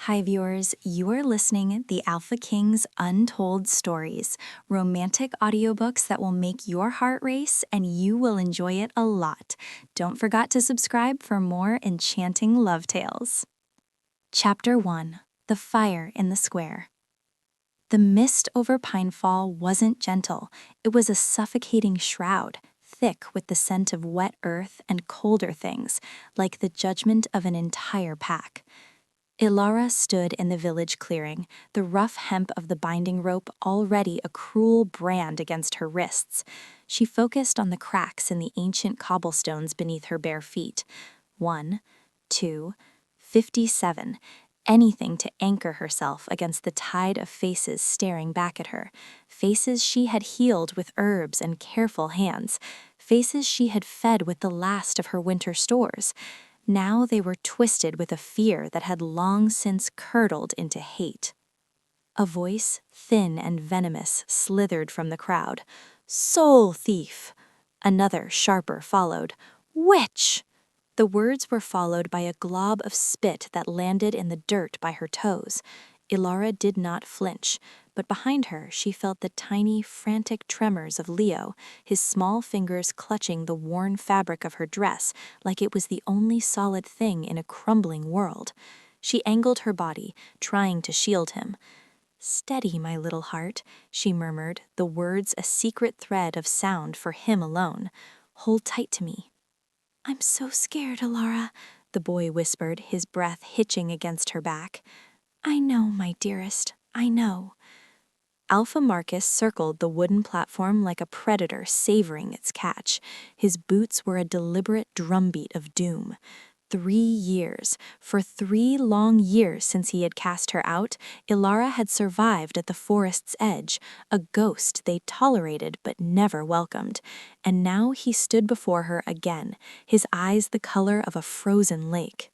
Hi viewers, you are listening the Alpha King's Untold Stories, romantic audiobooks that will make your heart race and you will enjoy it a lot. Don't forget to subscribe for more enchanting love tales. Chapter 1: The Fire in the Square. The mist over Pinefall wasn't gentle. It was a suffocating shroud, thick with the scent of wet earth and colder things, like the judgment of an entire pack. Ilara stood in the village clearing, the rough hemp of the binding rope already a cruel brand against her wrists. She focused on the cracks in the ancient cobblestones beneath her bare feet. 1, 2, 57. Anything to anchor herself against the tide of faces staring back at her. Faces she had healed with herbs and careful hands. Faces she had fed with the last of her winter stores. Now they were twisted with a fear that had long since curdled into hate. A voice, thin and venomous, slithered from the crowd. "Soul thief!" Another, sharper, followed. "Witch!" The words were followed by a glob of spit that landed in the dirt by her toes. Ilara did not flinch, but behind her she felt the tiny, frantic tremors of Leo, his small fingers clutching the worn fabric of her dress like it was the only solid thing in a crumbling world. She angled her body, trying to shield him. "Steady, my little heart," she murmured, the words a secret thread of sound for him alone. "Hold tight to me." "I'm so scared, Ilara," the boy whispered, his breath hitching against her back. "I know, my dearest, I know." Alpha Marcus circled the wooden platform like a predator savoring its catch. His boots were a deliberate drumbeat of doom. 3 years. For 3 long years since he had cast her out, Ilara had survived at the forest's edge, a ghost they tolerated but never welcomed. And now he stood before her again, his eyes the color of a frozen lake.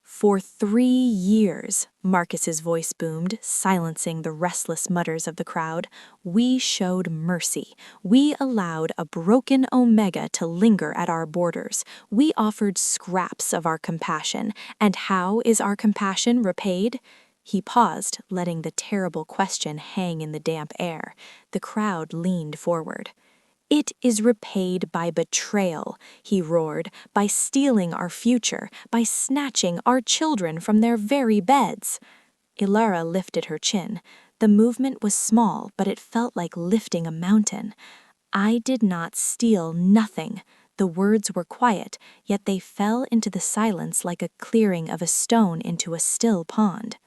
"For 3 years," Marcus's voice boomed, silencing the restless mutters of the crowd, "we showed mercy. We allowed a broken Omega to linger at our borders. We offered scraps of our compassion. And how is our compassion repaid?" He paused, letting the terrible question hang in the damp air. The crowd leaned forward. "It is repaid by betrayal," he roared, "by stealing our future, by snatching our children from their very beds." Ilara lifted her chin. The movement was small, but it felt like lifting a mountain. "I did not steal nothing." The words were quiet, yet they fell into the silence like a clearing of a stone into a still pond.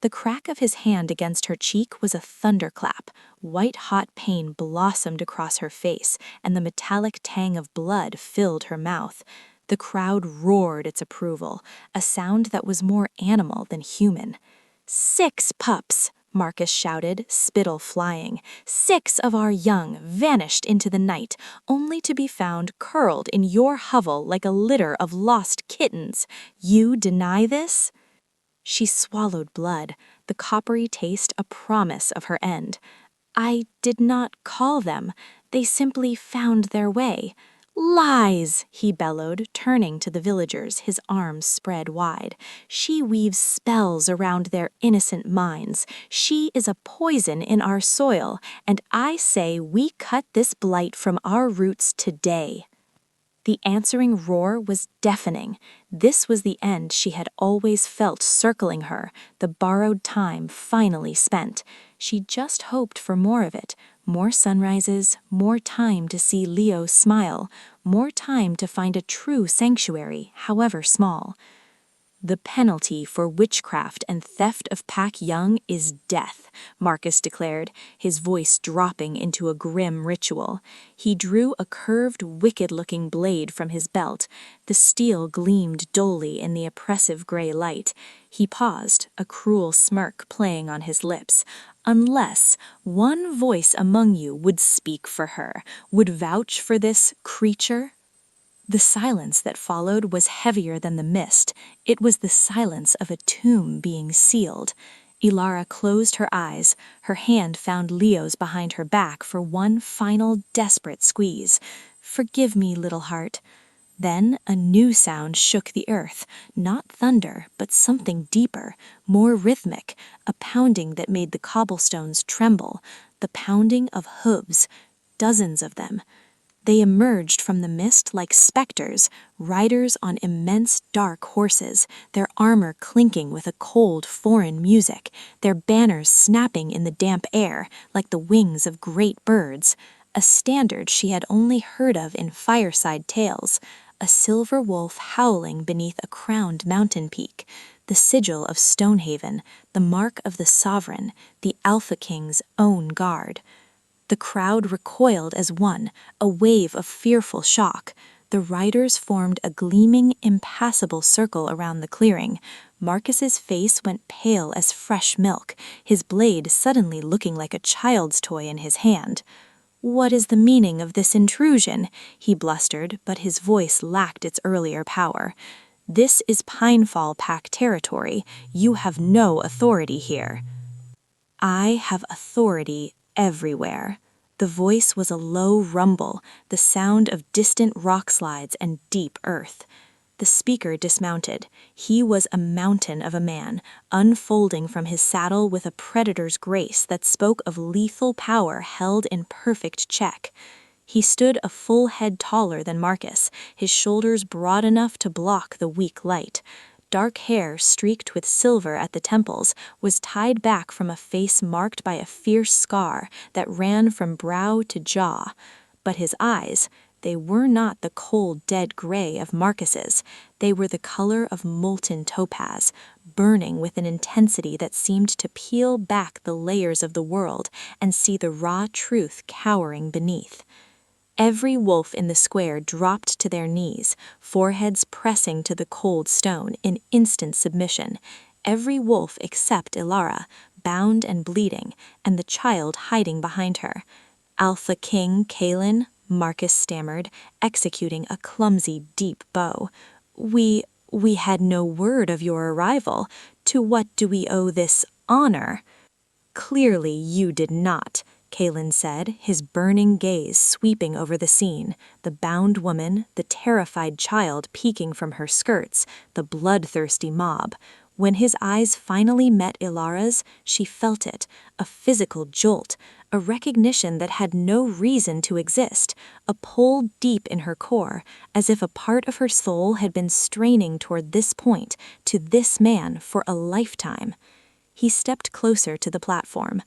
The crack of his hand against her cheek was a thunderclap. White-hot pain blossomed across her face, and the metallic tang of blood filled her mouth. The crowd roared its approval, a sound that was more animal than human. "6 pups!" Marcus shouted, spittle flying. "6 of our young vanished into the night, only to be found curled in your hovel like a litter of lost kittens. You deny this?" She swallowed blood, the coppery taste a promise of her end. "I did not call them. They simply found their way." "Lies!" he bellowed, turning to the villagers, his arms spread wide. "She weaves spells around their innocent minds. She is a poison in our soil, and I say we cut this blight from our roots today." The answering roar was deafening. This was the end she had always felt circling her, the borrowed time finally spent. She just hoped for more of it, more sunrises, more time to see Leo smile, more time to find a true sanctuary, however small. "The penalty for witchcraft and theft of pack young is death," Marcus declared, his voice dropping into a grim ritual. He drew a curved, wicked-looking blade from his belt. The steel gleamed dully in the oppressive gray light. He paused, a cruel smirk playing on his lips. "Unless one voice among you would speak for her, would vouch for this creature." The silence that followed was heavier than the mist. It was the silence of a tomb being sealed. Ilara closed her eyes. Her hand found Leo's behind her back for one final desperate squeeze. "Forgive me, little heart." Then a new sound shook the earth, not thunder, but something deeper, more rhythmic, a pounding that made the cobblestones tremble, the pounding of hooves, dozens of them. They emerged from the mist like specters, riders on immense dark horses, their armor clinking with a cold foreign music, their banners snapping in the damp air like the wings of great birds, a standard she had only heard of in fireside tales, a silver wolf howling beneath a crowned mountain peak, the sigil of Stonehaven, the mark of the sovereign, the Alpha King's own guard. The crowd recoiled as one, a wave of fearful shock. The riders formed a gleaming, impassable circle around the clearing. Marcus's face went pale as fresh milk, his blade suddenly looking like a child's toy in his hand. "What is the meaning of this intrusion?" he blustered, but his voice lacked its earlier power. "This is Pinefall Pack territory. You have no authority here." "I have authority everywhere." The voice was a low rumble, the sound of distant rock slides and deep earth. The speaker dismounted. He was a mountain of a man, unfolding from his saddle with a predator's grace that spoke of lethal power held in perfect check. He stood a full head taller than Marcus, his shoulders broad enough to block the weak light. Dark hair, streaked with silver at the temples, was tied back from a face marked by a fierce scar that ran from brow to jaw. But his eyes, they were not the cold, dead gray of Marcus's. They were the color of molten topaz, burning with an intensity that seemed to peel back the layers of the world and see the raw truth cowering beneath. Every wolf in the square dropped to their knees, foreheads pressing to the cold stone in instant submission. Every wolf except Ilara, bound and bleeding, and the child hiding behind her. "Alpha King Kalen," Marcus stammered, executing a clumsy, deep bow. We had no word of your arrival. To what do we owe this honor?" "Clearly you did not," Kalen said, his burning gaze sweeping over the scene, the bound woman, the terrified child peeking from her skirts, the bloodthirsty mob. When his eyes finally met Ilara's, she felt it, a physical jolt, a recognition that had no reason to exist, a pull deep in her core, as if a part of her soul had been straining toward this point, to this man, for a lifetime. He stepped closer to the platform.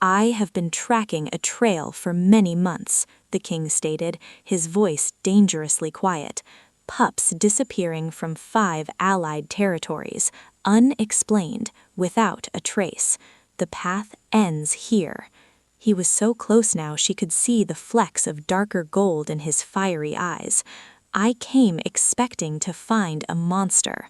"I have been tracking a trail for many months," the king stated, his voice dangerously quiet. "Pups disappearing from 5 allied territories, unexplained, without a trace. The path ends here." He was so close now she could see the flecks of darker gold in his fiery eyes. "I came expecting to find a monster."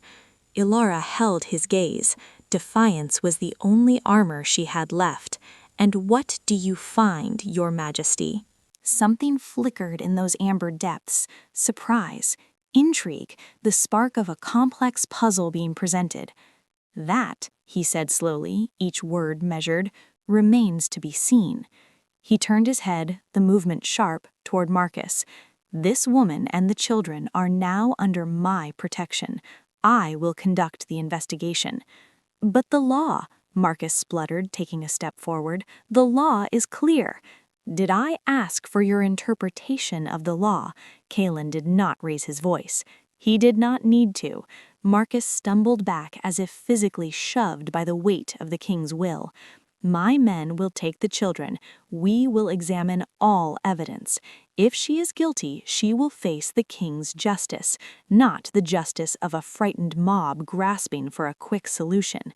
Ilara held his gaze. Defiance was the only armor she had left. "And what do you find, Your Majesty?" Something flickered in those amber depths. Surprise, intrigue, the spark of a complex puzzle being presented. "That," he said slowly, each word measured, "remains to be seen." He turned his head, the movement sharp, toward Marcus. "This woman and the children are now under my protection. I will conduct the investigation." "But the law," Marcus spluttered, taking a step forward. "The law is clear." "Did I ask for your interpretation of the law?" Kalen did not raise his voice. He did not need to. Marcus stumbled back as if physically shoved by the weight of the king's will. "My men will take the children. We will examine all evidence. If she is guilty, she will face the king's justice, not the justice of a frightened mob grasping for a quick solution."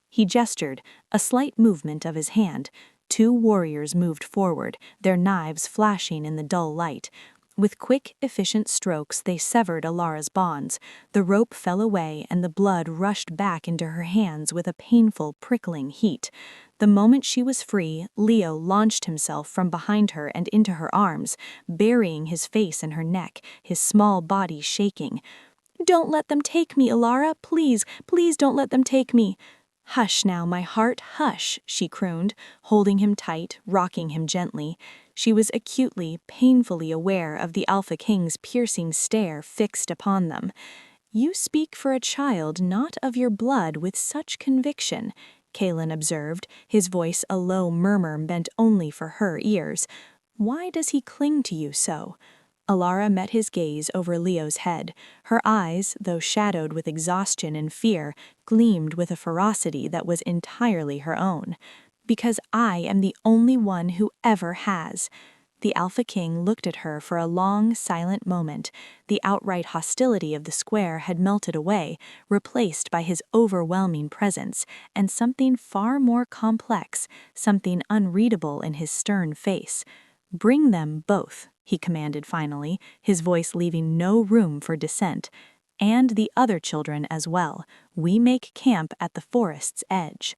He gestured, a slight movement of his hand. 2 warriors moved forward, their knives flashing in the dull light. With quick, efficient strokes, they severed Ilara's bonds. The rope fell away, and the blood rushed back into her hands with a painful, prickling heat. The moment she was free, Leo launched himself from behind her and into her arms, burying his face in her neck, his small body shaking. "Don't let them take me, Ilara! Please, please don't let them take me!" "Hush now, my heart, hush," she crooned, holding him tight, rocking him gently. She was acutely, painfully aware of the Alpha King's piercing stare fixed upon them. "You speak for a child not of your blood with such conviction," Kaelin observed, his voice a low murmur meant only for her ears. "Why does he cling to you so?" Alara met his gaze over Leo's head. Her eyes, though shadowed with exhaustion and fear, gleamed with a ferocity that was entirely her own. "Because I am the only one who ever has." The Alpha King looked at her for a long, silent moment. The outright hostility of the square had melted away, replaced by his overwhelming presence, and something far more complex, something unreadable in his stern face. "Bring them both," he commanded finally, his voice leaving no room for dissent. "And the other children as well. We make camp at the forest's edge."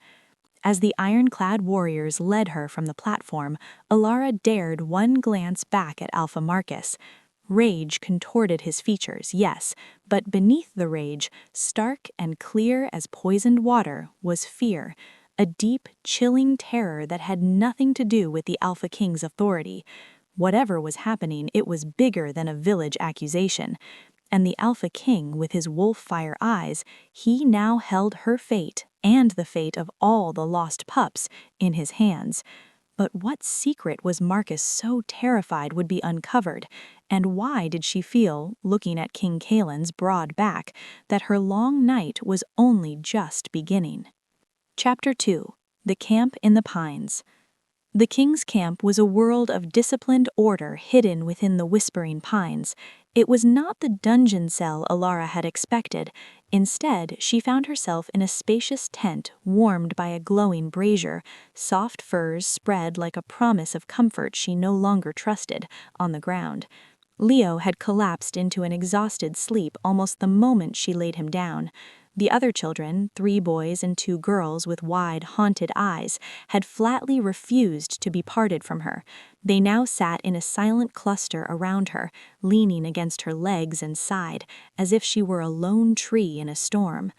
As the ironclad warriors led her from the platform, Alara dared one glance back at Alpha Marcus. Rage contorted his features, yes, but beneath the rage, stark and clear as poisoned water, was fear, a deep, chilling terror that had nothing to do with the Alpha King's authority. Whatever was happening, it was bigger than a village accusation. And the Alpha King, with his wolf-fire eyes, he now held her fate, and the fate of all the lost pups, in his hands. But what secret was Marcus so terrified would be uncovered, and why did she feel, looking at King Kaelin's broad back, that her long night was only just beginning? Chapter 2. The Camp in the Pines. The king's camp was a world of disciplined order hidden within the whispering pines. It was not the dungeon cell Alara had expected. Instead, she found herself in a spacious tent warmed by a glowing brazier, soft furs spread like a promise of comfort she no longer trusted, on the ground. Leo had collapsed into an exhausted sleep almost the moment she laid him down. The other children, 3 boys and 2 girls with wide, haunted eyes, had flatly refused to be parted from her. They now sat in a silent cluster around her, leaning against her legs and side, as if she were a lone tree in a storm.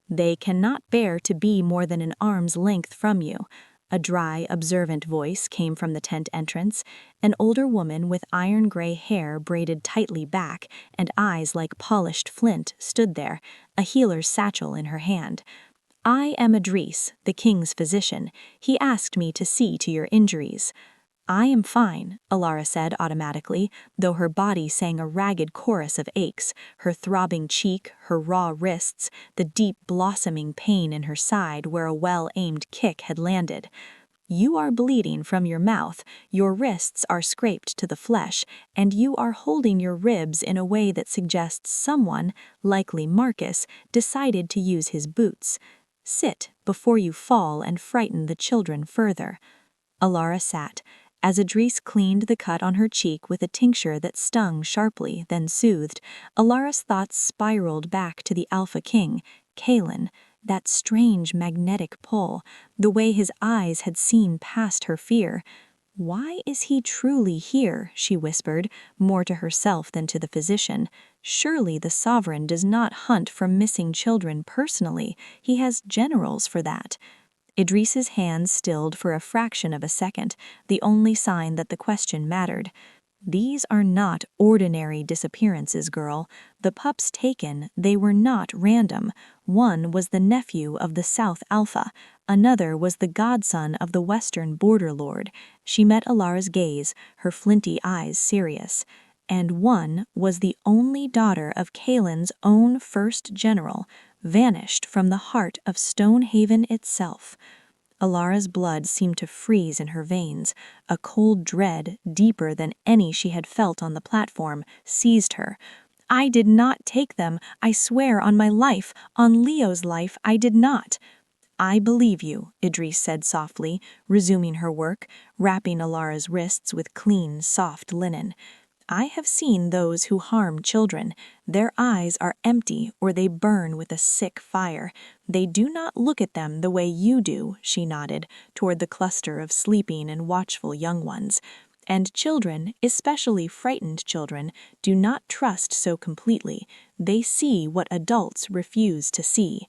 "They cannot bear to be more than an arm's length from you." A dry, observant voice came from the tent entrance. An older woman with iron-gray hair braided tightly back and eyes like polished flint stood there, a healer's satchel in her hand. "I am Idris, the king's physician. He asked me to see to your injuries." "I am fine," Alara said automatically, though her body sang a ragged chorus of aches, her throbbing cheek, her raw wrists, the deep blossoming pain in her side where a well-aimed kick had landed. "You are bleeding from your mouth, your wrists are scraped to the flesh, and you are holding your ribs in a way that suggests someone, likely Marcus, decided to use his boots. Sit before you fall and frighten the children further." Alara sat. As Idris cleaned the cut on her cheek with a tincture that stung sharply, then soothed, Alara's thoughts spiraled back to the Alpha King, Kaelin, that strange magnetic pull, the way his eyes had seen past her fear. "Why is he truly here?" she whispered, more to herself than to the physician. "Surely the sovereign does not hunt for missing children personally. He has generals for that." Idris's hands stilled for a fraction of a second, the only sign that the question mattered. "These are not ordinary disappearances, girl. The pups taken, they were not random. One was the nephew of the South Alpha. Another was the godson of the Western Border Lord." She met Alara's gaze, her flinty eyes serious. "And one was the only daughter of Kaelin's own first general, vanished from the heart of Stonehaven itself." Alara's blood seemed to freeze in her veins. A cold dread, deeper than any she had felt on the platform, seized her. "I did not take them. I swear on my life, on Leo's life, I did not." "I believe you," Idris said softly, resuming her work, wrapping Alara's wrists with clean, soft linen. "I have seen those who harm children. Their eyes are empty or they burn with a sick fire. They do not look at them the way you do," she nodded, toward the cluster of sleeping and watchful young ones. "And children, especially frightened children, do not trust so completely. They see what adults refuse to see."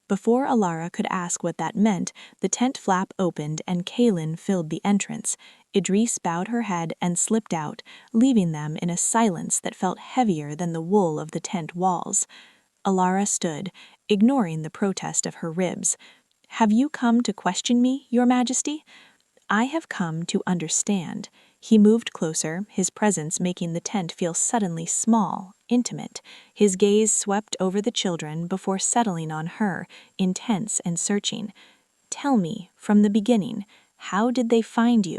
Before Alara could ask what that meant, the tent flap opened and Kaelin filled the entrance. Idris bowed her head and slipped out, leaving them in a silence that felt heavier than the wool of the tent walls. Alara stood, ignoring the protest of her ribs. "Have you come to question me, Your Majesty?" "I have come to understand." He moved closer, his presence making the tent feel suddenly small, intimate. His gaze swept over the children before settling on her, intense and searching. "Tell me, from the beginning, how did they find you?"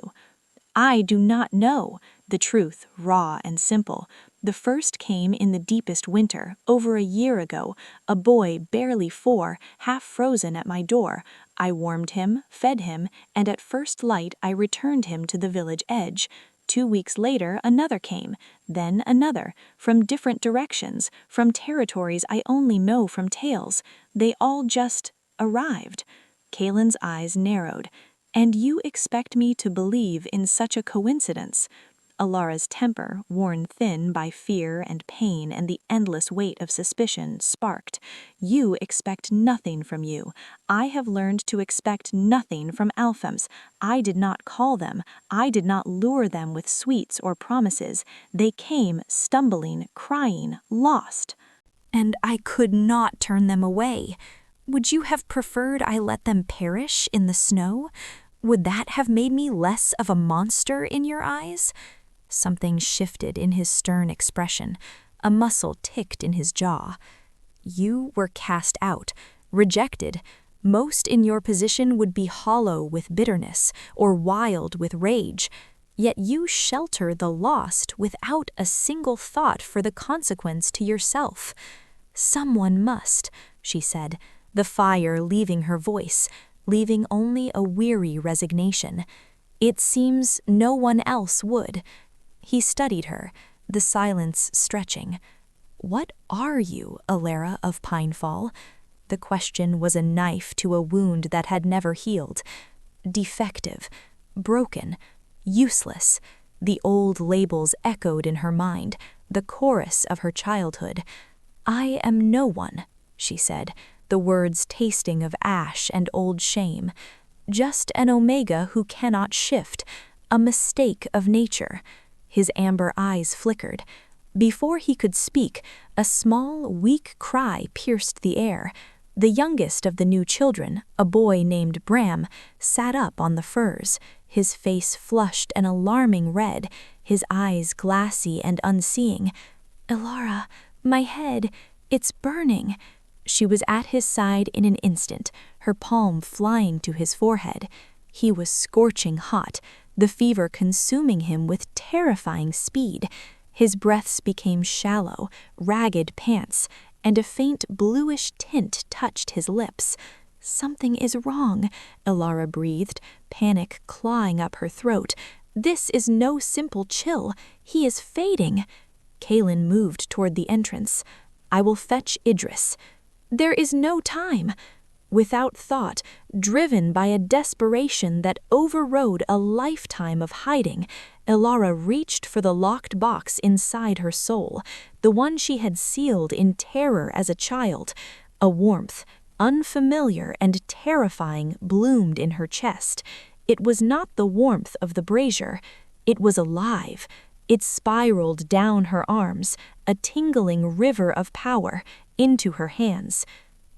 "I do not know." The truth, raw and simple. "The first came in the deepest winter, over a year ago, a boy barely 4, half frozen at my door. I warmed him, fed him, and at first light I returned him to the village edge. 2 weeks later another came, then another, from different directions, from territories I only know from tales. They all just arrived." Kalen's eyes narrowed. "And you expect me to believe in such a coincidence?" Alara's temper, worn thin by fear and pain and the endless weight of suspicion, sparked. "You expect nothing from you. I have learned to expect nothing from Alphams. I did not call them. I did not lure them with sweets or promises. They came, stumbling, crying, lost. And I could not turn them away. Would you have preferred I let them perish in the snow? Would that have made me less of a monster in your eyes?" Something shifted in his stern expression. A muscle ticked in his jaw. "You were cast out, rejected. Most in your position would be hollow with bitterness or wild with rage. Yet you shelter the lost without a single thought for the consequence to yourself." "Someone must," she said, the fire leaving her voice, leaving only a weary resignation. "It seems no one else would." He studied her, the silence stretching. "What are you, Alara of Pinefall?" The question was a knife to a wound that had never healed. Defective, broken, useless. The old labels echoed in her mind, the chorus of her childhood. "I am no one," she said, the words tasting of ash and old shame. "Just an omega who cannot shift, a mistake of nature." His amber eyes flickered. Before he could speak, a small, weak cry pierced the air. The youngest of the new children, a boy named Bram, sat up on the furs, his face flushed an alarming red, his eyes glassy and unseeing. "Alara, my head, it's burning." She was at his side in an instant, her palm flying to his forehead. He was scorching hot, the fever consuming him with terrifying speed. His breaths became shallow, ragged pants, and a faint bluish tint touched his lips. "Something is wrong," Alara breathed, panic clawing up her throat. "This is no simple chill. He is fading." Kalen moved toward the entrance. "I will fetch Idris." "There is no time." Without thought, driven by a desperation that overrode a lifetime of hiding, Alara reached for the locked box inside her soul, the one she had sealed in terror as a child. A warmth, unfamiliar and terrifying, bloomed in her chest. It was not the warmth of the brazier. It was alive. It spiraled down her arms, a tingling river of power, into her hands.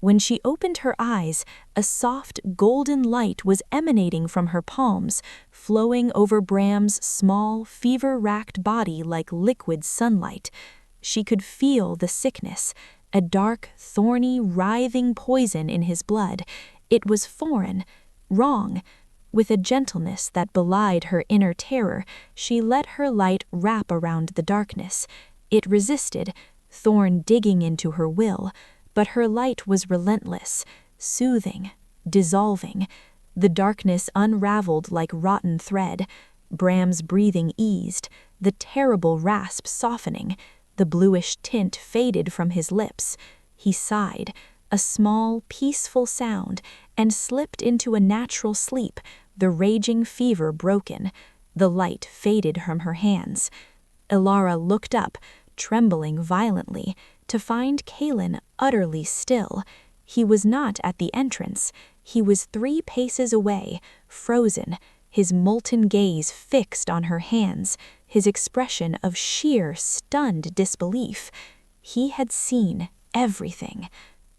When she opened her eyes, a soft, golden light was emanating from her palms, flowing over Bram's small, fever-racked body like liquid sunlight. She could feel the sickness, a dark, thorny, writhing poison in his blood. It was foreign, wrong. With a gentleness that belied her inner terror, she let her light wrap around the darkness. It resisted, thorn digging into her will, but her light was relentless, soothing, dissolving. The darkness unraveled like rotten thread. Bram's breathing eased, the terrible rasp softening. The bluish tint faded from his lips. He sighed, a small, peaceful sound, and slipped into a natural sleep, the raging fever broken. The light faded from her hands. Alara looked up, trembling violently, to find Kalen utterly still. He was not at the entrance. He was 3 paces away, frozen, his molten gaze fixed on her hands, his expression of sheer, stunned disbelief. He had seen everything.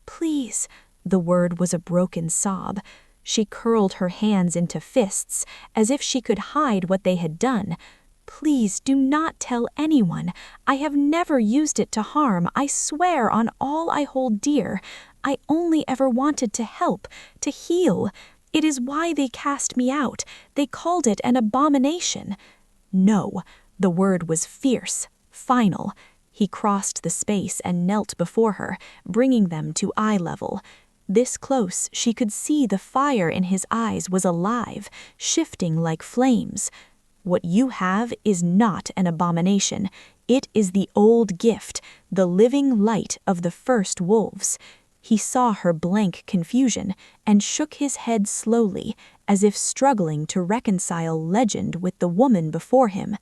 "Please," the word was a broken sob. She curled her hands into fists, as if she could hide what they had done. "Please do not tell anyone. I have never used it to harm. I swear on all I hold dear. I only ever wanted to help, to heal. It is why they cast me out. They called it an abomination." "No." The word was fierce, final. He crossed the space and knelt before her, bringing them to eye level. This close, she could see the fire in his eyes was alive, shifting like flames. "What you have is not an abomination. It is the old gift, the living light of the first wolves." He saw her blank confusion and shook his head slowly, as if struggling to reconcile legend with the woman before him.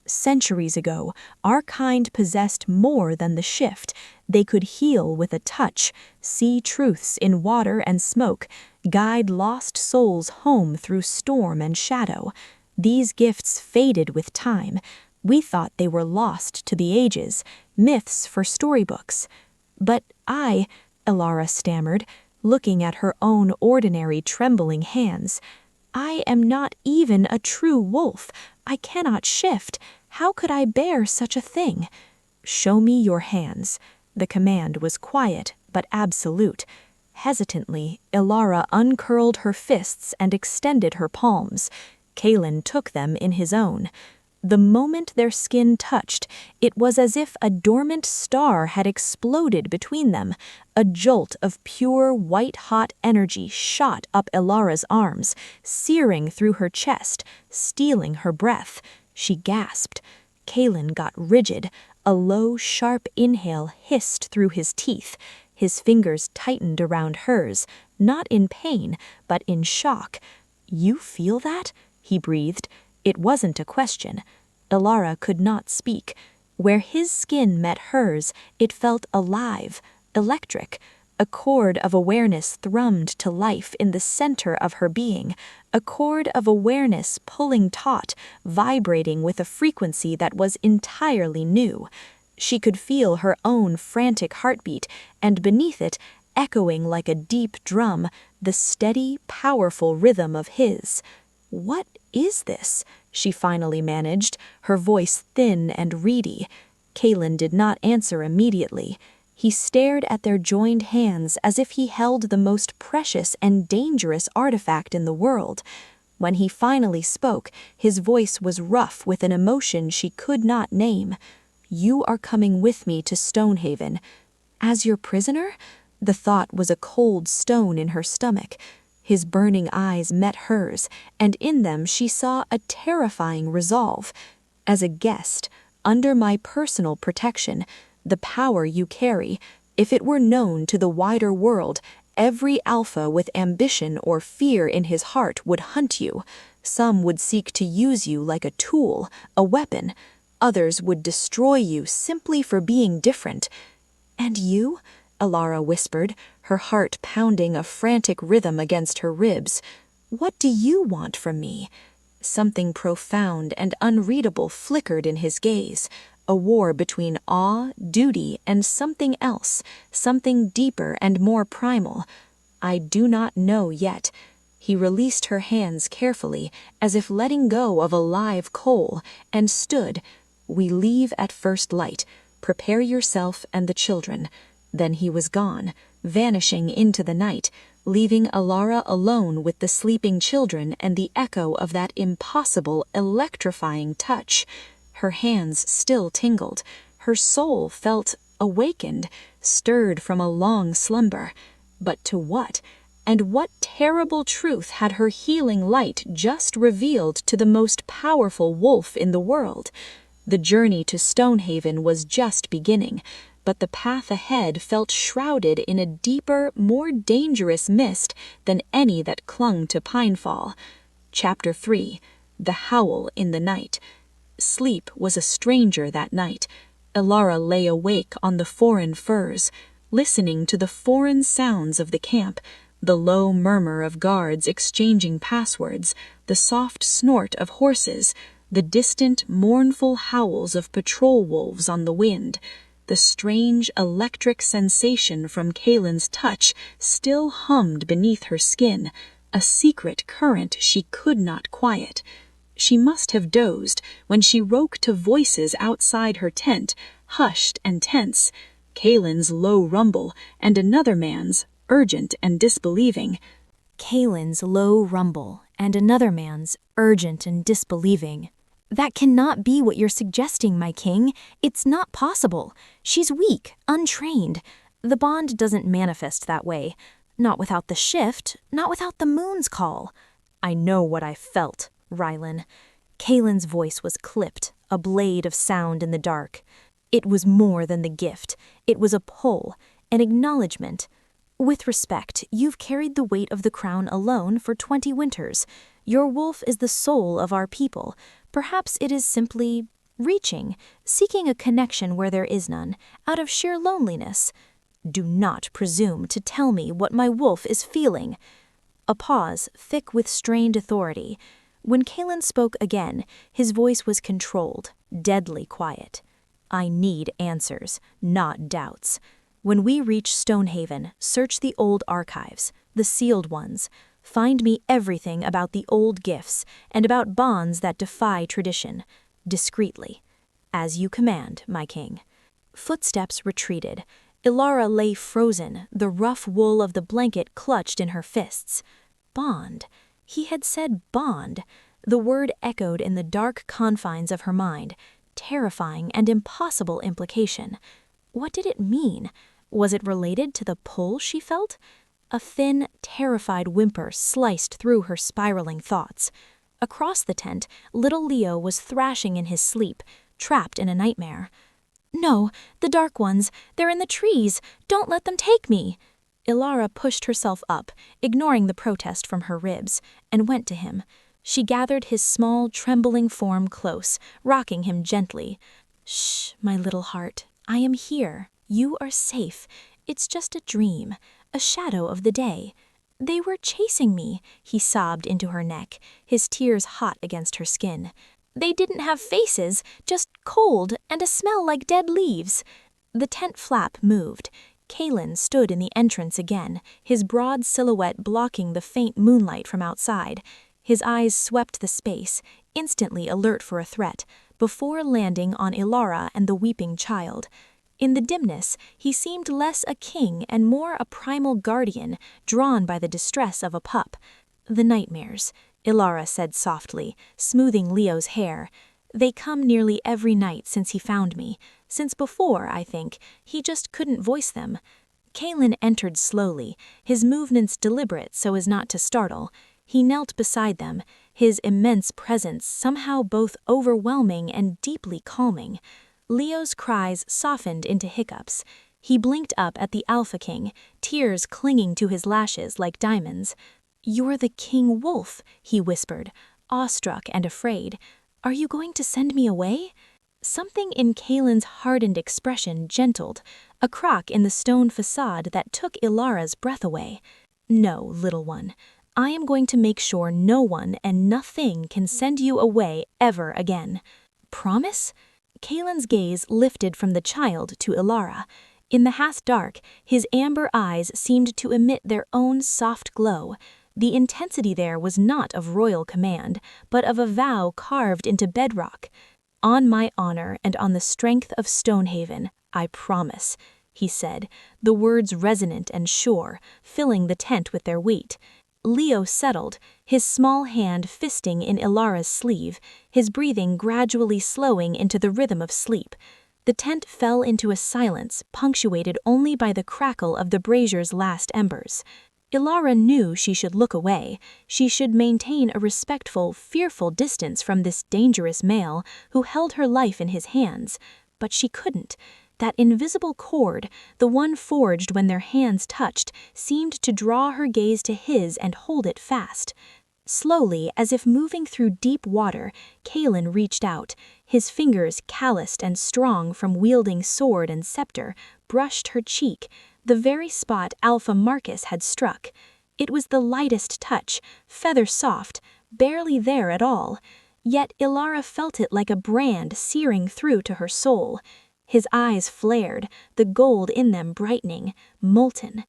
"Centuries ago, our kind possessed more than the shift. They could heal with a touch, see truths in water and smoke, guide lost souls home through storm and shadow. These gifts faded with time. We thought they were lost to the ages, myths for storybooks. But Elara stammered, looking at her own ordinary trembling hands. "I am not even a true wolf. I cannot shift. How could I bear such a thing?" "Show me your hands." The command was quiet but absolute. Hesitantly, Elara uncurled her fists and extended her palms. Kaelin took them in his own. The moment their skin touched, it was as if a dormant star had exploded between them. A jolt of pure, white-hot energy shot up Elara's arms, searing through her chest, stealing her breath. She gasped. Kaelin got rigid. A low, sharp inhale hissed through his teeth. His fingers tightened around hers, not in pain, but in shock. "You feel that?" he breathed. It wasn't a question. Elara could not speak. Where his skin met hers, it felt alive, electric. A chord of awareness thrummed to life in the center of her being, a chord of awareness pulling taut, vibrating with a frequency that was entirely new. She could feel her own frantic heartbeat, and beneath it, echoing like a deep drum, the steady, powerful rhythm of his. "What is this?" she finally managed, her voice thin and reedy. Kaelin did not answer immediately. He stared at their joined hands as if he held the most precious and dangerous artifact in the world. When he finally spoke, his voice was rough with an emotion she could not name. "You are coming with me to Stonehaven." "As your prisoner?" The thought was a cold stone in her stomach. His burning eyes met hers, and in them she saw a terrifying resolve. "As a guest, under my personal protection, the power you carry, if it were known to the wider world, every alpha with ambition or fear in his heart would hunt you. Some would seek to use you like a tool, a weapon. Others would destroy you simply for being different." "And you?" Elara whispered, her heart pounding a frantic rhythm against her ribs. "What do you want from me?" Something profound and unreadable flickered in his gaze, a war between awe, duty, and something else, something deeper and more primal. "I do not know yet." He released her hands carefully, as if letting go of a live coal, and stood. "We leave at first light. Prepare yourself and the children." Then he was gone, vanishing into the night, leaving Elara alone with the sleeping children and the echo of that impossible, electrifying touch. Her hands still tingled. Her soul felt awakened, stirred from a long slumber. But to what? And what terrible truth had her healing light just revealed to the most powerful wolf in the world? The journey to Stonehaven was just beginning, but the path ahead felt shrouded in a deeper, more dangerous mist than any that clung to Pinefall. Chapter 3. The Howl in the Night. Sleep was a stranger that night. Elara lay awake on the foreign furs, listening to the foreign sounds of the camp, The low murmur of guards exchanging passwords, the soft snort of horses, the distant, mournful howls of patrol wolves on the wind, the strange electric sensation from Kaelin's touch still hummed beneath her skin, a secret current she could not quiet. She must have dozed when she woke to voices outside her tent, hushed and tense, Kaelin's low rumble and another man's, urgent and disbelieving. Kaelin's low rumble and another man's, urgent and disbelieving. That cannot be what you're suggesting, my king. It's not possible. She's weak, untrained. The bond doesn't manifest that way. Not without the shift, not without the moon's call. I know what I felt, Rylan. Kaelin's voice was clipped, a blade of sound in the dark. It was more than the gift. It was a pull, an acknowledgement. With respect, you've carried the weight of the crown alone for 20 winters. Your wolf is the soul of our people. Perhaps it is simply reaching, seeking a connection where there is none, out of sheer loneliness. Do not presume to tell me what my wolf is feeling. A pause, thick with strained authority. When Kaelin spoke again, his voice was controlled, deadly quiet. I need answers, not doubts. When we reach Stonehaven, search the old archives, the sealed ones. Find me everything about the old gifts and about bonds that defy tradition, discreetly. As you command, my king. Footsteps retreated. Ilara lay frozen, the rough wool of the blanket clutched in her fists. Bond. He had said bond. The word echoed in the dark confines of her mind, terrifying and impossible implication. What did it mean? Was it related to the pull she felt? A thin, terrified whimper sliced through her spiraling thoughts. Across the tent, little Leo was thrashing in his sleep, trapped in a nightmare. No, the dark ones, they're in the trees. Don't let them take me. Ilara pushed herself up, ignoring the protest from her ribs, and went to him. She gathered his small, trembling form close, rocking him gently. Shh, my little heart, I am here. You are safe. It's just a dream, a shadow of the day. They were chasing me, he sobbed into her neck, his tears hot against her skin. They didn't have faces, just cold and a smell like dead leaves. The tent flap moved. Kaelin stood in the entrance again, his broad silhouette blocking the faint moonlight from outside. His eyes swept the space, instantly alert for a threat, before landing on Ilara and the weeping child. In the dimness, he seemed less a king and more a primal guardian, drawn by the distress of a pup. The nightmares, Ilara said softly, smoothing Leo's hair. They come nearly every night since he found me. Since before, I think, he just couldn't voice them. Kaelin entered slowly, his movements deliberate so as not to startle. He knelt beside them, his immense presence somehow both overwhelming and deeply calming. Leo's cries softened into hiccups. He blinked up at the Alpha King, tears clinging to his lashes like diamonds. "You're the King Wolf," he whispered, awestruck and afraid. "Are you going to send me away?" Something in Kaelin's hardened expression gentled, a crack in the stone facade that took Ilara's breath away. "No, little one. I am going to make sure no one and nothing can send you away ever again. Promise?" Kaelin's gaze lifted from the child to Ilara. In the half-dark, his amber eyes seemed to emit their own soft glow. The intensity there was not of royal command, but of a vow carved into bedrock. "On my honor and on the strength of Stonehaven, I promise," he said, the words resonant and sure, filling the tent with their weight. Leo settled, his small hand fisting in Ilara's sleeve, his breathing gradually slowing into the rhythm of sleep. The tent fell into a silence punctuated only by the crackle of the brazier's last embers. Ilara knew she should look away. She should maintain a respectful, fearful distance from this dangerous male who held her life in his hands. But she couldn't. That invisible cord, the one forged when their hands touched, seemed to draw her gaze to his and hold it fast. Slowly, as if moving through deep water, Kaelin reached out. His fingers, calloused and strong from wielding sword and scepter, brushed her cheek, the very spot Alpha Marcus had struck. It was the lightest touch, feather soft, barely there at all. Yet Ilara felt it like a brand searing through to her soul. His eyes flared, the gold in them brightening, molten.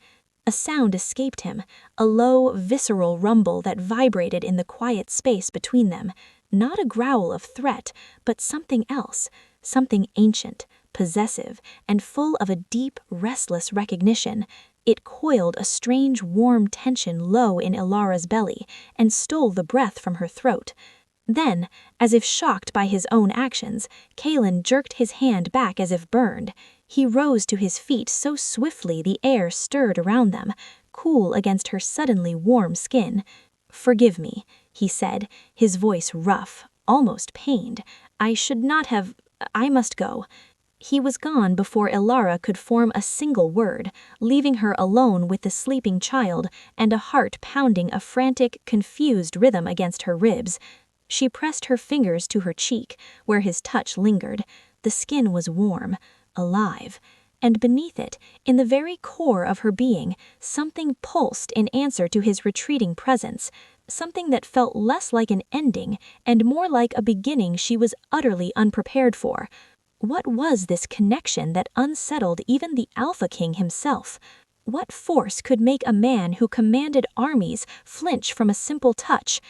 A sound escaped him, a low, visceral rumble that vibrated in the quiet space between them. Not a growl of threat, but something else, something ancient, possessive, and full of a deep, restless recognition. It coiled a strange, warm tension low in Ilara's belly and stole the breath from her throat. Then, as if shocked by his own actions, Kalen jerked his hand back as if burned. He rose to his feet so swiftly the air stirred around them, cool against her suddenly warm skin. "Forgive me," he said, his voice rough, almost pained. "I should not have. I must go." He was gone before Ilara could form a single word, leaving her alone with the sleeping child and a heart pounding a frantic, confused rhythm against her ribs. She pressed her fingers to her cheek, where his touch lingered. The skin was warm, alive, and beneath it, in the very core of her being, something pulsed in answer to his retreating presence, something that felt less like an ending and more like a beginning she was utterly unprepared for. What was this connection that unsettled even the Alpha King himself? What force could make a man who commanded armies flinch from a simple touch?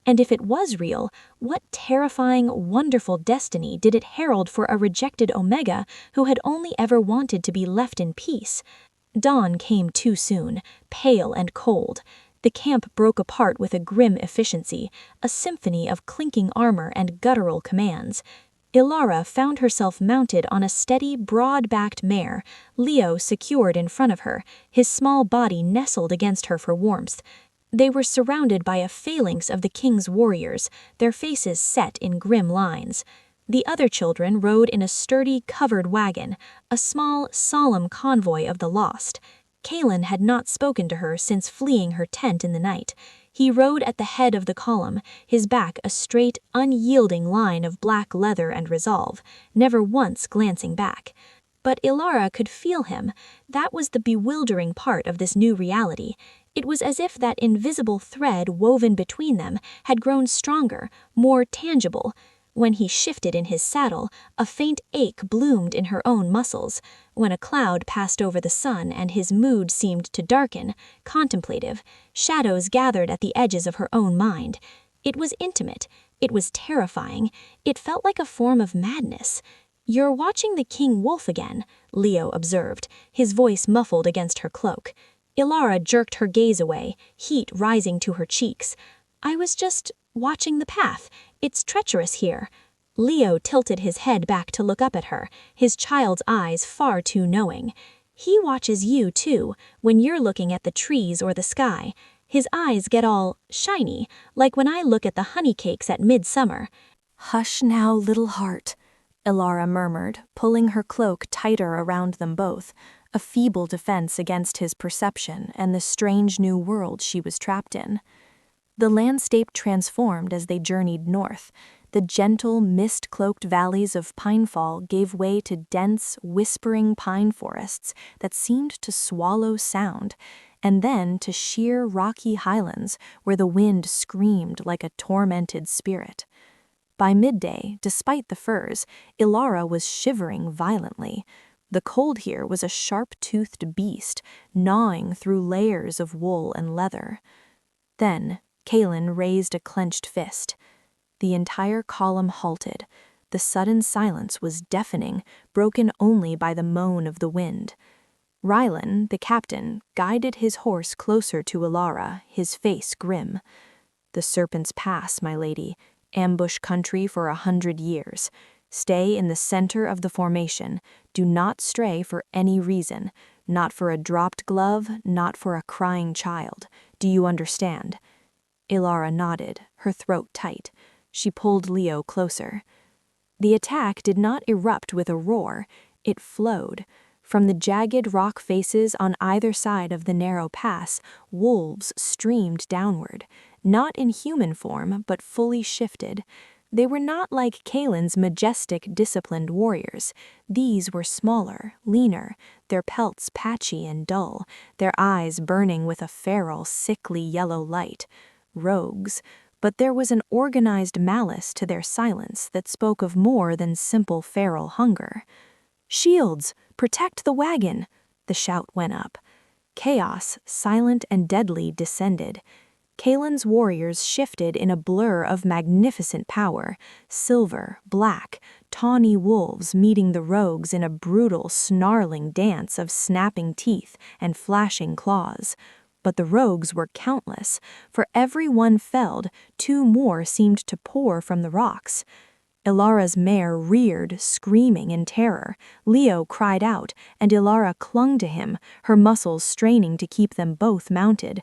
And if it was real, what terrifying, wonderful destiny did it herald for a rejected Omega who had only ever wanted to be left in peace? Dawn came too soon, pale and cold. The camp broke apart with a grim efficiency, a symphony of clinking armor and guttural commands. Ilara found herself mounted on a steady, broad-backed mare, Leo secured in front of her, his small body nestled against her for warmth. They were surrounded by a phalanx of the king's warriors, their faces set in grim lines. The other children rode in a sturdy, covered wagon, a small, solemn convoy of the lost. Kalen had not spoken to her since fleeing her tent in the night. He rode at the head of the column, his back a straight, unyielding line of black leather and resolve, never once glancing back. But Ilara could feel him. That was the bewildering part of this new reality. It was as if that invisible thread woven between them had grown stronger, more tangible. When he shifted in his saddle, a faint ache bloomed in her own muscles. When a cloud passed over the sun and his mood seemed to darken, contemplative, shadows gathered at the edges of her own mind. It was intimate. It was terrifying. It felt like a form of madness. "You're watching the king wolf again," Leo observed, his voice muffled against her cloak. Ilara jerked her gaze away, heat rising to her cheeks. "I was just watching the path. It's treacherous here." Leo tilted his head back to look up at her, his child's eyes far too knowing. "He watches you, too, when you're looking at the trees or the sky. His eyes get all shiny, like when I look at the honey cakes at midsummer." "Hush now, little heart," Ilara murmured, pulling her cloak tighter around them both, a feeble defense against his perception and the strange new world she was trapped in. The landscape transformed as they journeyed north. The gentle, mist-cloaked valleys of Pinefall gave way to dense, whispering pine forests that seemed to swallow sound, and then to sheer, rocky highlands where the wind screamed like a tormented spirit. By midday, despite the furs, Ilara was shivering violently. The cold here was a sharp-toothed beast, gnawing through layers of wool and leather. Then, Kalen raised a clenched fist. The entire column halted. The sudden silence was deafening, broken only by the moan of the wind. Rylan, the captain, guided his horse closer to Ilara, his face grim. "The Serpent's Pass, my lady. Ambush country for 100 years. Stay in the center of the formation. Do not stray for any reason. Not for a dropped glove, not for a crying child. Do you understand?" Ilara nodded, her throat tight. She pulled Leo closer. The attack did not erupt with a roar. It flowed. From the jagged rock faces on either side of the narrow pass, wolves streamed downward, not in human form, but fully shifted. They were not like Kalen's majestic, disciplined warriors. These were smaller, leaner, their pelts patchy and dull, their eyes burning with a feral, sickly yellow light. Rogues, but there was an organized malice to their silence that spoke of more than simple feral hunger. "Shields! Protect the wagon!" The shout went up. Chaos, silent and deadly, descended. Kalen's warriors shifted in a blur of magnificent power, silver, black, tawny wolves meeting the rogues in a brutal, snarling dance of snapping teeth and flashing claws. But the rogues were countless. For every one felled, two more seemed to pour from the rocks. Ilara's mare reared, screaming in terror. Leo cried out, and Ilara clung to him, her muscles straining to keep them both mounted.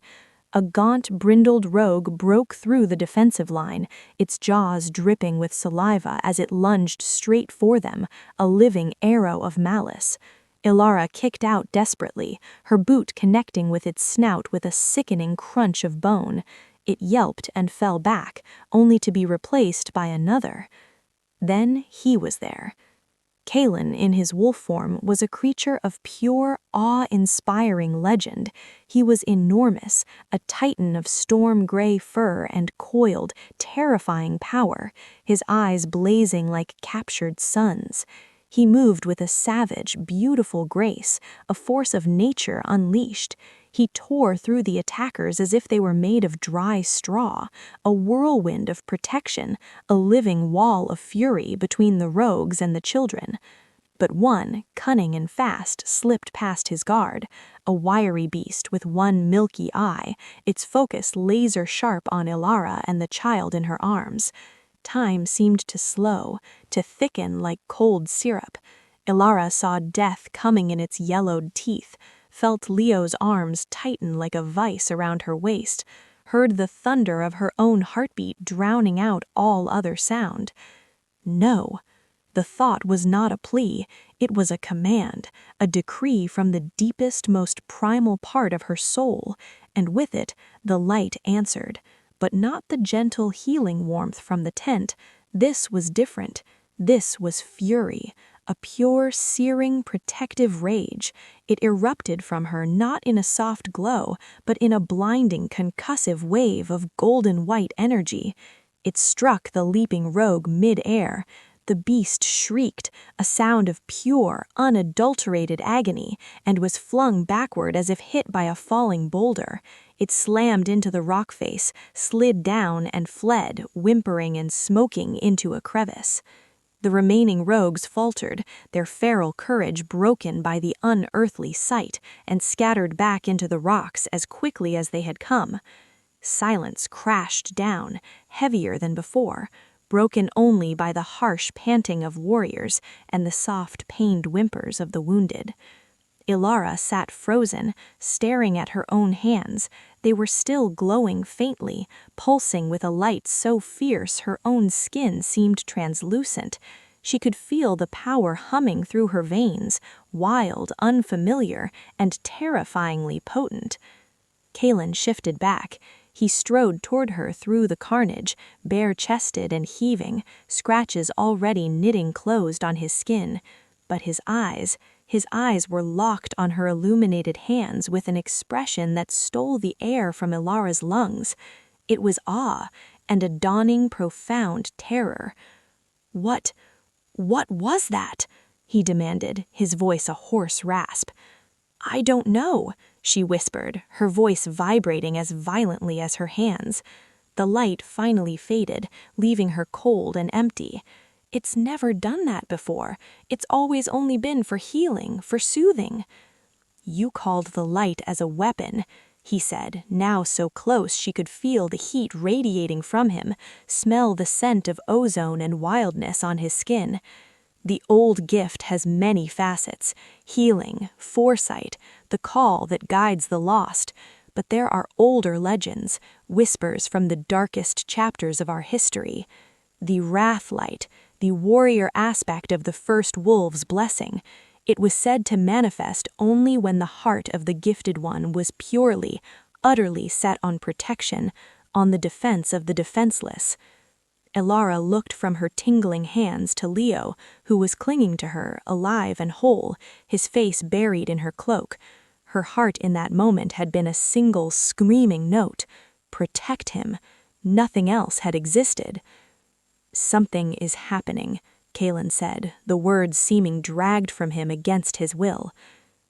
A gaunt, brindled rogue broke through the defensive line, its jaws dripping with saliva as it lunged straight for them, a living arrow of malice. Ilara kicked out desperately, her boot connecting with its snout with a sickening crunch of bone. It yelped and fell back, only to be replaced by another. Then he was there. Kalen, in his wolf form, was a creature of pure, awe-inspiring legend. He was enormous, a titan of storm-gray fur and coiled, terrifying power, his eyes blazing like captured suns. He moved with a savage, beautiful grace, a force of nature unleashed. He tore through the attackers as if they were made of dry straw, a whirlwind of protection, a living wall of fury between the rogues and the children. But one, cunning and fast, slipped past his guard, a wiry beast with one milky eye, its focus laser-sharp on Ilara and the child in her arms. Time seemed to slow, to thicken like cold syrup. Ilara saw death coming in its yellowed teeth, felt Leo's arms tighten like a vice around her waist, heard the thunder of her own heartbeat drowning out all other sound. No. The thought was not a plea, it was a command, a decree from the deepest, most primal part of her soul, and with it, the light answered. But not the gentle healing warmth from the tent. This was different. This was fury, a pure, searing, protective rage. It erupted from her not in a soft glow, but in a blinding, concussive wave of golden-white energy. It struck the leaping rogue mid-air. The beast shrieked, a sound of pure, unadulterated agony, and was flung backward as if hit by a falling boulder. It slammed into the rock face, slid down, and fled, whimpering and smoking, into a crevice. The remaining rogues faltered, their feral courage broken by the unearthly sight, and scattered back into the rocks as quickly as they had come. Silence crashed down, heavier than before, broken only by the harsh panting of warriors and the soft, pained whimpers of the wounded. Ilara sat frozen, staring at her own hands. They were still glowing faintly, pulsing with a light so fierce her own skin seemed translucent. She could feel the power humming through her veins, wild, unfamiliar, and terrifyingly potent. Kalen shifted back. He strode toward her through the carnage, bare-chested and heaving, scratches already knitting closed on his skin. But his eyes were locked on her illuminated hands with an expression that stole the air from Ilara's lungs. It was awe, and a dawning profound terror. What was that?" he demanded, his voice a hoarse rasp. "I don't know," she whispered, her voice vibrating as violently as her hands. The light finally faded, leaving her cold and empty. "It's never done that before. It's always only been for healing, for soothing." "You called the light as a weapon," he said, now so close she could feel the heat radiating from him, smell the scent of ozone and wildness on his skin. "The old gift has many facets, healing, foresight, the call that guides the lost. But there are older legends, whispers from the darkest chapters of our history. The wrath light, the warrior aspect of the first wolf's blessing. It was said to manifest only when the heart of the gifted one was purely, utterly set on protection, on the defense of the defenseless." Elara looked from her tingling hands to Leo, who was clinging to her, alive and whole, his face buried in her cloak. Her heart in that moment had been a single screaming note. Protect him. Nothing else had existed. "Something is happening," Kaelin said, the words seeming dragged from him against his will.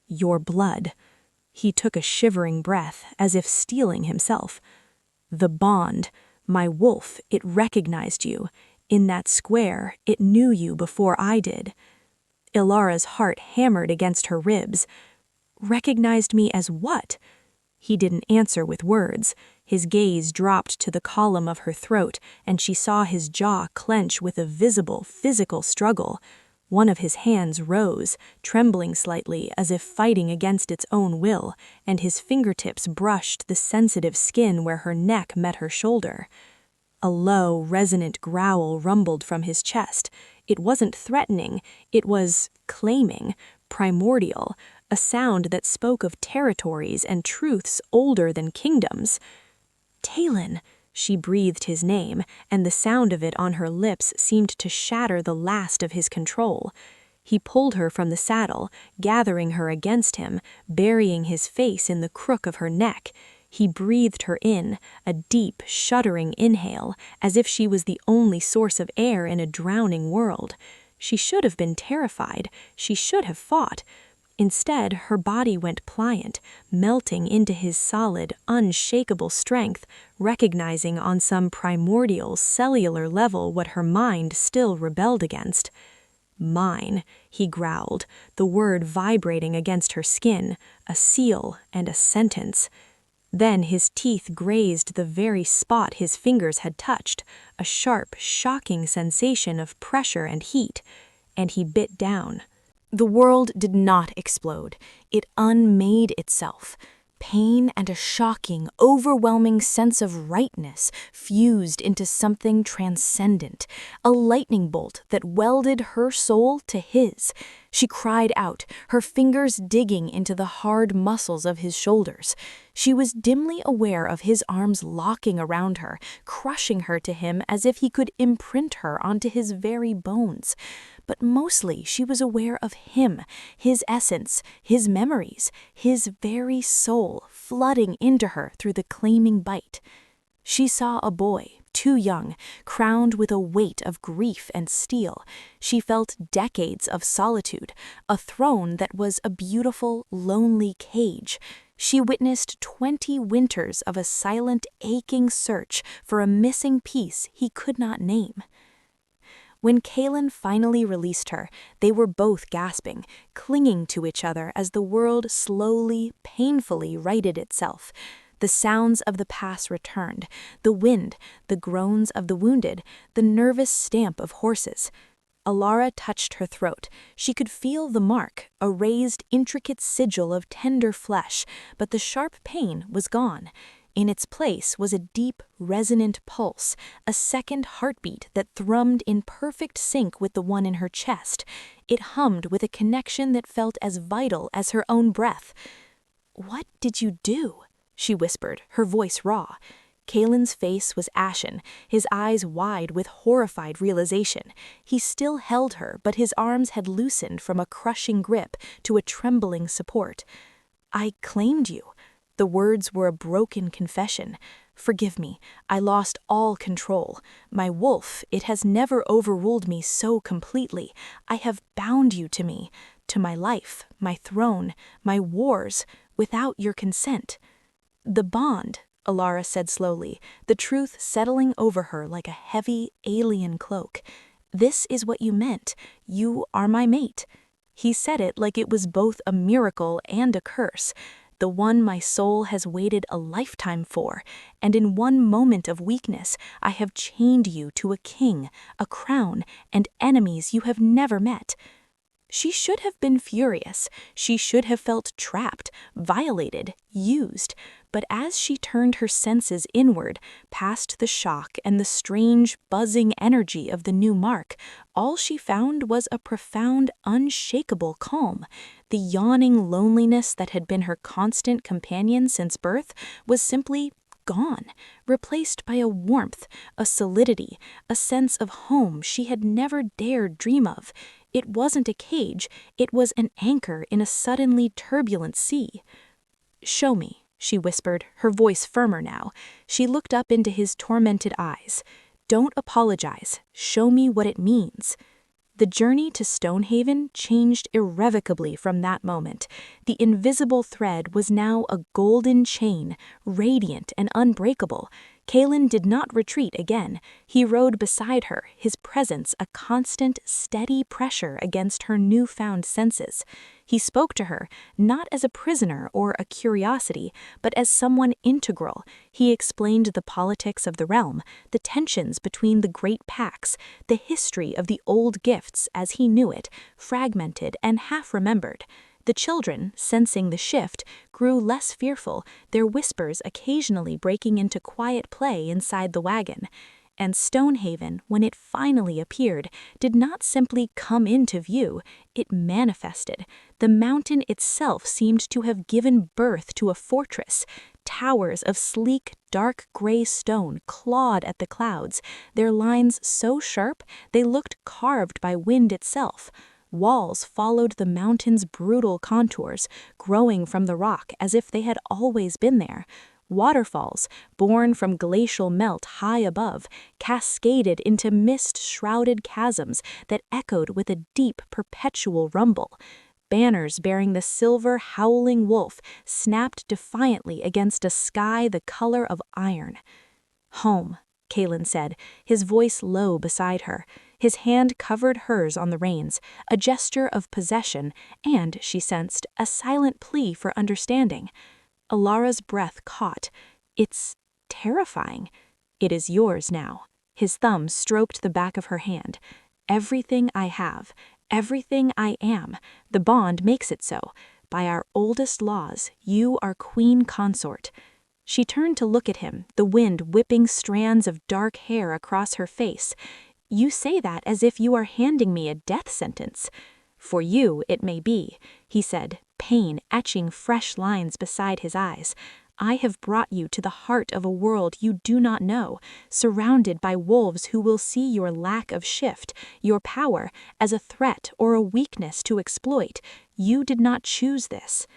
"Your blood." He took a shivering breath, as if steeling himself. "The bond. My wolf, it recognized you. In that square, it knew you before I did." Ilara's heart hammered against her ribs. "Recognized me as what?" He didn't answer with words. His gaze dropped to the column of her throat, and she saw his jaw clench with a visible physical struggle. One of his hands rose, trembling slightly as if fighting against its own will, and his fingertips brushed the sensitive skin where her neck met her shoulder. A low, resonant growl rumbled from his chest. It wasn't threatening, it was claiming, primordial, a sound that spoke of territories and truths older than kingdoms. "Talon," she breathed his name, and the sound of it on her lips seemed to shatter the last of his control. He pulled her from the saddle, gathering her against him, burying his face in the crook of her neck. He breathed her in, a deep, shuddering inhale, as if she was the only source of air in a drowning world. She should have been terrified. She should have fought. Instead, her body went pliant, melting into his solid, unshakable strength, recognizing on some primordial, cellular level what her mind still rebelled against. "Mine," he growled, the word vibrating against her skin, a seal and a sentence. Then his teeth grazed the very spot his fingers had touched, a sharp, shocking sensation of pressure and heat, and he bit down. The world did not explode. It unmade itself. Pain and a shocking, overwhelming sense of rightness fused into something transcendent, a lightning bolt that welded her soul to his. She cried out, her fingers digging into the hard muscles of his shoulders. She was dimly aware of his arms locking around her, crushing her to him as if he could imprint her onto his very bones. But mostly she was aware of him, his essence, his memories, his very soul flooding into her through the claiming bite. She saw a boy, too young, crowned with a weight of grief and steel. She felt decades of solitude, a throne that was a beautiful, lonely cage. She witnessed 20 winters of a silent, aching search for a missing piece he could not name. When Kaelin finally released her, they were both gasping, clinging to each other as the world slowly, painfully righted itself. The sounds of the past returned, the wind, the groans of the wounded, the nervous stamp of horses. Elara touched her throat. She could feel the mark, a raised, intricate sigil of tender flesh, but the sharp pain was gone. In its place was a deep, resonant pulse, a second heartbeat that thrummed in perfect sync with the one in her chest. It hummed with a connection that felt as vital as her own breath. "What did you do?" she whispered, her voice raw. Kaelin's face was ashen, his eyes wide with horrified realization. He still held her, but his arms had loosened from a crushing grip to a trembling support. "I claimed you." The words were a broken confession. "Forgive me, I lost all control. My wolf, it has never overruled me so completely. I have bound you to me, to my life, my throne, my wars, without your consent." "The bond," Elara said slowly, the truth settling over her like a heavy, alien cloak. "This is what you meant. You are my mate." He said it like it was both a miracle and a curse. "The one my soul has waited a lifetime for, and in one moment of weakness I have chained you to a king, a crown, and enemies you have never met." She should have been furious. She should have felt trapped, violated, used. But as she turned her senses inward, past the shock and the strange, buzzing energy of the new mark, all she found was a profound, unshakable calm. The yawning loneliness that had been her constant companion since birth was simply gone, replaced by a warmth, a solidity, a sense of home she had never dared dream of. It wasn't a cage, it was an anchor in a suddenly turbulent sea. "Show me," she whispered, her voice firmer now. She looked up into his tormented eyes. "Don't apologize. Show me what it means." The journey to Stonehaven changed irrevocably from that moment. The invisible thread was now a golden chain, radiant and unbreakable. Kaelin did not retreat again. He rode beside her, his presence a constant, steady pressure against her newfound senses. He spoke to her, not as a prisoner or a curiosity, but as someone integral. He explained the politics of the realm, the tensions between the great pacts, the history of the old gifts as he knew it, fragmented and half-remembered. The children, sensing the shift, grew less fearful, their whispers occasionally breaking into quiet play inside the wagon. And Stonehaven, when it finally appeared, did not simply come into view, it manifested. The mountain itself seemed to have given birth to a fortress. Towers of sleek, dark gray stone clawed at the clouds, their lines so sharp they looked carved by wind itself. Walls followed the mountain's brutal contours, growing from the rock as if they had always been there. Waterfalls, born from glacial melt high above, cascaded into mist-shrouded chasms that echoed with a deep, perpetual rumble. Banners bearing the silver howling wolf snapped defiantly against a sky the color of iron. "Home," Kaelin said, his voice low beside her. His hand covered hers on the reins, a gesture of possession and, she sensed, a silent plea for understanding. Alara's breath caught. "It's terrifying." "It is yours now." His thumb stroked the back of her hand. "Everything I have, everything I am, the bond makes it so. By our oldest laws, you are queen consort." She turned to look at him, the wind whipping strands of dark hair across her face. "You say that as if you are handing me a death sentence." "For you, it may be," he said, pain etching fresh lines beside his eyes. "I have brought you to the heart of a world you do not know, surrounded by wolves who will see your lack of shift, your power, as a threat or a weakness to exploit. You did not choose this."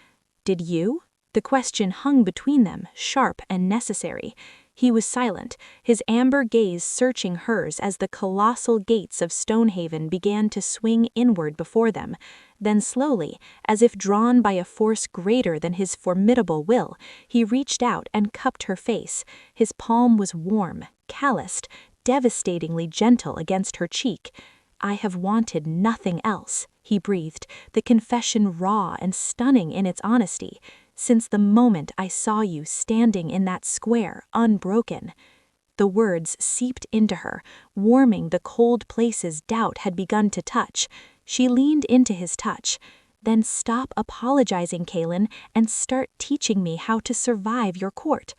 "Did you?" The question hung between them, sharp and necessary. He was silent, his amber gaze searching hers as the colossal gates of Stonehaven began to swing inward before them. Then slowly, as if drawn by a force greater than his formidable will, he reached out and cupped her face. His palm was warm, calloused, devastatingly gentle against her cheek. "I have wanted nothing else," he breathed, the confession raw and stunning in its honesty. "Since the moment I saw you standing in that square, unbroken." The words seeped into her, warming the cold places doubt had begun to touch. She leaned into his touch. "Then stop apologizing, Kaelin, and start teaching me how to survive your court."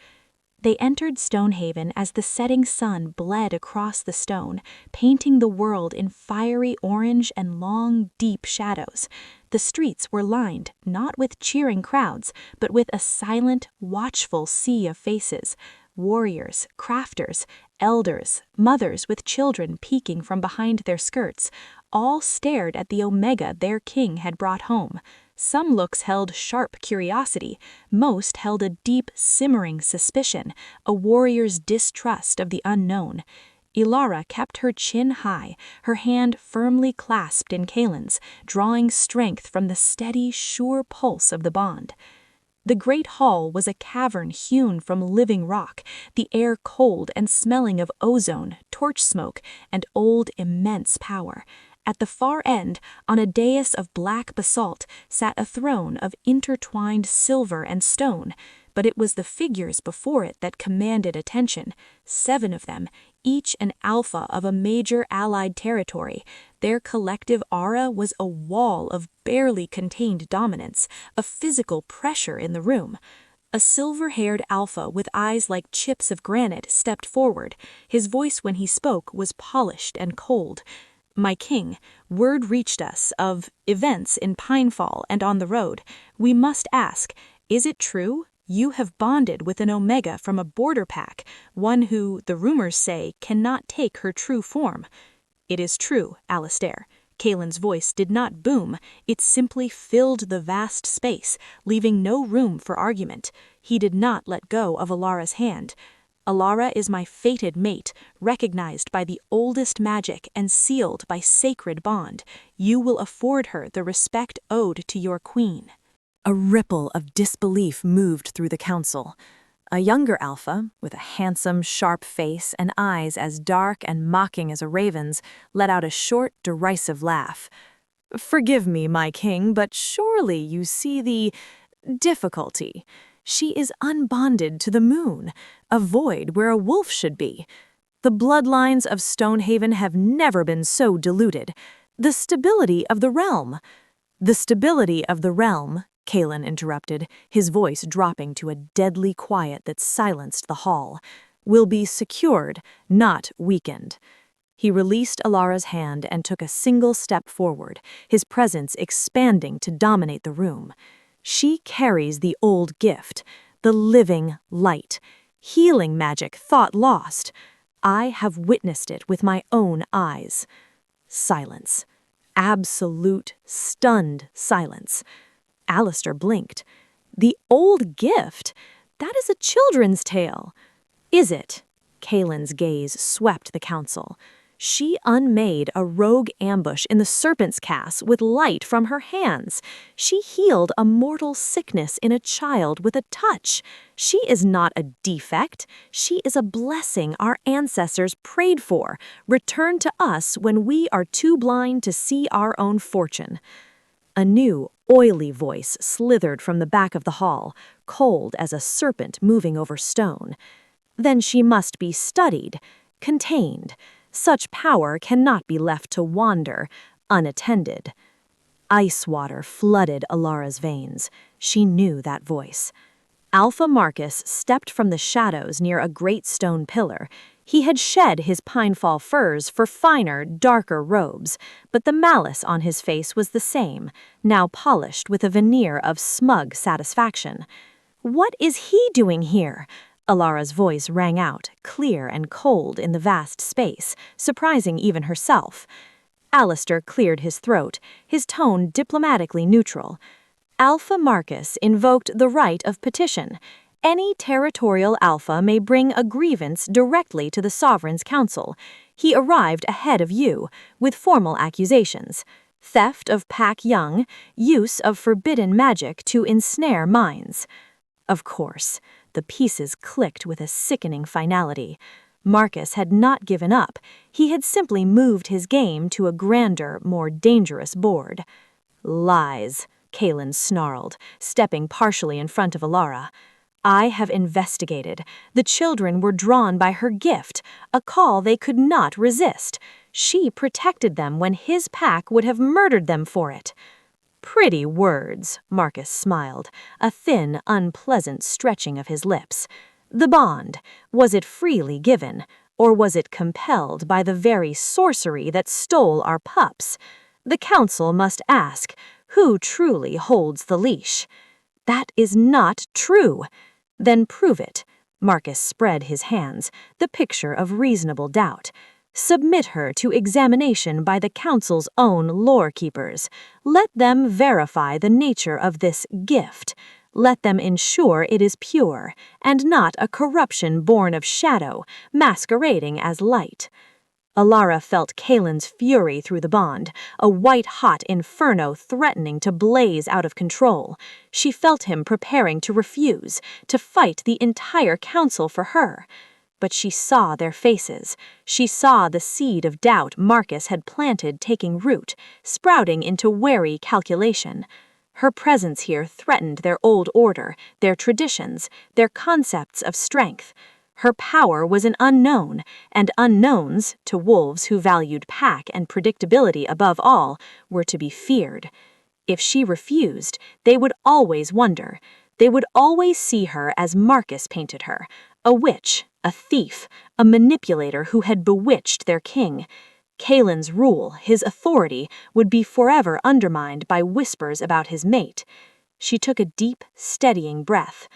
They entered Stonehaven as the setting sun bled across the stone, painting the world in fiery orange and long, deep shadows. The streets were lined, not with cheering crowds, but with a silent, watchful sea of faces. Warriors, crafters, elders, mothers with children peeking from behind their skirts, all stared at the Omega their king had brought home. Some looks held sharp curiosity, most held a deep, simmering suspicion, a warrior's distrust of the unknown. Ilara kept her chin high, her hand firmly clasped in Kaelin's, drawing strength from the steady, sure pulse of the bond. The great hall was a cavern hewn from living rock, the air cold and smelling of ozone, torch smoke, and old, immense power. At the far end, on a dais of black basalt, sat a throne of intertwined silver and stone, but it was the figures before it that commanded attention, 7 of them, each an alpha of a major allied territory. Their collective aura was a wall of barely contained dominance, a physical pressure in the room. A silver-haired alpha with eyes like chips of granite stepped forward. His voice when he spoke was polished and cold. "My king, word reached us of events in Pinefall and on the road. We must ask, is it true? You have bonded with an Omega from a border pack, one who, the rumors say, cannot take her true form. It is true, Alistair. Kaelin's voice did not boom, it simply filled the vast space, leaving no room for argument. He did not let go of Alara's hand. Alara is my fated mate, recognized by the oldest magic and sealed by sacred bond. You will afford her the respect owed to your queen. A ripple of disbelief moved through the council. A younger alpha, with a handsome, sharp face and eyes as dark and mocking as a raven's, let out a short, derisive laugh. "Forgive me, my king, but surely you see the difficulty. She is unbonded to the moon, a void where a wolf should be. The bloodlines of Stonehaven have never been so diluted. The stability of the realm." "The stability of the realm," Kaelin interrupted, his voice dropping to a deadly quiet that silenced the hall, "will be secured, not weakened." He released Alara's hand and took a single step forward, his presence expanding to dominate the room. She carries the old gift, the living light, healing magic thought lost. I have witnessed it with my own eyes. Silence. Absolute, stunned silence. Alistair blinked. "The old gift? That is a children's tale." "Is it?" Kaelin's gaze swept the council. "She unmade a rogue ambush in the Serpent's Cass with light from her hands. She healed a mortal sickness in a child with a touch. She is not a defect. She is a blessing our ancestors prayed for, returned to us when we are too blind to see our own fortune." A new, oily voice slithered from the back of the hall, cold as a serpent moving over stone. "Then she must be studied, contained. Such power cannot be left to wander, unattended." Ice water flooded Alara's veins. She knew that voice. Alpha Marcus stepped from the shadows near a great stone pillar. He had shed his pinefall furs for finer, darker robes, but the malice on his face was the same, now polished with a veneer of smug satisfaction. "What is he doing here?" Alara's voice rang out, clear and cold in the vast space, surprising even herself. Alistair cleared his throat, his tone diplomatically neutral. "Alpha Marcus invoked the right of petition. Any territorial alpha may bring a grievance directly to the Sovereign's Council. He arrived ahead of you, with formal accusations. Theft of pack young, use of forbidden magic to ensnare minds." Of course, the pieces clicked with a sickening finality. Marcus had not given up. He had simply moved his game to a grander, more dangerous board. "Lies," Kaelin snarled, stepping partially in front of Alara. "I have investigated. The children were drawn by her gift, a call they could not resist. She protected them when his pack would have murdered them for it." "Pretty words," Marcus smiled, a thin, unpleasant stretching of his lips. "The bond, was it freely given, or was it compelled by the very sorcery that stole our pups? The council must ask, who truly holds the leash?" "That is not true." "Then prove it." Marcus spread his hands, the picture of reasonable doubt. "Submit her to examination by the council's own lore-keepers. Let them verify the nature of this gift. Let them ensure it is pure, and not a corruption born of shadow, masquerading as light." Alara felt Kaelin's fury through the bond, a white-hot inferno threatening to blaze out of control. She felt him preparing to refuse, to fight the entire council for her. But she saw their faces. She saw the seed of doubt Marcus had planted taking root, sprouting into wary calculation. Her presence here threatened their old order, their traditions, their concepts of strength. Her power was an unknown, and unknowns, to wolves who valued pack and predictability above all, were to be feared. If she refused, they would always wonder. They would always see her as Marcus painted her, a witch, a thief, a manipulator who had bewitched their king. Kaelin's rule, his authority, would be forever undermined by whispers about his mate. She took a deep, steadying breath.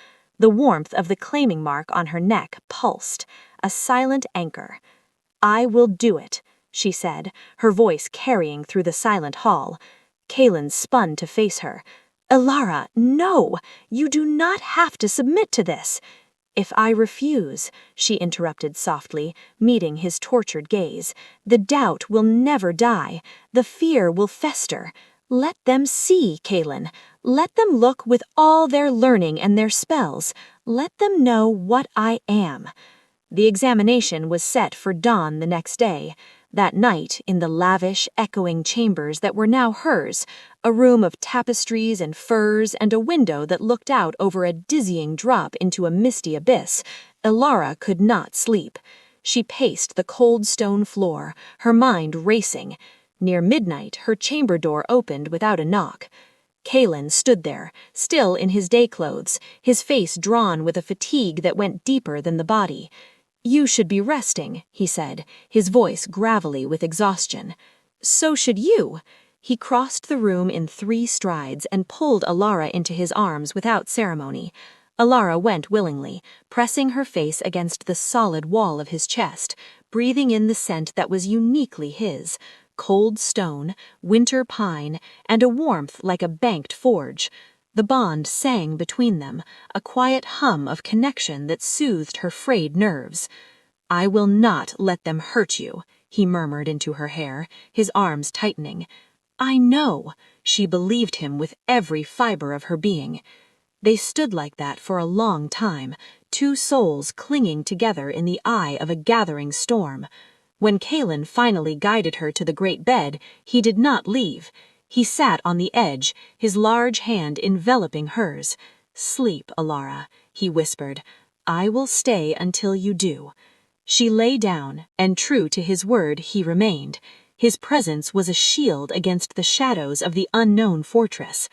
The warmth of the claiming mark on her neck pulsed, a silent anchor. "I will do it," she said, her voice carrying through the silent hall. Kaelin spun to face her. "Elara, no! You do not have to submit to this." "If I refuse," she interrupted softly, meeting his tortured gaze, "the doubt will never die. The fear will fester. Let them see, Kaelin. Let them look with all their learning and their spells. Let them know what I am." The examination was set for dawn the next day. That night, in the lavish, echoing chambers that were now hers, a room of tapestries and furs and a window that looked out over a dizzying drop into a misty abyss, Elara could not sleep. She paced the cold stone floor, her mind racing. Near midnight, her chamber door opened without a knock. Kaelin stood there, still in his day clothes, his face drawn with a fatigue that went deeper than the body. "You should be resting," he said, his voice gravelly with exhaustion. "So should you." He crossed the room in 3 strides and pulled Elara into his arms without ceremony. Elara went willingly, pressing her face against the solid wall of his chest, breathing in the scent that was uniquely his, cold stone, winter pine, and a warmth like a banked forge. The bond sang between them, a quiet hum of connection that soothed her frayed nerves. "I will not let them hurt you," he murmured into her hair, his arms tightening. "I know," she believed him with every fiber of her being. They stood like that for a long time, 2 souls clinging together in the eye of a gathering storm. When Kaelin finally guided her to the great bed, he did not leave. He sat on the edge, his large hand enveloping hers. "Sleep, Elara," he whispered. "I will stay until you do." She lay down, and true to his word he remained. His presence was a shield against the shadows of the unknown fortress.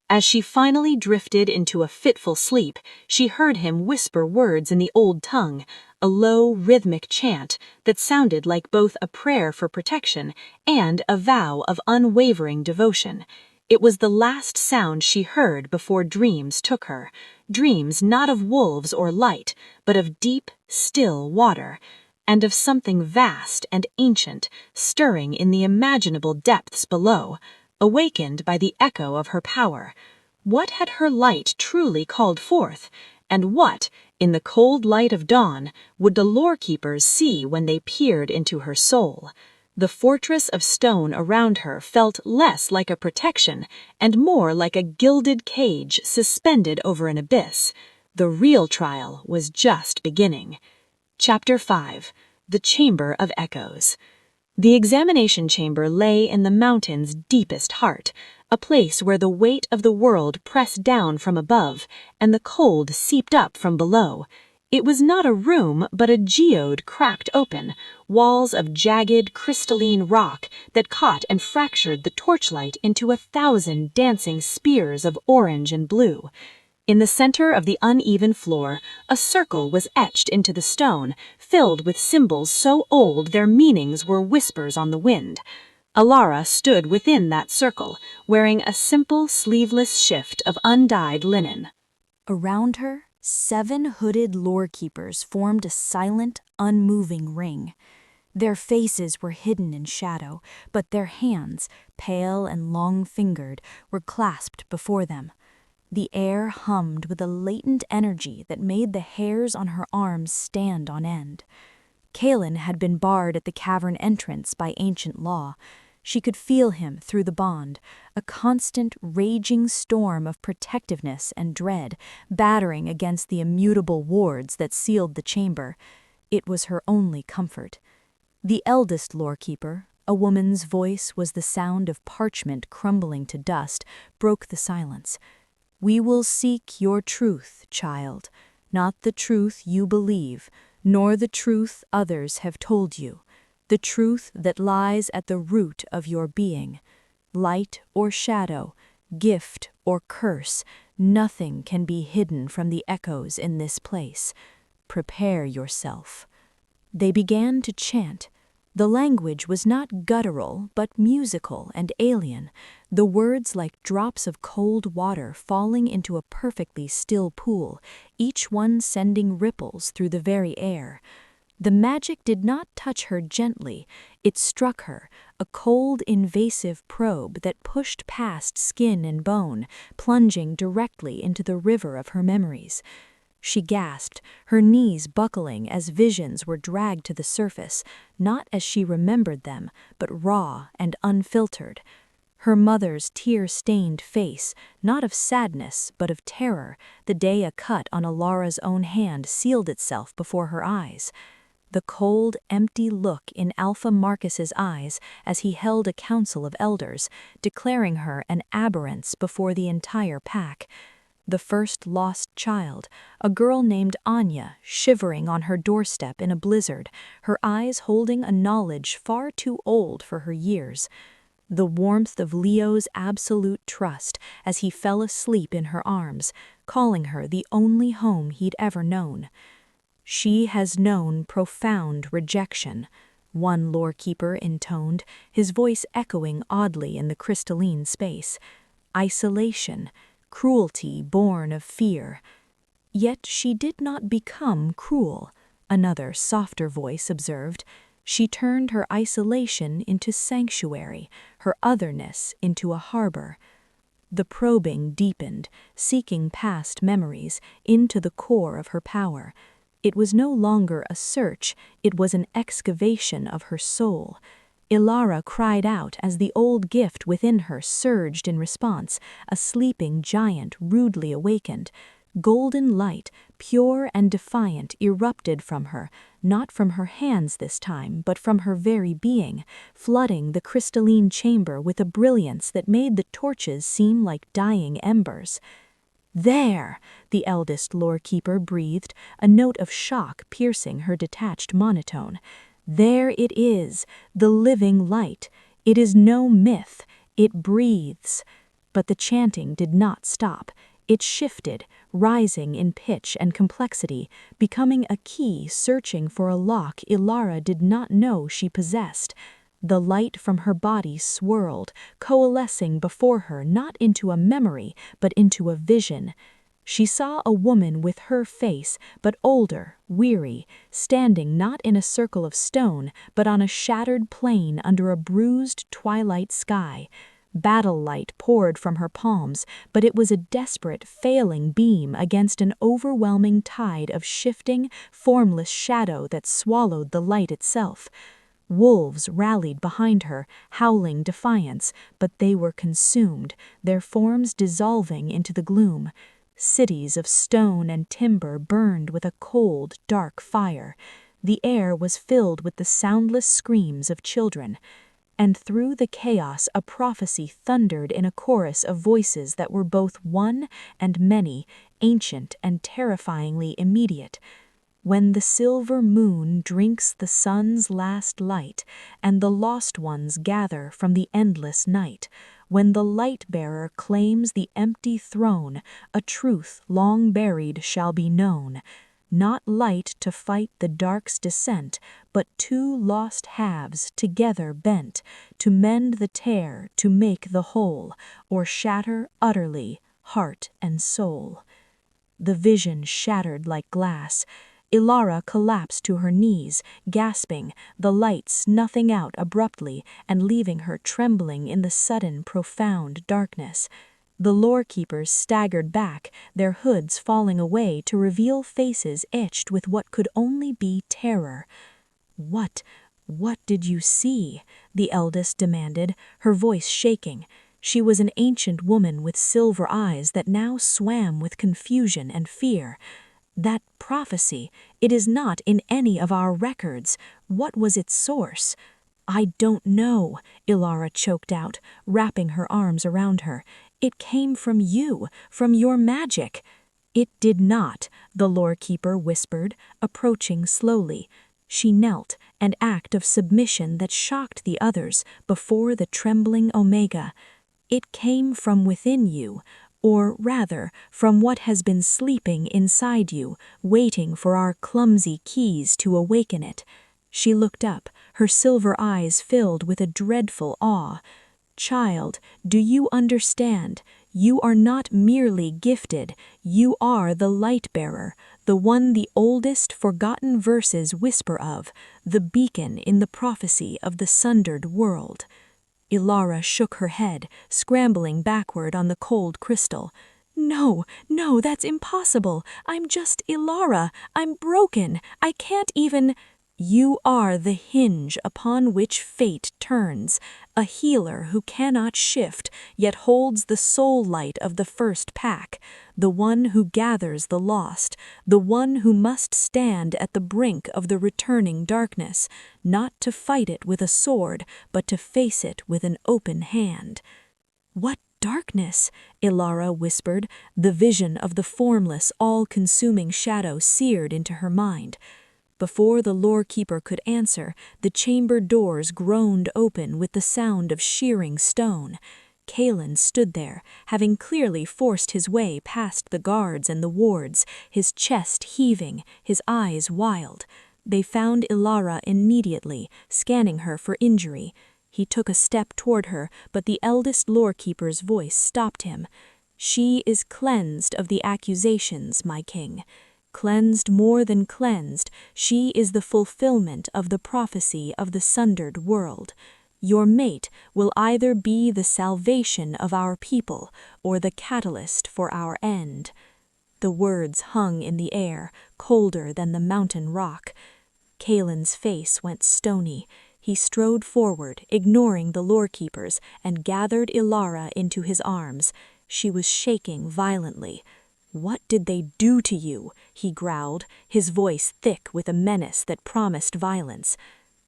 As she finally drifted into a fitful sleep, she heard him whisper words in the old tongue, a low, rhythmic chant that sounded like both a prayer for protection and a vow of unwavering devotion. It was the last sound she heard before dreams took her, dreams not of wolves or light, but of deep, still water, and of something vast and ancient stirring in the imaginable depths below, awakened by the echo of her power. What had her light truly called forth, and what, in the cold light of dawn, would the lore-keepers see when they peered into her soul? The fortress of stone around her felt less like a protection and more like a gilded cage suspended over an abyss. The real trial was just beginning. Chapter 5. The Chamber of Echoes. The examination chamber lay in the mountain's deepest heart, a place where the weight of the world pressed down from above and the cold seeped up from below. It was not a room, but a geode cracked open, walls of jagged, crystalline rock that caught and fractured the torchlight into 1,000 dancing spears of orange and blue. In the center of the uneven floor, a circle was etched into the stone, filled with symbols so old their meanings were whispers on the wind. Elara stood within that circle, wearing a simple sleeveless shift of undyed linen. Around her, 7 hooded lore-keepers formed a silent, unmoving ring. Their faces were hidden in shadow, but their hands, pale and long-fingered, were clasped before them. The air hummed with a latent energy that made the hairs on her arms stand on end. Kaelin had been barred at the cavern entrance by ancient law. She could feel him through the bond, a constant, raging storm of protectiveness and dread, battering against the immutable wards that sealed the chamber. It was her only comfort. The eldest lore-keeper, a woman's voice was the sound of parchment crumbling to dust, broke the silence. "We will seek your truth, child, not the truth you believe, nor the truth others have told you, the truth that lies at the root of your being. Light or shadow, gift or curse, nothing can be hidden from the echoes in this place. Prepare yourself." They began to chant, The language was not guttural, but musical and alien, the words like drops of cold water falling into a perfectly still pool, each one sending ripples through the very air. The magic did not touch her gently, it struck her, a cold, invasive probe that pushed past skin and bone, plunging directly into the river of her memories. She gasped, her knees buckling as visions were dragged to the surface, not as she remembered them, but raw and unfiltered. Her mother's tear-stained face, not of sadness, but of terror, the day a cut on Alara's own hand sealed itself before her eyes. The cold, empty look in Alpha Marcus's eyes as he held a council of elders, declaring her an aberrance before the entire pack. The first lost child, a girl named Anya, shivering on her doorstep in a blizzard, her eyes holding a knowledge far too old for her years. The warmth of Leo's absolute trust as he fell asleep in her arms, calling her the only home he'd ever known. "She has known profound rejection," one lore-keeper intoned, his voice echoing oddly in the crystalline space. "Isolation, cruelty born of fear. Yet she did not become cruel," another softer voice observed. "She turned her isolation into sanctuary, her otherness into a harbor." The probing deepened, seeking past memories, into the core of her power. It was no longer a search, it was an excavation of her soul. Ilara cried out as the old gift within her surged in response, a sleeping giant rudely awakened. Golden light, pure and defiant, erupted from her, not from her hands this time, but from her very being, flooding the crystalline chamber with a brilliance that made the torches seem like dying embers. "There!" the eldest lore-keeper breathed, a note of shock piercing her detached monotone. "There it is, the living light. It is no myth, it breathes." But the chanting did not stop. It shifted, rising in pitch and complexity, becoming a key searching for a lock Ilara did not know she possessed. The light from her body swirled, coalescing before her not into a memory, but into a vision. She saw a woman with her face, but older, weary, standing not in a circle of stone, but on a shattered plain under a bruised twilight sky. Battle light poured from her palms, but it was a desperate, failing beam against an overwhelming tide of shifting, formless shadow that swallowed the light itself. Wolves rallied behind her, howling defiance, but they were consumed, their forms dissolving into the gloom. Cities of stone and timber burned with a cold, dark fire. The air was filled with the soundless screams of children. And through the chaos a prophecy thundered in a chorus of voices that were both one and many, ancient and terrifyingly immediate. When the silver moon drinks the sun's last light, and the lost ones gather from the endless night, when the light-bearer claims the empty throne, a truth long buried shall be known. Not light to fight the dark's descent, but two lost halves together bent, to mend the tear, to make the whole, or shatter utterly heart and soul. The vision shattered like glass. Ilara collapsed to her knees, gasping, the light snuffing out abruptly and leaving her trembling in the sudden, profound darkness. The lore-keepers staggered back, their hoods falling away to reveal faces etched with what could only be terror. What did you see?" the eldest demanded, her voice shaking. She was an ancient woman with silver eyes that now swam with confusion and fear. "That prophecy, it is not in any of our records. What was its source?" "I don't know," Ilara choked out, wrapping her arms around her. "It came from you, from your magic." "It did not," the lore-keeper whispered, approaching slowly. She knelt, an act of submission that shocked the others, before the trembling Omega. "It came from within you, or rather, from what has been sleeping inside you, waiting for our clumsy keys to awaken it." She looked up, her silver eyes filled with a dreadful awe. Child, do you understand? You are not merely gifted, you are the light-bearer, the one the oldest forgotten verses whisper of, the beacon in the prophecy of the sundered world. Ilara shook her head, scrambling backward on the cold crystal. No, no, that's impossible. I'm just Ilara. I'm broken. I can't even... You are the hinge upon which fate turns, a healer who cannot shift, yet holds the soul light of the first pack, the one who gathers the lost, the one who must stand at the brink of the returning darkness, not to fight it with a sword, but to face it with an open hand. What darkness? Ilara whispered, the vision of the formless, all-consuming shadow seared into her mind. Before the lore-keeper could answer, the chamber doors groaned open with the sound of shearing stone. Kalen stood there, having clearly forced his way past the guards and the wards, his chest heaving, his eyes wild. They found Ilara immediately, scanning her for injury. He took a step toward her, but the eldest lore-keeper's voice stopped him. She is cleansed of the accusations, my king. Cleansed more than cleansed, she is the fulfillment of the prophecy of the sundered world. Your mate will either be the salvation of our people or the catalyst for our end. The words hung in the air, colder than the mountain rock. Kalen's face went stony. He strode forward, ignoring the lore-keepers, and gathered Ilara into his arms. She was shaking violently. What did they do to you? He growled, his voice thick with a menace that promised violence.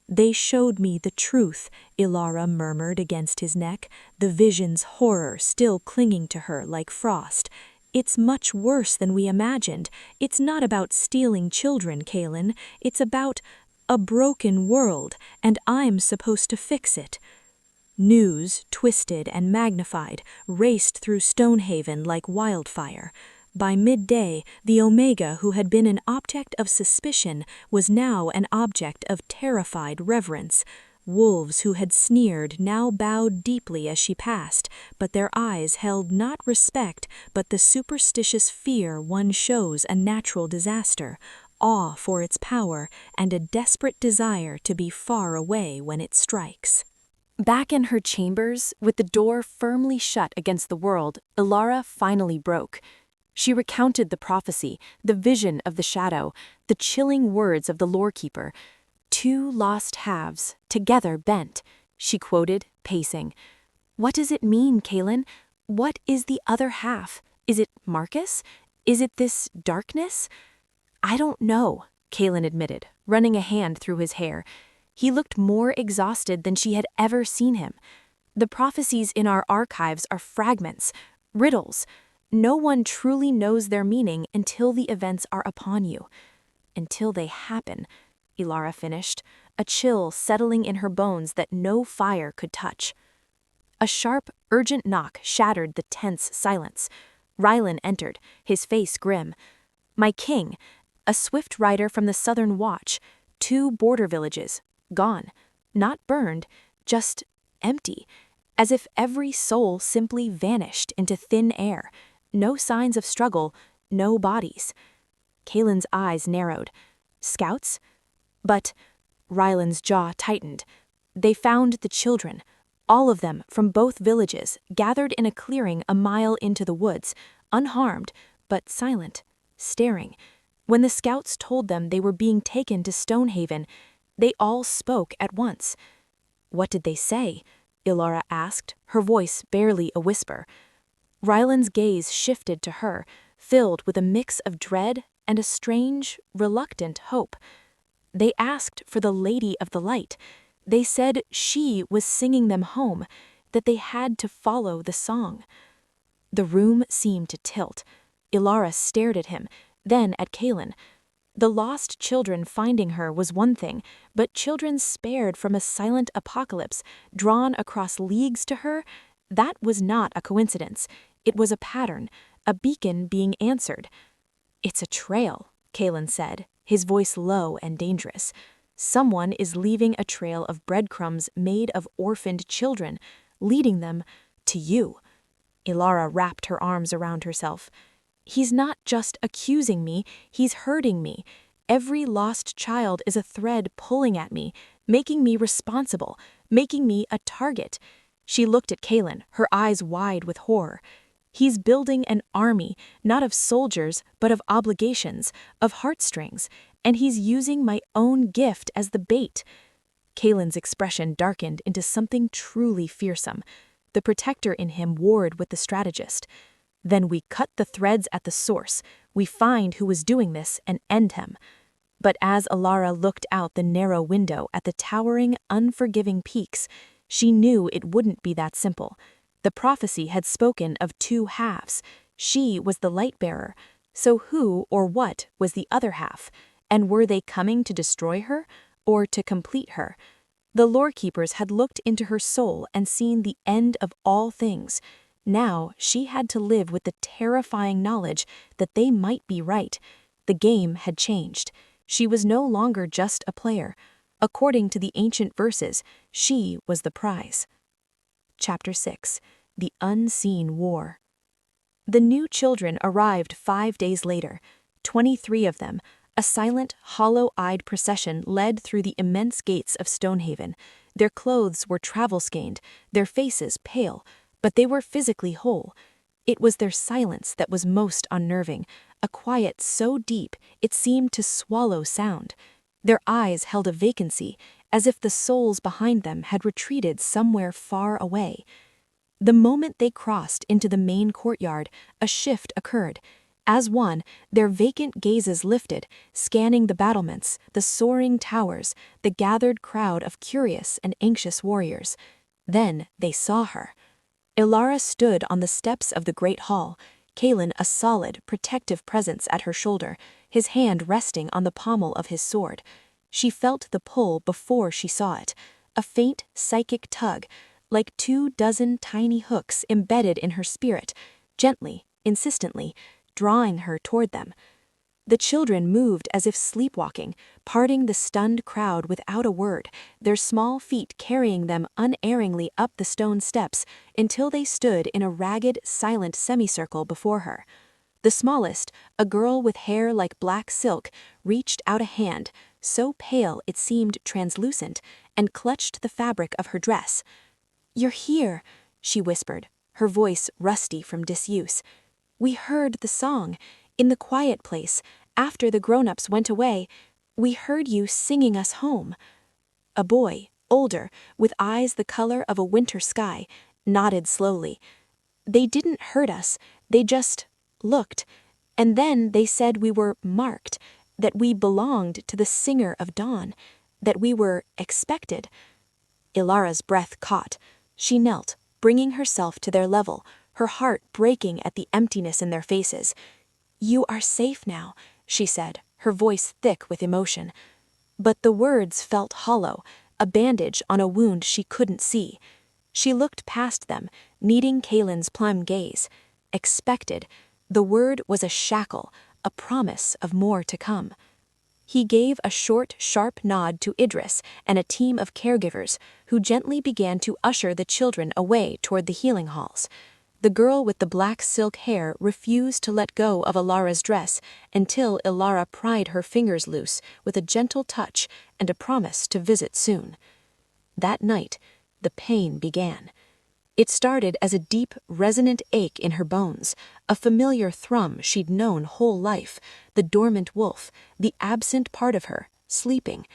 They showed me the truth, Ilara murmured against his neck, the vision's horror still clinging to her like frost. It's much worse than we imagined. It's not about stealing children, Kalen. It's about a broken world, and I'm supposed to fix it. News, twisted and magnified, raced through Stonehaven like wildfire. By midday, the Omega who had been an object of suspicion was now an object of terrified reverence. Wolves who had sneered now bowed deeply as she passed, but their eyes held not respect but the superstitious fear one shows a natural disaster, awe for its power, and a desperate desire to be far away when it strikes. Back in her chambers, with the door firmly shut against the world, Ilara finally broke. She recounted the prophecy, the vision of the shadow, the chilling words of the lore-keeper. Two lost halves, together bent, she quoted, pacing. What does it mean, Kalen? What is the other half? Is it Marcus? Is it this darkness? I don't know, Kalen admitted, running a hand through his hair. He looked more exhausted than she had ever seen him. The prophecies in our archives are fragments, riddles. No one truly knows their meaning until the events are upon you. Until they happen, Ilara finished, a chill settling in her bones that no fire could touch. A sharp, urgent knock shattered the tense silence. Rylan entered, his face grim. My king, a swift rider from the Southern Watch, 2 border villages, gone. Not burned, just empty, as if every soul simply vanished into thin air. No signs of struggle, no bodies. Kalen's eyes narrowed. Scouts? But Rylan's jaw tightened. They found the children, all of them from both villages, gathered in a clearing a mile into the woods, unharmed, but silent, staring. When the scouts told them they were being taken to Stonehaven, they all spoke at once. What did they say? Ilara asked, her voice barely a whisper. Rylan's gaze shifted to her, filled with a mix of dread and a strange, reluctant hope. They asked for the Lady of the Light. They said she was singing them home, that they had to follow the song. The room seemed to tilt. Ilara stared at him, then at Kalen. The lost children finding her was one thing, but children spared from a silent apocalypse, drawn across leagues to her, that was not a coincidence. It was a pattern, a beacon being answered. It's a trail, Kalen said, his voice low and dangerous. Someone is leaving a trail of breadcrumbs made of orphaned children, leading them to you. Ilara wrapped her arms around herself. He's not just accusing me, he's hurting me. Every lost child is a thread pulling at me, making me responsible, making me a target. She looked at Kaelin, her eyes wide with horror. He's building an army, not of soldiers, but of obligations, of heartstrings, and he's using my own gift as the bait. Kaelin's expression darkened into something truly fearsome. The protector in him warred with the strategist. Then we cut the threads at the source. We find who was doing this and end him. But as Ilara looked out the narrow window at the towering, unforgiving peaks, she knew it wouldn't be that simple. The prophecy had spoken of two halves. She was the light bearer. So who or what was the other half? And were they coming to destroy her or to complete her? The lore keepers had looked into her soul and seen the end of all things. Now she had to live with the terrifying knowledge that they might be right. The game had changed. She was no longer just a player. According to the ancient verses, she was the prize. Chapter 6. The Unseen War. The new children arrived 5 days later, 23 of them. A silent, hollow-eyed procession led through the immense gates of Stonehaven. Their clothes were travel-stained, their faces pale, but they were physically whole. It was their silence that was most unnerving, a quiet so deep it seemed to swallow sound. Their eyes held a vacancy, as if the souls behind them had retreated somewhere far away. The moment they crossed into the main courtyard, a shift occurred. As one, their vacant gazes lifted, scanning the battlements, the soaring towers, the gathered crowd of curious and anxious warriors. Then they saw her. Ilara stood on the steps of the great hall, Kaelin a solid, protective presence at her shoulder, his hand resting on the pommel of his sword. She felt the pull before she saw it, a faint psychic tug, like 24 tiny hooks embedded in her spirit, gently, insistently, drawing her toward them. The children moved as if sleepwalking, parting the stunned crowd without a word, their small feet carrying them unerringly up the stone steps until they stood in a ragged, silent semicircle before her. The smallest, a girl with hair like black silk, reached out a hand, so pale it seemed translucent, and clutched the fabric of her dress. "You're here," she whispered, her voice rusty from disuse. "We heard the song. In the quiet place, after the grown-ups went away, we heard you singing us home." A boy, older, with eyes the color of a winter sky, nodded slowly. "They didn't hurt us, they just looked. And then they said we were marked, that we belonged to the singer of dawn, that we were expected." Ilara's breath caught. She knelt, bringing herself to their level, her heart breaking at the emptiness in their faces. "You are safe now," she said, her voice thick with emotion. But the words felt hollow, a bandage on a wound she couldn't see. She looked past them, meeting Kaelin's plumb gaze. Expected. The word was a shackle, a promise of more to come. He gave a short, sharp nod to Idris and a team of caregivers, who gently began to usher the children away toward the healing halls. The girl with the black silk hair refused to let go of Ilara's dress until Ilara pried her fingers loose with a gentle touch and a promise to visit soon. That night, the pain began. It started as a deep, resonant ache in her bones, a familiar thrum she'd known whole life, the dormant wolf, the absent part of her, sleeping.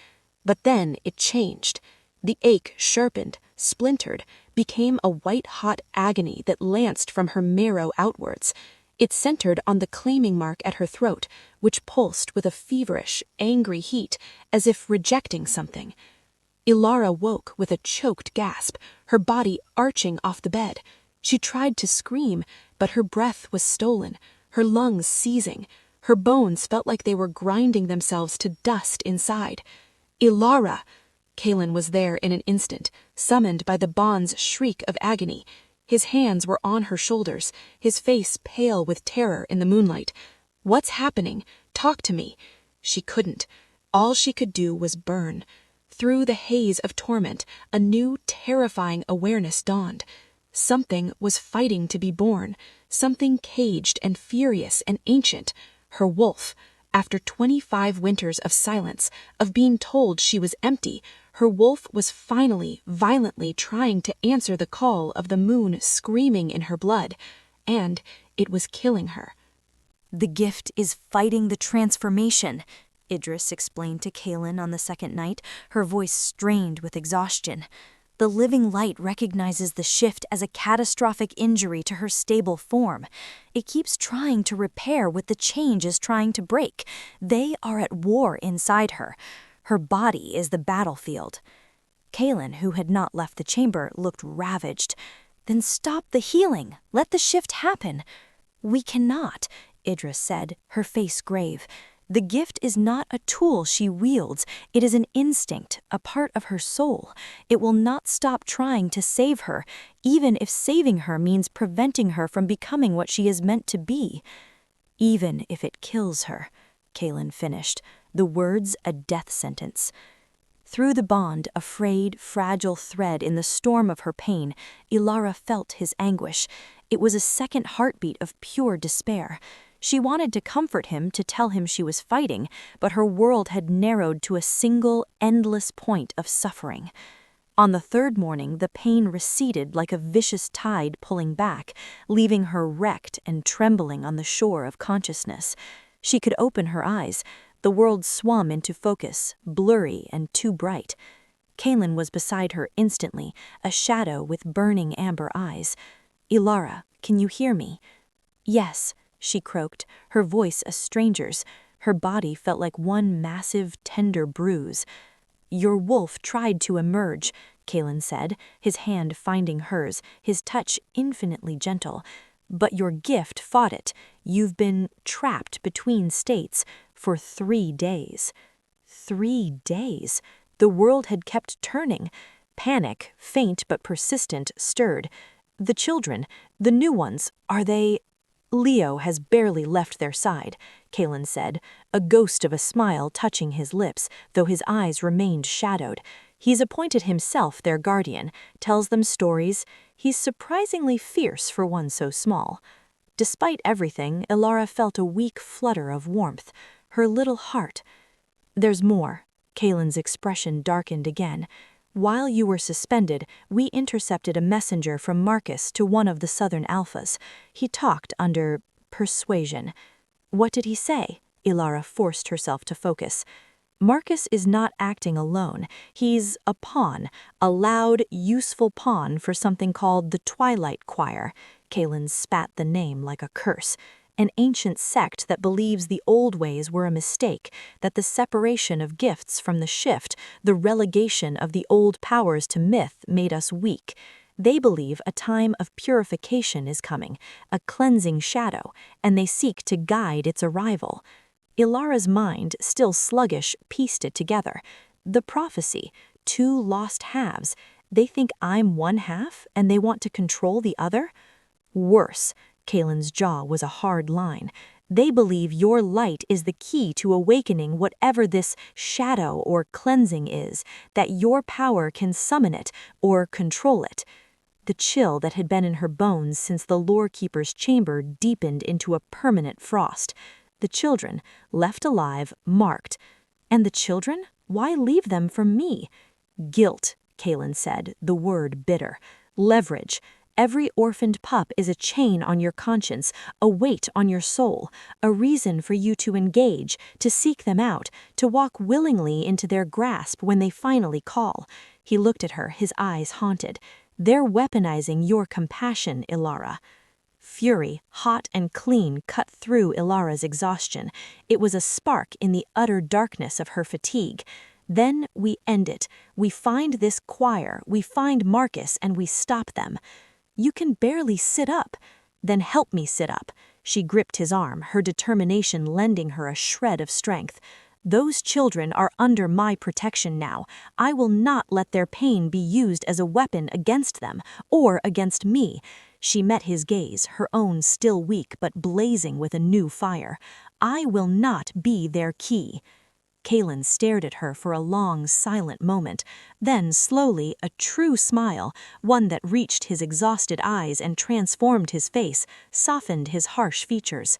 But then it changed. The ache sharpened, splintered, became a white-hot agony that lanced from her marrow outwards. It centered on the claiming mark at her throat, which pulsed with a feverish, angry heat, as if rejecting something. Ilara woke with a choked gasp, her body arching off the bed. She tried to scream, but her breath was stolen, her lungs seizing. Her bones felt like they were grinding themselves to dust inside. "Ilara!" Kaelin was there in an instant, summoned by the bond's shriek of agony. His hands were on her shoulders, his face pale with terror in the moonlight. "What's happening? Talk to me." She couldn't. All she could do was burn. Through the haze of torment, a new, terrifying awareness dawned. Something was fighting to be born, something caged and furious and ancient, her wolf. After 25 winters of silence, of being told she was empty, her wolf was finally, violently trying to answer the call of the moon screaming in her blood, and it was killing her. The gift is fighting the transformation, Idris explained to Kaelin on the second night, her voice strained with exhaustion. The living light recognizes the shift as a catastrophic injury to her stable form. It keeps trying to repair what the change is trying to break. They are at war inside her. Her body is the battlefield. Kaelin, who had not left the chamber, looked ravaged. Then stop the healing. Let the shift happen. We cannot, Idris said, her face grave. The gift is not a tool she wields. It is an instinct, a part of her soul. It will not stop trying to save her, even if saving her means preventing her from becoming what she is meant to be. Even if it kills her, Kaelin finished, the words a death sentence. Through the bond, a frayed, fragile thread in the storm of her pain, Ilara felt his anguish. It was a second heartbeat of pure despair. She wanted to comfort him, to tell him she was fighting, but her world had narrowed to a single, endless point of suffering. On the third morning, the pain receded like a vicious tide pulling back, leaving her wrecked and trembling on the shore of consciousness. She could open her eyes. The world swum into focus, blurry and too bright. Kaelin was beside her instantly, a shadow with burning amber eyes. "Ilara, can you hear me?" "Yes," she croaked, her voice a stranger's. Her body felt like one massive, tender bruise. "Your wolf tried to emerge," Kaelin said, his hand finding hers, his touch infinitely gentle. "But your gift fought it. You've been trapped between states for 3 days." 3 days. The world had kept turning. Panic, faint but persistent, stirred. The children, the new ones, are they... "Leo has barely left their side," Kaelin said, a ghost of a smile touching his lips, though his eyes remained shadowed. "He's appointed himself their guardian, tells them stories. He's surprisingly fierce for one so small." Despite everything, Ilara felt a weak flutter of warmth. Her little heart. "There's more." Kaelin's expression darkened again. "While you were suspended, we intercepted a messenger from Marcus to one of the Southern Alphas. He talked under persuasion." "What did he say?" Ilara forced herself to focus. "Marcus is not acting alone. He's a pawn, a loud, useful pawn for something called the Twilight Choir." Kaelin spat the name like a curse. "An ancient sect that believes the old ways were a mistake, that the separation of gifts from the shift, the relegation of the old powers to myth made us weak. They believe a time of purification is coming, a cleansing shadow, and they seek to guide its arrival." Ilara's mind, still sluggish, pieced it together. The prophecy, 2 lost halves. They think I'm one half, and they want to control the other? Worse. Kaelin's jaw was a hard line. "They believe your light is the key to awakening whatever this shadow or cleansing is, that your power can summon it or control it." The chill that had been in her bones since the Lorekeeper's chamber deepened into a permanent frost. The children, left alive, marked. "And the children? Why leave them for me?" "Guilt," Kaelin said, the word bitter. "Leverage. Every orphaned pup is a chain on your conscience, a weight on your soul, a reason for you to engage, to seek them out, to walk willingly into their grasp when they finally call." He looked at her, his eyes haunted. "They're weaponizing your compassion, Ilara." Fury, hot and clean, cut through Ilara's exhaustion. It was a spark in the utter darkness of her fatigue. "Then we end it. We find this choir, we find Marcus, and we stop them." "You can barely sit up." "Then help me sit up." She gripped his arm, her determination lending her a shred of strength. "Those children are under my protection now. I will not let their pain be used as a weapon against them, or against me." She met his gaze, her own still weak but blazing with a new fire. "I will not be their key." Kaelin stared at her for a long, silent moment. Then, slowly, a true smile, one that reached his exhausted eyes and transformed his face, softened his harsh features.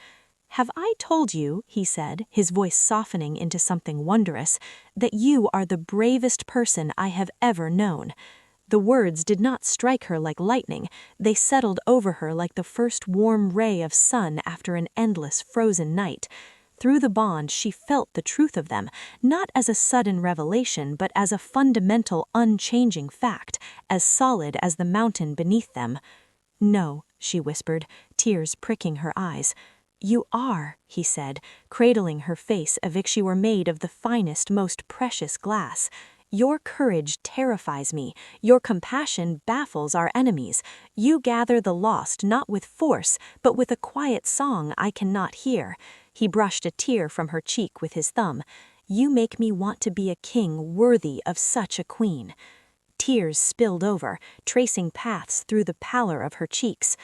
"Have I told you," he said, his voice softening into something wondrous, "that you are the bravest person I have ever known?" The words did not strike her like lightning, they settled over her like the first warm ray of sun after an endless frozen night. Through the bond she felt the truth of them, not as a sudden revelation but as a fundamental, unchanging fact, as solid as the mountain beneath them. "No," she whispered, tears pricking her eyes. "You are," he said, cradling her face as if she were made of the finest, most precious glass. "Your courage terrifies me, your compassion baffles our enemies. You gather the lost not with force, but with a quiet song I cannot hear." He brushed a tear from her cheek with his thumb. "You make me want to be a king worthy of such a queen." Tears spilled over, tracing paths through the pallor of her cheeks.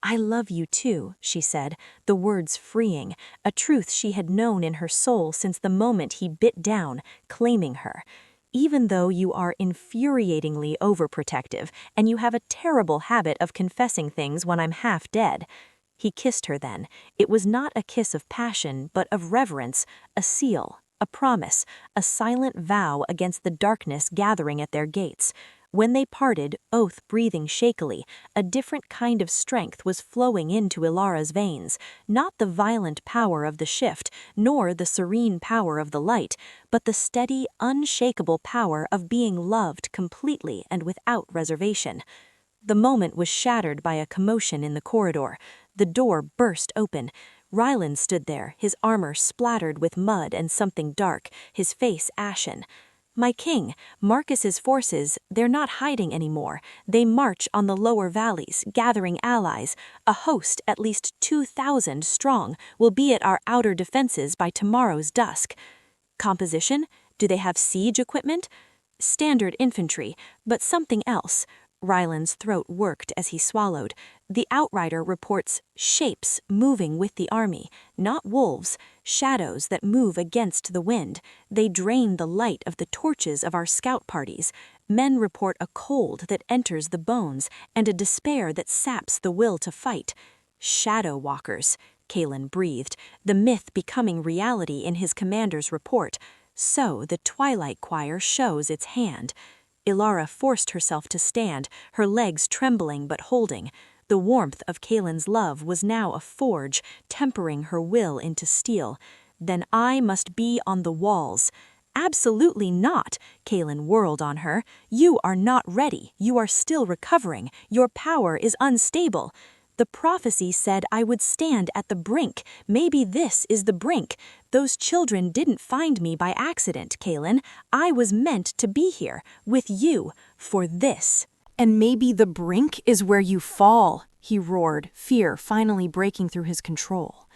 "I love you too," she said, the words freeing, a truth she had known in her soul since the moment he bit down, claiming her. "Even though you are infuriatingly overprotective, and you have a terrible habit of confessing things when I'm half dead." He kissed her then. It was not a kiss of passion, but of reverence, a seal, a promise, a silent vow against the darkness gathering at their gates. When they parted, oath-breathing shakily, a different kind of strength was flowing into Ilara's veins, not the violent power of the shift, nor the serene power of the light, but the steady, unshakable power of being loved completely and without reservation. The moment was shattered by a commotion in the corridor. The door burst open. Rylan stood there, his armor splattered with mud and something dark, his face ashen. "My king, Marcus's forces, they're not hiding anymore. They march on the lower valleys, gathering allies. A host, at least 2,000 strong, will be at our outer defenses by tomorrow's dusk." "Composition? Do they have siege equipment?" "Standard infantry, but something else." Ryland's throat worked as he swallowed. "The outrider reports shapes moving with the army, not wolves, shadows that move against the wind. They drain the light of the torches of our scout parties. Men report a cold that enters the bones and a despair that saps the will to fight." "Shadow walkers," Kaelin breathed, the myth becoming reality in his commander's report. So the Twilight Choir shows its hand. Ilara forced herself to stand, her legs trembling but holding. The warmth of Kaelin's love was now a forge, tempering her will into steel. "Then I must be on the walls." "Absolutely not," Kaelin whirled on her. "You are not ready. You are still recovering. Your power is unstable." "The prophecy said I would stand at the brink. Maybe this is the brink. Those children didn't find me by accident, Kaelin. I was meant to be here, with you, for this." "And maybe the brink is where you fall," he roared, fear finally breaking through his control.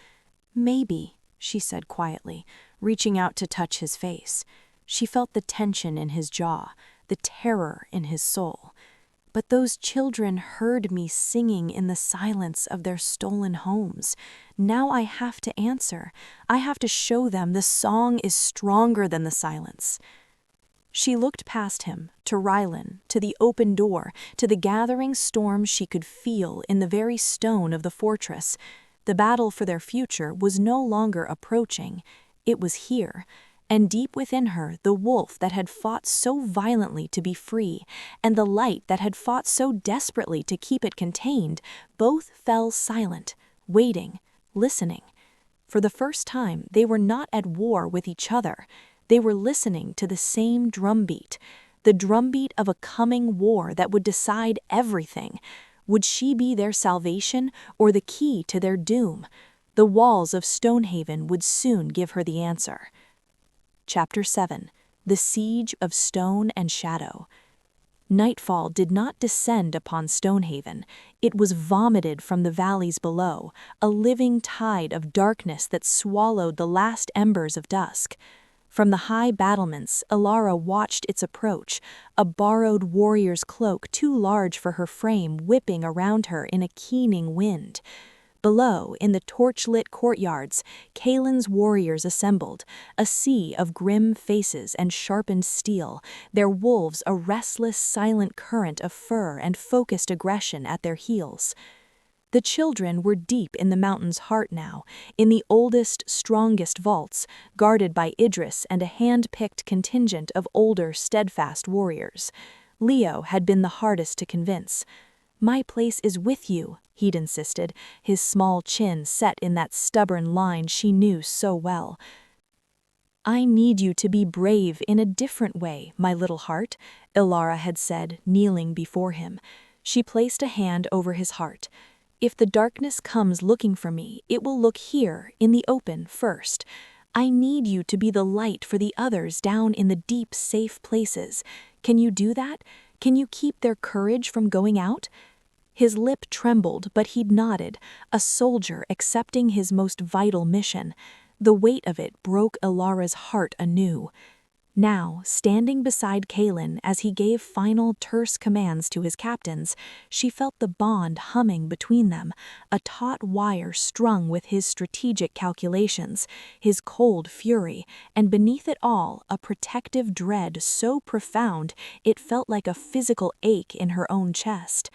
"Maybe," she said quietly, reaching out to touch his face. She felt the tension in his jaw, the terror in his soul. "But those children heard me singing in the silence of their stolen homes. Now I have to answer. I have to show them the song is stronger than the silence." She looked past him, to Rylan, to the open door, to the gathering storm she could feel in the very stone of the fortress. The battle for their future was no longer approaching. It was here. And deep within her, the wolf that had fought so violently to be free, and the light that had fought so desperately to keep it contained, both fell silent, waiting, listening. For the first time, they were not at war with each other. They were listening to the same drumbeat, the drumbeat of a coming war that would decide everything. Would she be their salvation or the key to their doom? The walls of Stonehaven would soon give her the answer. Chapter 7. The Siege of Stone and Shadow. Nightfall did not descend upon Stonehaven. It was vomited from the valleys below, a living tide of darkness that swallowed the last embers of dusk. From the high battlements, Ilara watched its approach, a borrowed warrior's cloak too large for her frame whipping around her in a keening wind. Below, in the torch-lit courtyards, Kaelin's warriors assembled, a sea of grim faces and sharpened steel, their wolves a restless, silent current of fur and focused aggression at their heels. The children were deep in the mountain's heart now, in the oldest, strongest vaults, guarded by Idris and a hand-picked contingent of older, steadfast warriors. Leo had been the hardest to convince. "My place is with you," he'd insisted, his small chin set in that stubborn line she knew so well. "I need you to be brave in a different way, my little heart," Ilara had said, kneeling before him. She placed a hand over his heart. "If the darkness comes looking for me, it will look here, in the open, first. I need you to be the light for the others down in the deep, safe places. Can you do that? Can you keep their courage from going out?" His lip trembled, but he'd nodded, a soldier accepting his most vital mission. The weight of it broke Ilara's heart anew. Now, standing beside Kaelin as he gave final terse commands to his captains, she felt the bond humming between them, a taut wire strung with his strategic calculations, his cold fury, and beneath it all a protective dread so profound it felt like a physical ache in her own chest.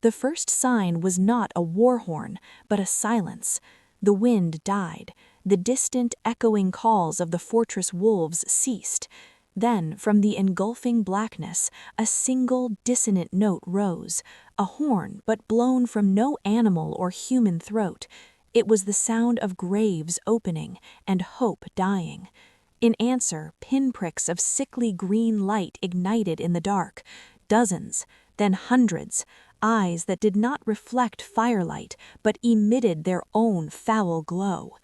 The first sign was not a war horn, but a silence. The wind died. The distant, echoing calls of the fortress wolves ceased. Then, from the engulfing blackness, a single, dissonant note rose, a horn but blown from no animal or human throat. It was the sound of graves opening and hope dying. In answer, pinpricks of sickly green light ignited in the dark. Dozens, then hundreds, eyes that did not reflect firelight but emitted their own foul glow.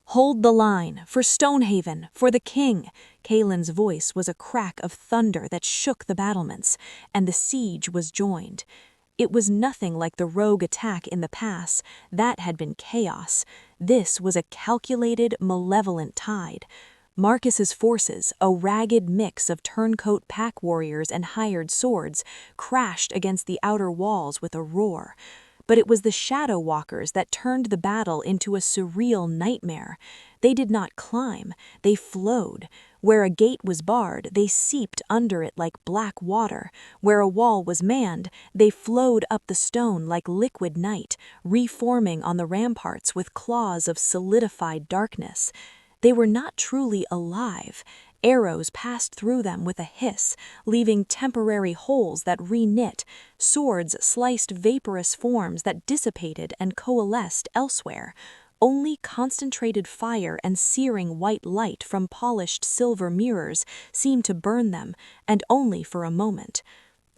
"Hold the line, for Stonehaven, for the king!" Kaelin's voice was a crack of thunder that shook the battlements, and the siege was joined. It was nothing like the rogue attack in the pass. That had been chaos. This was a calculated, malevolent tide. Marcus's forces, a ragged mix of turncoat pack warriors and hired swords, crashed against the outer walls with a roar. But it was the Shadow Walkers that turned the battle into a surreal nightmare. They did not climb, they flowed. Where a gate was barred, they seeped under it like black water. Where a wall was manned, they flowed up the stone like liquid night, reforming on the ramparts with claws of solidified darkness. They were not truly alive. Arrows passed through them with a hiss, leaving temporary holes that reknit. Swords sliced vaporous forms that dissipated and coalesced elsewhere. Only concentrated fire and searing white light from polished silver mirrors seemed to burn them, and only for a moment.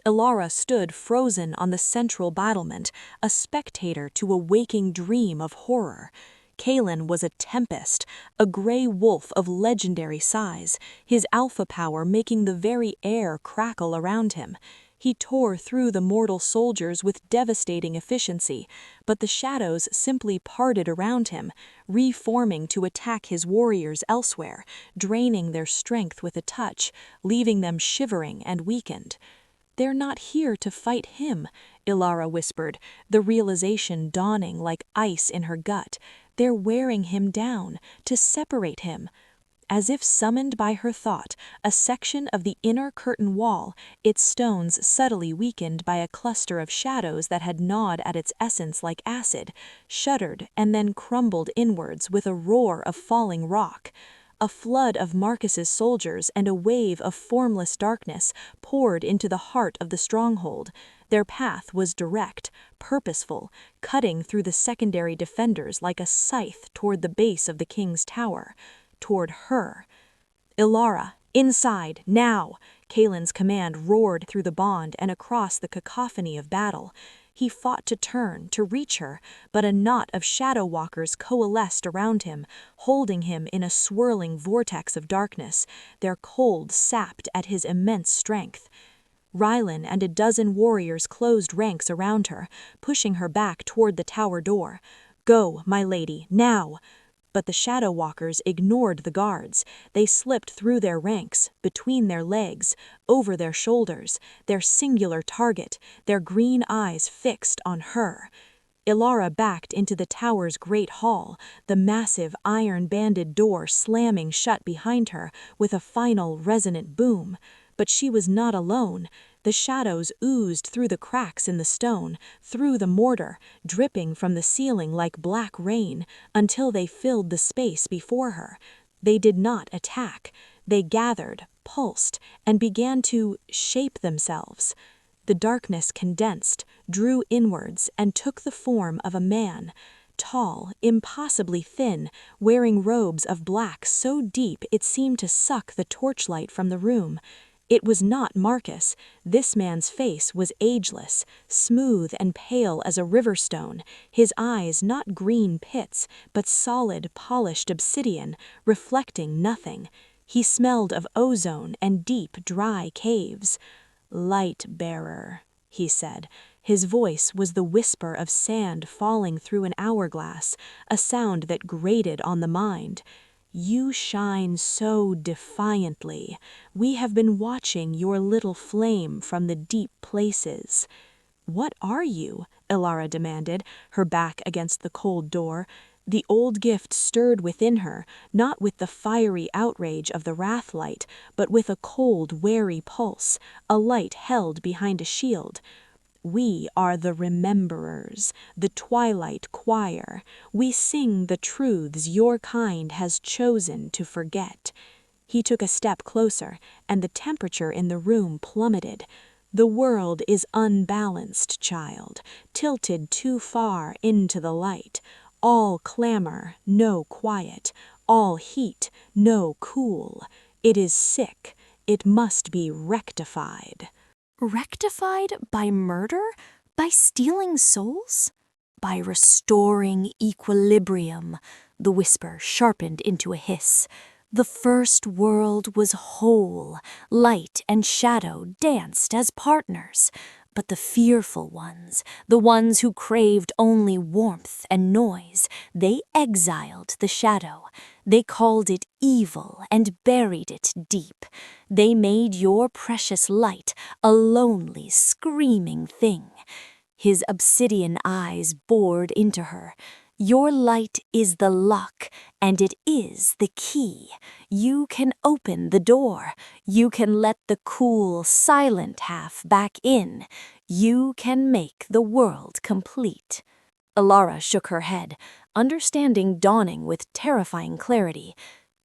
Ilara stood frozen on the central battlement, a spectator to a waking dream of horror. Kaelin was a tempest, a gray wolf of legendary size, his alpha power making the very air crackle around him. He tore through the mortal soldiers with devastating efficiency, but the shadows simply parted around him, reforming to attack his warriors elsewhere, draining their strength with a touch, leaving them shivering and weakened. "They're not here to fight him," Ilara whispered, the realization dawning like ice in her gut. "They're wearing him down, to separate him." As if summoned by her thought, a section of the inner curtain wall, its stones subtly weakened by a cluster of shadows that had gnawed at its essence like acid, shuddered and then crumbled inwards with a roar of falling rock. A flood of Marcus's soldiers and a wave of formless darkness poured into the heart of the stronghold. Their path was direct, purposeful, cutting through the secondary defenders like a scythe toward the base of the king's tower. Toward her. "Ilara, inside, now!" Kaelin's command roared through the bond and across the cacophony of battle. He fought to turn, to reach her, but a knot of shadow walkers coalesced around him, holding him in a swirling vortex of darkness, their cold sapped at his immense strength. Rylan and a dozen warriors closed ranks around her, pushing her back toward the tower door. "Go, my lady, now!" But the Shadow Walkers ignored the guards. They slipped through their ranks, between their legs, over their shoulders, their singular target, their green eyes fixed on her. Ilara backed into the tower's great hall, the massive iron-banded door slamming shut behind her with a final resonant boom. But she was not alone. The shadows oozed through the cracks in the stone, through the mortar, dripping from the ceiling like black rain, until they filled the space before her. They did not attack. They gathered, pulsed, and began to shape themselves. The darkness condensed, drew inwards, and took the form of a man, tall, impossibly thin, wearing robes of black so deep it seemed to suck the torchlight from the room. It was not Marcus. This man's face was ageless, smooth and pale as a river stone, his eyes not green pits, but solid, polished obsidian, reflecting nothing. He smelled of ozone and deep, dry caves. "Light-bearer," he said. His voice was the whisper of sand falling through an hourglass, a sound that grated on the mind. "You shine so defiantly. We have been watching your little flame from the deep places." "What are you?" Ilara demanded, her back against the cold door. The old gift stirred within her, not with the fiery outrage of the wrath light, but with a cold, wary pulse, a light held behind a shield. "We are the Rememberers, the Twilight Choir. We sing the truths your kind has chosen to forget." He took a step closer, and the temperature in the room plummeted. "The world is unbalanced, child, tilted too far into the light. All clamor, no quiet. All heat, no cool. It is sick. It must be rectified." Rectified by murder? By stealing souls? By restoring equilibrium, the whisper sharpened into a hiss. The first world was whole, light and shadow danced as partners. But the fearful ones, the ones who craved only warmth and noise, they exiled the shadow. They called it evil and buried it deep. They made your precious light a lonely, screaming thing. His obsidian eyes bored into her. Your light is the lock, and it is the key. You can open the door. You can let the cool, silent half back in. You can make the world complete. Ilara shook her head, understanding dawning with terrifying clarity.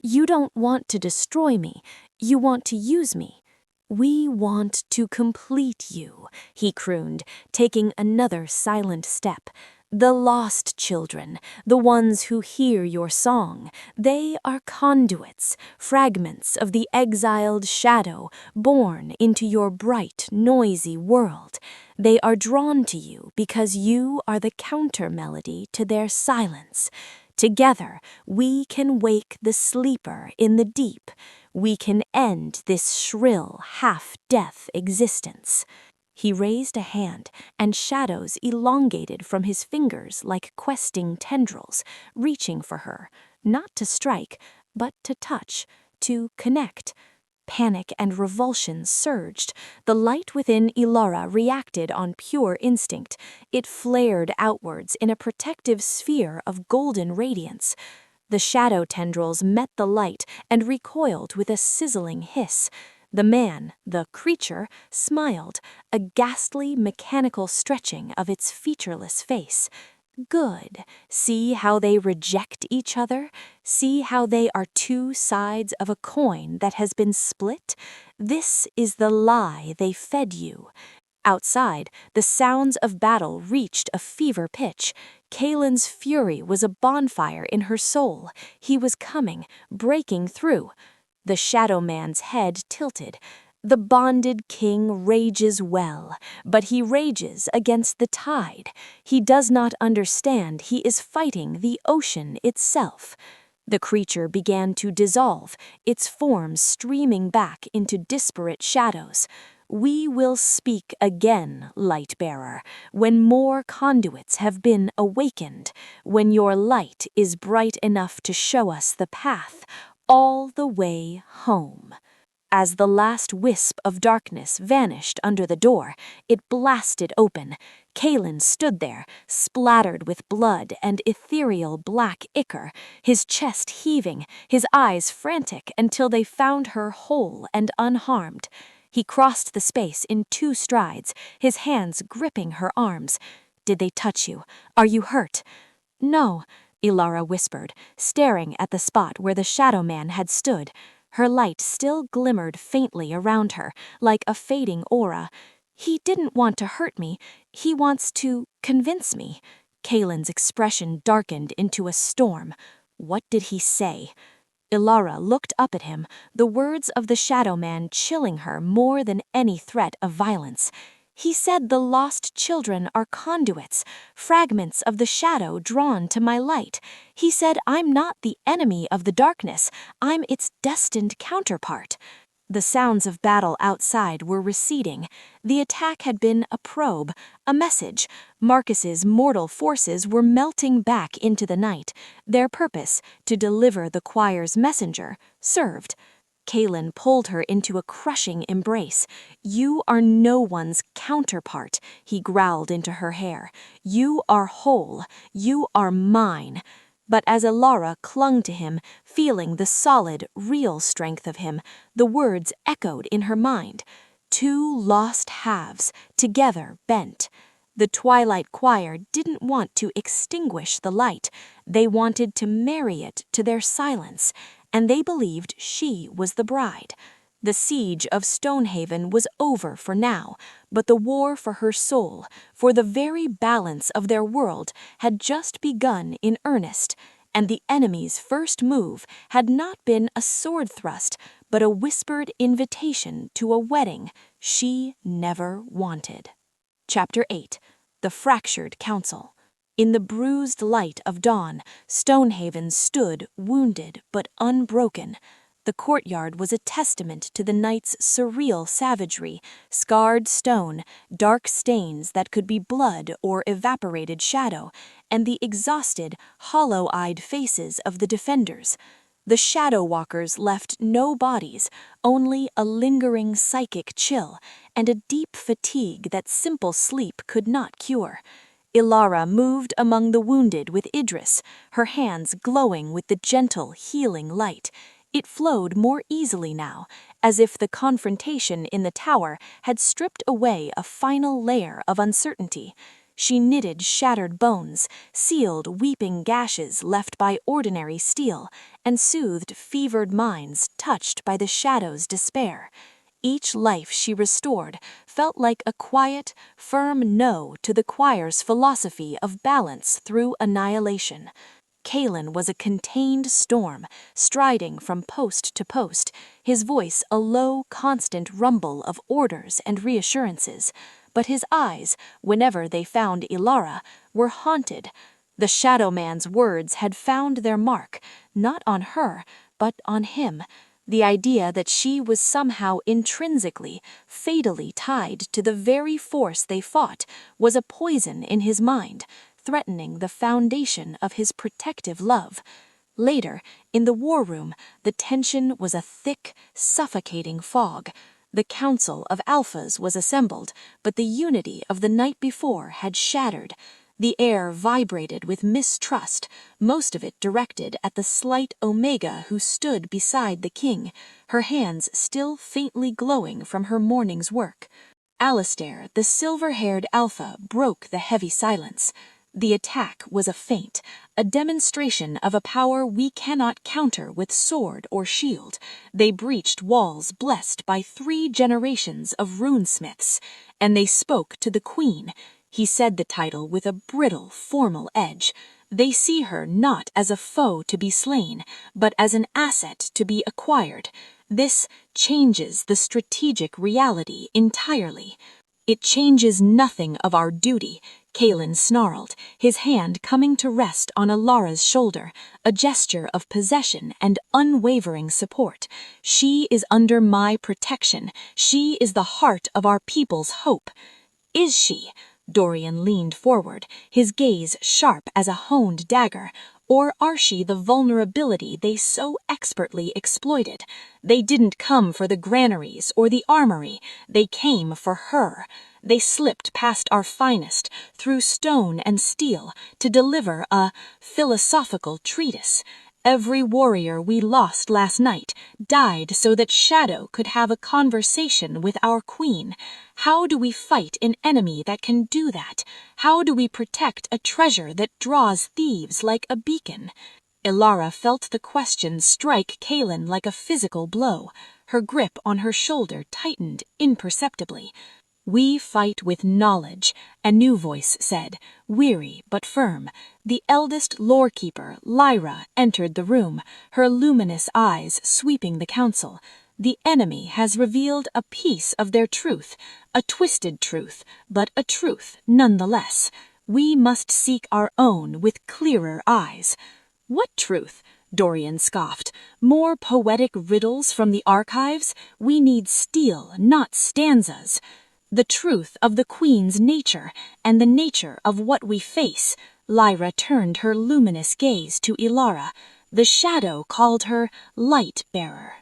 You don't want to destroy me. You want to use me. We want to complete you, he crooned, taking another silent step. The lost children, the ones who hear your song, they are conduits, fragments of the exiled shadow born into your bright, noisy world. They are drawn to you because you are the counter-melody to their silence. Together, we can wake the sleeper in the deep. We can end this shrill, half-death existence. He raised a hand, and shadows elongated from his fingers like questing tendrils, reaching for her, not to strike, but to touch, to connect. Panic and revulsion surged. The light within Ilara reacted on pure instinct. It flared outwards in a protective sphere of golden radiance. The shadow tendrils met the light and recoiled with a sizzling hiss. The man, the creature, smiled, a ghastly mechanical stretching of its featureless face. Good. See how they reject each other? See how they are two sides of a coin that has been split? This is the lie they fed you. Outside, the sounds of battle reached a fever pitch. Kalen's fury was a bonfire in her soul. He was coming, breaking through. The Shadow Man's head tilted. The bonded king rages well, but he rages against the tide. He does not understand he is fighting the ocean itself. The creature began to dissolve, its form streaming back into disparate shadows. We will speak again, Light-bearer, when more conduits have been awakened, when your light is bright enough to show us the path all the way home. As the last wisp of darkness vanished under the door, it blasted open. Kaelin stood there, splattered with blood and ethereal black ichor, his chest heaving, his eyes frantic until they found her whole and unharmed. He crossed the space in 2 strides, his hands gripping her arms. "Did they touch you? Are you hurt?" "No," Ilara whispered, staring at the spot where the Shadow Man had stood. Her light still glimmered faintly around her, like a fading aura. "He didn't want to hurt me. He wants to convince me." Kaelin's expression darkened into a storm. What did he say? Ilara looked up at him, the words of the Shadow Man chilling her more than any threat of violence. "He said the lost children are conduits, fragments of the shadow drawn to my light. He said I'm not the enemy of the darkness, I'm its destined counterpart." The sounds of battle outside were receding. The attack had been a probe, a message. Marcus's mortal forces were melting back into the night. Their purpose, to deliver the choir's messenger, served. Kaelin pulled her into a crushing embrace. "You are no one's counterpart," he growled into her hair. "You are whole. You are mine." But as Ilara clung to him, feeling the solid, real strength of him, the words echoed in her mind. 2 lost halves, together bent. The Twilight Choir didn't want to extinguish the light. They wanted to marry it to their silence, and they believed she was the bride. The siege of Stonehaven was over for now, but the war for her soul, for the very balance of their world, had just begun in earnest, and the enemy's first move had not been a sword thrust, but a whispered invitation to a wedding she never wanted. Chapter 8. The Fractured Council. In the bruised light of dawn, Stonehaven stood wounded but unbroken. The courtyard was a testament to the night's surreal savagery, scarred stone, dark stains that could be blood or evaporated shadow, and the exhausted, hollow-eyed faces of the defenders. The Shadow Walkers left no bodies, only a lingering psychic chill, and a deep fatigue that simple sleep could not cure. Ilara moved among the wounded with Idris, her hands glowing with the gentle, healing light. It flowed more easily now, as if the confrontation in the tower had stripped away a final layer of uncertainty. She knitted shattered bones, sealed weeping gashes left by ordinary steel, and soothed fevered minds touched by the shadow's despair. Each life she restored felt like a quiet, firm no to the choir's philosophy of balance through annihilation. Kaelin was a contained storm, striding from post to post, his voice a low, constant rumble of orders and reassurances. But his eyes, whenever they found Ilara, were haunted. The Shadow Man's words had found their mark, not on her, but on him. The idea that she was somehow intrinsically, fatally tied to the very force they fought was a poison in his mind, threatening the foundation of his protective love. Later, in the war room, the tension was a thick, suffocating fog. The Council of Alphas was assembled, but the unity of the night before had shattered. The air vibrated with mistrust, most of it directed at the slight Omega who stood beside the king, her hands still faintly glowing from her morning's work. Alistair, the silver-haired Alpha, broke the heavy silence. The attack was a feint, a demonstration of a power we cannot counter with sword or shield. They breached walls blessed by 3 generations of runesmiths, and they spoke to the Queen. He said the title with a brittle, formal edge. They see her not as a foe to be slain, but as an asset to be acquired. This changes the strategic reality entirely. "It changes nothing of our duty," Kaelin snarled, his hand coming to rest on Ilara's shoulder, a gesture of possession and unwavering support. "She is under my protection. She is the heart of our people's hope." "Is she?" Dorian leaned forward, his gaze sharp as a honed dagger. Or are she the vulnerability they so expertly exploited? They didn't come for the granaries or the armory, they came for her. They slipped past our finest, through stone and steel, to deliver a philosophical treatise. Every warrior we lost last night died so that Shadow could have a conversation with our queen. How do we fight an enemy that can do that? How do we protect a treasure that draws thieves like a beacon? Ilara felt the question strike Kaelin like a physical blow. Her grip on her shoulder tightened imperceptibly. "We fight with knowledge," a new voice said, weary but firm. The eldest lorekeeper, Lyra, entered the room, her luminous eyes sweeping the council. "The enemy has revealed a piece of their truth, a twisted truth, but a truth nonetheless. We must seek our own with clearer eyes." "What truth?" Dorian scoffed. "More poetic riddles from the archives? We need steel, not stanzas." "The truth of the Queen's nature, and the nature of what we face." Lyra turned her luminous gaze to Ilara. The shadow called her light-bearer.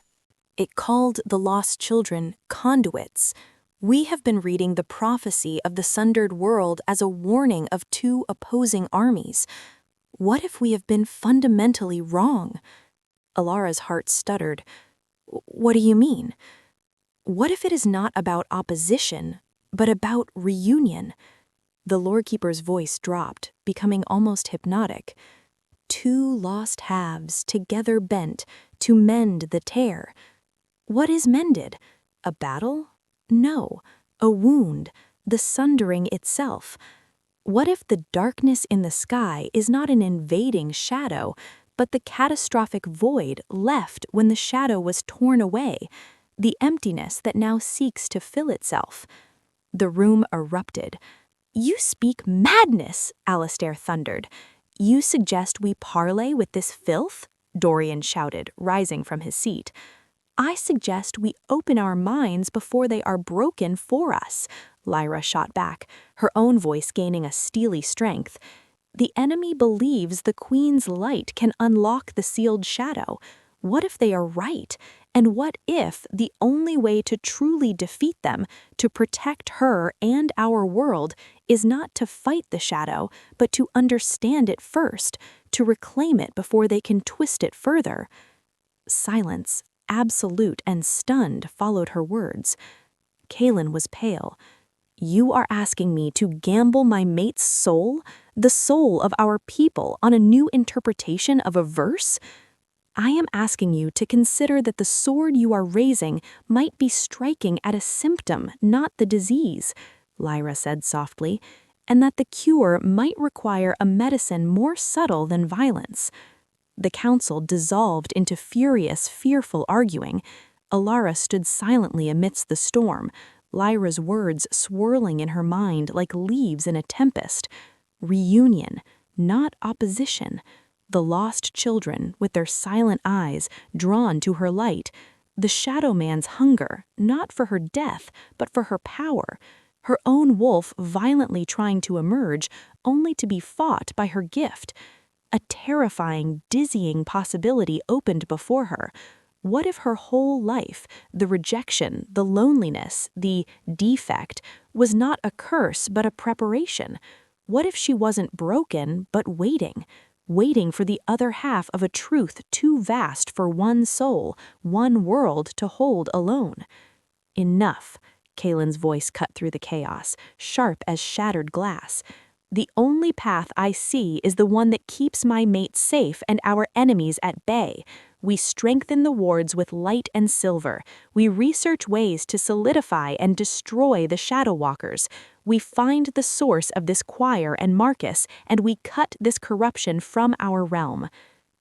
It called the lost children conduits. We have been reading the prophecy of the sundered world as a warning of two opposing armies. What if we have been fundamentally wrong? Alara's heart stuttered. What do you mean? What if it is not about opposition, but about reunion? The Lorekeeper's voice dropped, becoming almost hypnotic. Two lost halves together bent to mend the tear. What is mended? A battle? No, a wound, the sundering itself. What if the darkness in the sky is not an invading shadow, but the catastrophic void left when the shadow was torn away, the emptiness that now seeks to fill itself? The room erupted. "You speak madness," Alistair thundered. "You suggest we parley with this filth?" Dorian shouted, rising from his seat. "I suggest we open our minds before they are broken for us," Lyra shot back, her own voice gaining a steely strength. "The enemy believes the Queen's light can unlock the sealed shadow. What if they are right? And what if the only way to truly defeat them, to protect her and our world, is not to fight the shadow, but to understand it first, to reclaim it before they can twist it further?" Silence, absolute and stunned, followed her words. Kaelin was pale. "You are asking me to gamble my mate's soul, the soul of our people, on a new interpretation of a verse? I am asking you to consider that the sword you are raising might be striking at a symptom, not the disease," Lyra said softly, "and that the cure might require a medicine more subtle than violence." The council dissolved into furious, fearful arguing. Alara stood silently amidst the storm, Lyra's words swirling in her mind like leaves in a tempest. Reunion, not opposition. The lost children, with their silent eyes drawn to her light. The Shadow Man's hunger, not for her death, but for her power. Her own wolf violently trying to emerge, only to be fought by her gift. A terrifying, dizzying possibility opened before her. What if her whole life, the rejection, the loneliness, the defect, was not a curse but a preparation? What if she wasn't broken but waiting for the other half of a truth too vast for one soul, one world to hold alone? "Enough," Kaelin's voice cut through the chaos, sharp as shattered glass. "The only path I see is the one that keeps my mate safe and our enemies at bay. We strengthen the wards with light and silver. We research ways to solidify and destroy the Shadow Walkers. We find the source of this choir and Marcus, and we cut this corruption from our realm."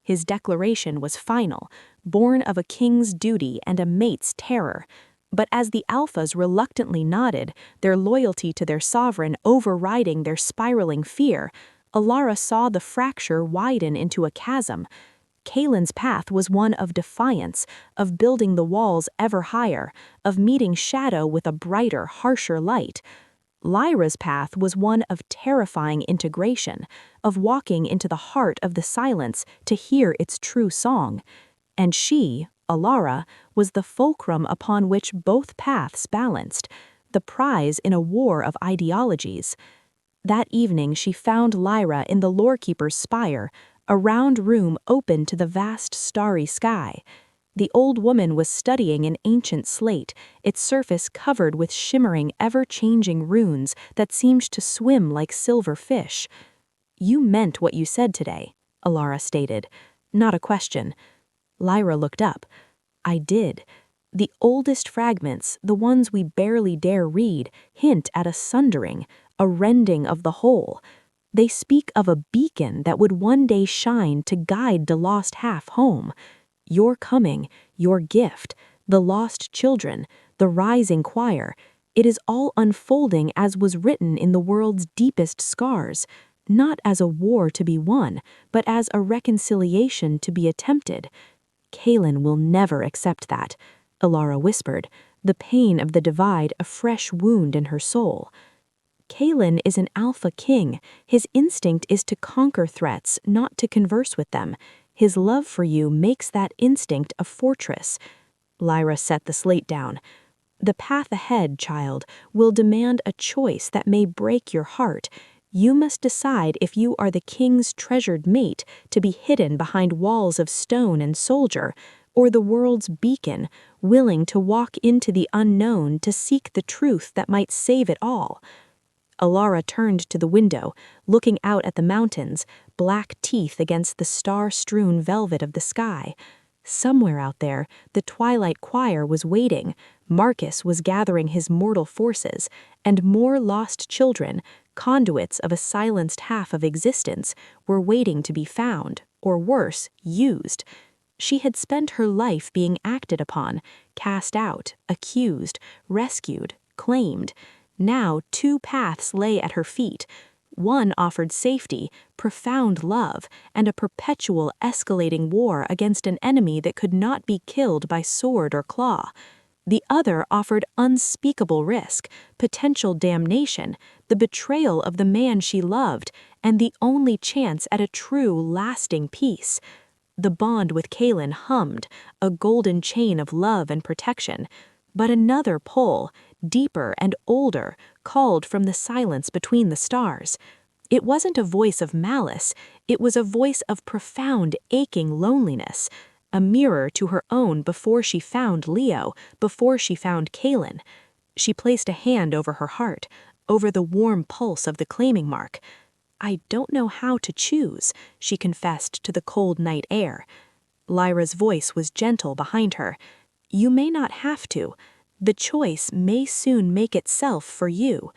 His declaration was final, born of a king's duty and a mate's terror. But as the Alphas reluctantly nodded, their loyalty to their sovereign overriding their spiraling fear, Alara saw the fracture widen into a chasm. Kaelin's path was one of defiance, of building the walls ever higher, of meeting shadow with a brighter, harsher light. Lyra's path was one of terrifying integration, of walking into the heart of the silence to hear its true song. And she, Alara, was the fulcrum upon which both paths balanced, the prize in a war of ideologies. That evening she found Lyra in the Lorekeeper's spire, a round room open to the vast starry sky. The old woman was studying an ancient slate, its surface covered with shimmering, ever-changing runes that seemed to swim like silver fish. "You meant what you said today," Alara stated. Not a question. Lyra looked up. "I did. The oldest fragments, the ones we barely dare read, hint at a sundering, a rending of the whole. They speak of a beacon that would one day shine to guide the lost half home. Your coming, your gift, the lost children, the rising choir, it is all unfolding as was written in the world's deepest scars, not as a war to be won, but as a reconciliation to be attempted. Kaelin will never accept that," Alara whispered, the pain of the divide a fresh wound in her soul. "Kaelin is an alpha king. His instinct is to conquer threats, not to converse with them. His love for you makes that instinct a fortress." Lyra set the slate down. "The path ahead, child, will demand a choice that may break your heart. You must decide if you are the king's treasured mate to be hidden behind walls of stone and soldier, or the world's beacon, willing to walk into the unknown to seek the truth that might save it all." Alara turned to the window, looking out at the mountains, black teeth against the star-strewn velvet of the sky. Somewhere out there, the twilight choir was waiting, Marcus was gathering his mortal forces, and more lost children, conduits of a silenced half of existence, were waiting to be found, or worse, used. She had spent her life being acted upon, cast out, accused, rescued, claimed. Now 2 paths lay at her feet. One offered safety, profound love, and a perpetual escalating war against an enemy that could not be killed by sword or claw. The other offered unspeakable risk, potential damnation, the betrayal of the man she loved, and the only chance at a true, lasting peace. The bond with Kaelin hummed, a golden chain of love and protection. But another pull, deeper and older, called from the silence between the stars. It wasn't a voice of malice, it was a voice of profound, aching loneliness, a mirror to her own before she found Leo, before she found Kaelin. She placed a hand over her heart, over the warm pulse of the claiming mark. "I don't know how to choose," she confessed to the cold night air. Lyra's voice was gentle behind her. "You may not have to. The choice may soon make itself for you."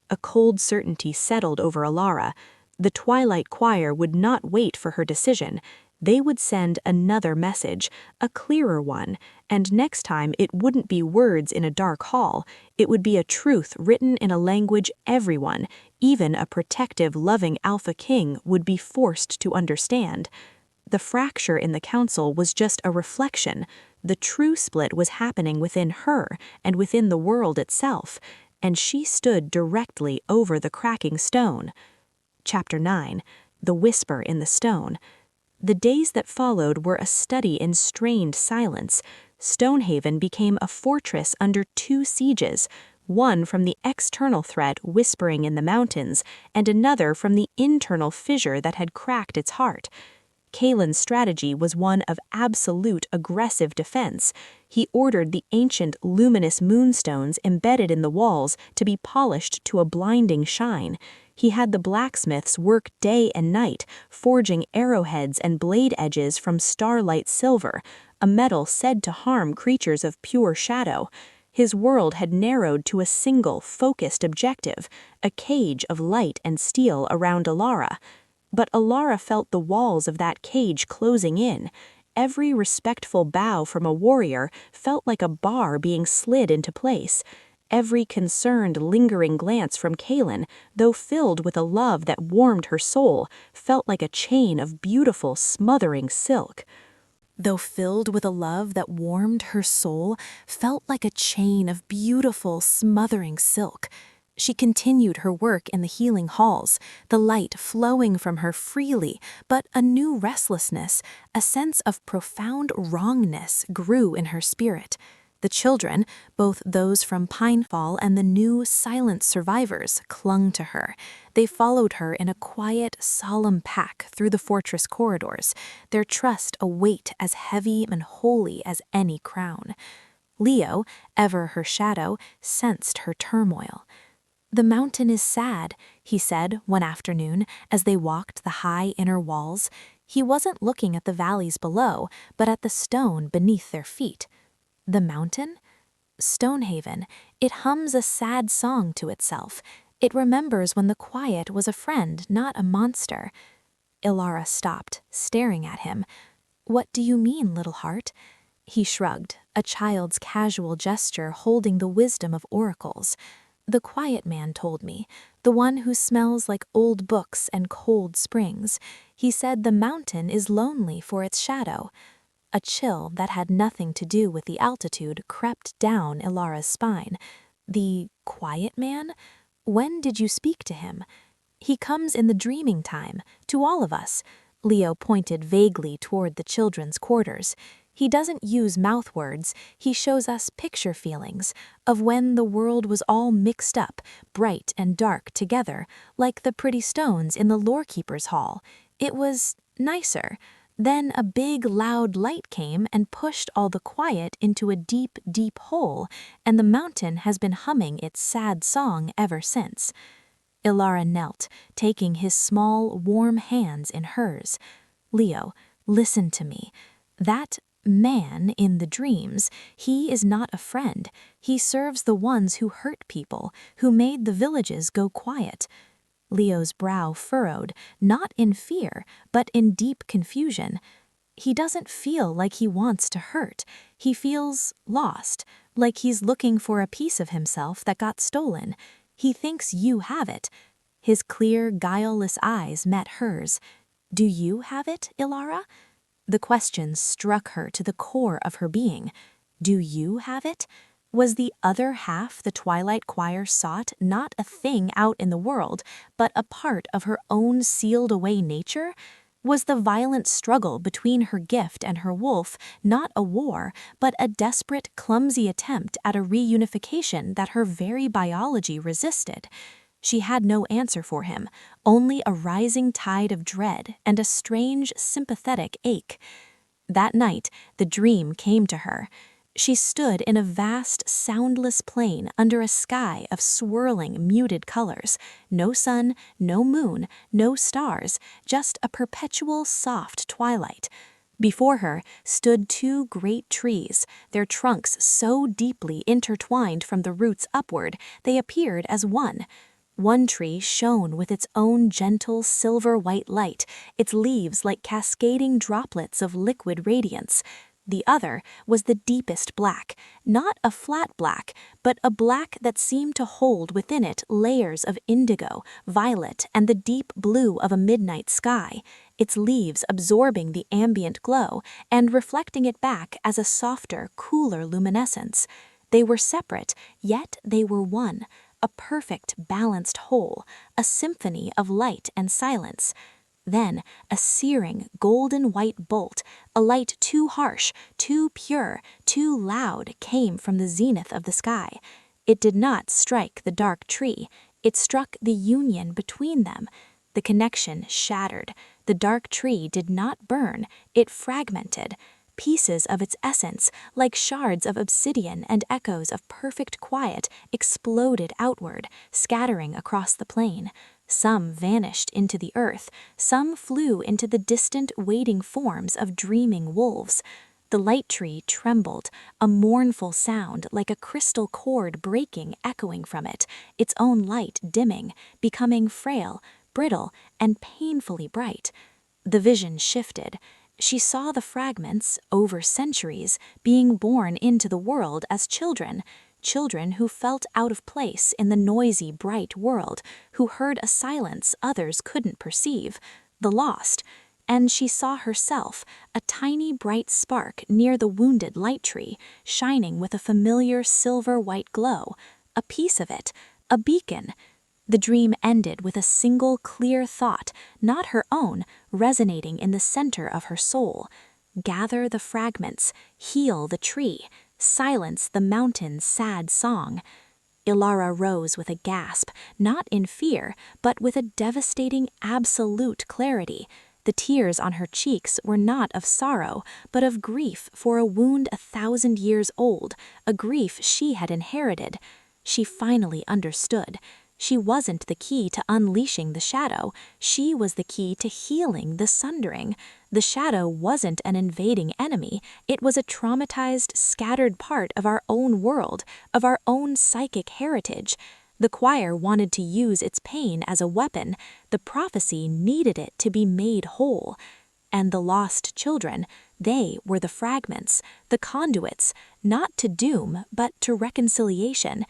A cold certainty settled over Alara. The twilight choir would not wait for her decision. They would send another message, a clearer one, and next time it wouldn't be words in a dark hall, it would be a truth written in a language everyone, even a protective, loving Alpha King, would be forced to understand. The fracture in the council was just a reflection. The true split was happening within her and within the world itself, and she stood directly over the cracking stone. Chapter 9. The Whisper in the Stone. The days that followed were a study in strained silence. Stonehaven became a fortress under 2 sieges, one from the external threat whispering in the mountains, and another from the internal fissure that had cracked its heart. Kaelin's strategy was one of absolute aggressive defense. He ordered the ancient luminous moonstones embedded in the walls to be polished to a blinding shine. He had the blacksmiths work day and night, forging arrowheads and blade edges from starlight silver, a metal said to harm creatures of pure shadow. His world had narrowed to a single, focused objective, a cage of light and steel around Alara. But Alara felt the walls of that cage closing in. Every respectful bow from a warrior felt like a bar being slid into place. Every concerned, lingering glance from Kaelin, though filled with a love that warmed her soul, felt like a chain of beautiful, smothering silk. Though filled with a love that warmed her soul, felt like a chain of beautiful, smothering silk. She continued her work in the healing halls, the light flowing from her freely, but a new restlessness, a sense of profound wrongness grew in her spirit. The children, both those from Pinefall and the new silent survivors, clung to her. They followed her in a quiet, solemn pack through the fortress corridors, their trust a weight as heavy and holy as any crown. Leo, ever her shadow, sensed her turmoil. "The mountain is sad," he said one afternoon as they walked the high inner walls. He wasn't looking at the valleys below, but at the stone beneath their feet. The mountain? Stonehaven. It hums a sad song to itself. It remembers when the quiet was a friend, not a monster. Ilara stopped, staring at him. "What do you mean, little heart?" He shrugged, a child's casual gesture holding the wisdom of oracles. "The quiet man told me, the one who smells like old books and cold springs. He said the mountain is lonely for its shadow." A chill that had nothing to do with the altitude crept down Ilara's spine. "The quiet man? When did you speak to him?" "He comes in the dreaming time, to all of us." Leo pointed vaguely toward the children's quarters. "He doesn't use mouth words, he shows us picture feelings of when the world was all mixed up, bright and dark together, like the pretty stones in the Lorekeeper's hall. It was nicer. Then a big, loud light came and pushed all the quiet into a deep, deep hole, and the mountain has been humming its sad song ever since." Ilara knelt, taking his small, warm hands in hers. "Leo, listen to me. That man in the dreams, he is not a friend. He serves the ones who hurt people, who made the villages go quiet." Leo's brow furrowed, not in fear, but in deep confusion. "He doesn't feel like he wants to hurt. He feels lost, like he's looking for a piece of himself that got stolen. He thinks you have it." His clear, guileless eyes met hers. "Do you have it, Ilara?" The question struck her to the core of her being. Do you have it? Was the other half the Twilight Choir sought not a thing out in the world, but a part of her own sealed-away nature? Was the violent struggle between her gift and her wolf not a war, but a desperate, clumsy attempt at a reunification that her very biology resisted? She had no answer for him, only a rising tide of dread and a strange, sympathetic ache. That night, the dream came to her. She stood in a vast, soundless plain under a sky of swirling, muted colors. No sun, no moon, no stars, just a perpetual soft twilight. Before her stood two great trees, their trunks so deeply intertwined from the roots upward they appeared as one. One tree shone with its own gentle silver-white light, its leaves like cascading droplets of liquid radiance. The other was the deepest black, not a flat black, but a black that seemed to hold within it layers of indigo, violet, and the deep blue of a midnight sky, its leaves absorbing the ambient glow and reflecting it back as a softer, cooler luminescence. They were separate, yet they were one, a perfect, balanced whole, a symphony of light and silence. Then a searing, golden-white bolt, a light too harsh, too pure, too loud, came from the zenith of the sky. It did not strike the dark tree. It struck the union between them. The connection shattered. The dark tree did not burn. It fragmented. Pieces of its essence, like shards of obsidian and echoes of perfect quiet, exploded outward, scattering across the plain. Some vanished into the earth, some flew into the distant waiting forms of dreaming wolves. The light tree trembled, a mournful sound like a crystal cord breaking echoing from it, its own light dimming, becoming frail, brittle, and painfully bright. The vision shifted. She saw the fragments, over centuries, being born into the world as children who felt out of place in the noisy, bright world, who heard a silence others couldn't perceive, the lost. And she saw herself, a tiny bright spark near the wounded light tree, shining with a familiar silver-white glow, a piece of it, a beacon. The dream ended with a single clear thought, not her own, resonating in the center of her soul. Gather the fragments, heal the tree, silence the mountain's sad song. Ilara rose with a gasp, not in fear, but with a devastating absolute clarity. The tears on her cheeks were not of sorrow, but of grief for a wound 1,000 years old, a grief she had inherited. She finally understood. She wasn't the key to unleashing the shadow. She was the key to healing the sundering. The shadow wasn't an invading enemy. It was a traumatized, scattered part of our own world, of our own psychic heritage. The choir wanted to use its pain as a weapon. The prophecy needed it to be made whole. And the lost children, they were the fragments, the conduits, not to doom, but to reconciliation.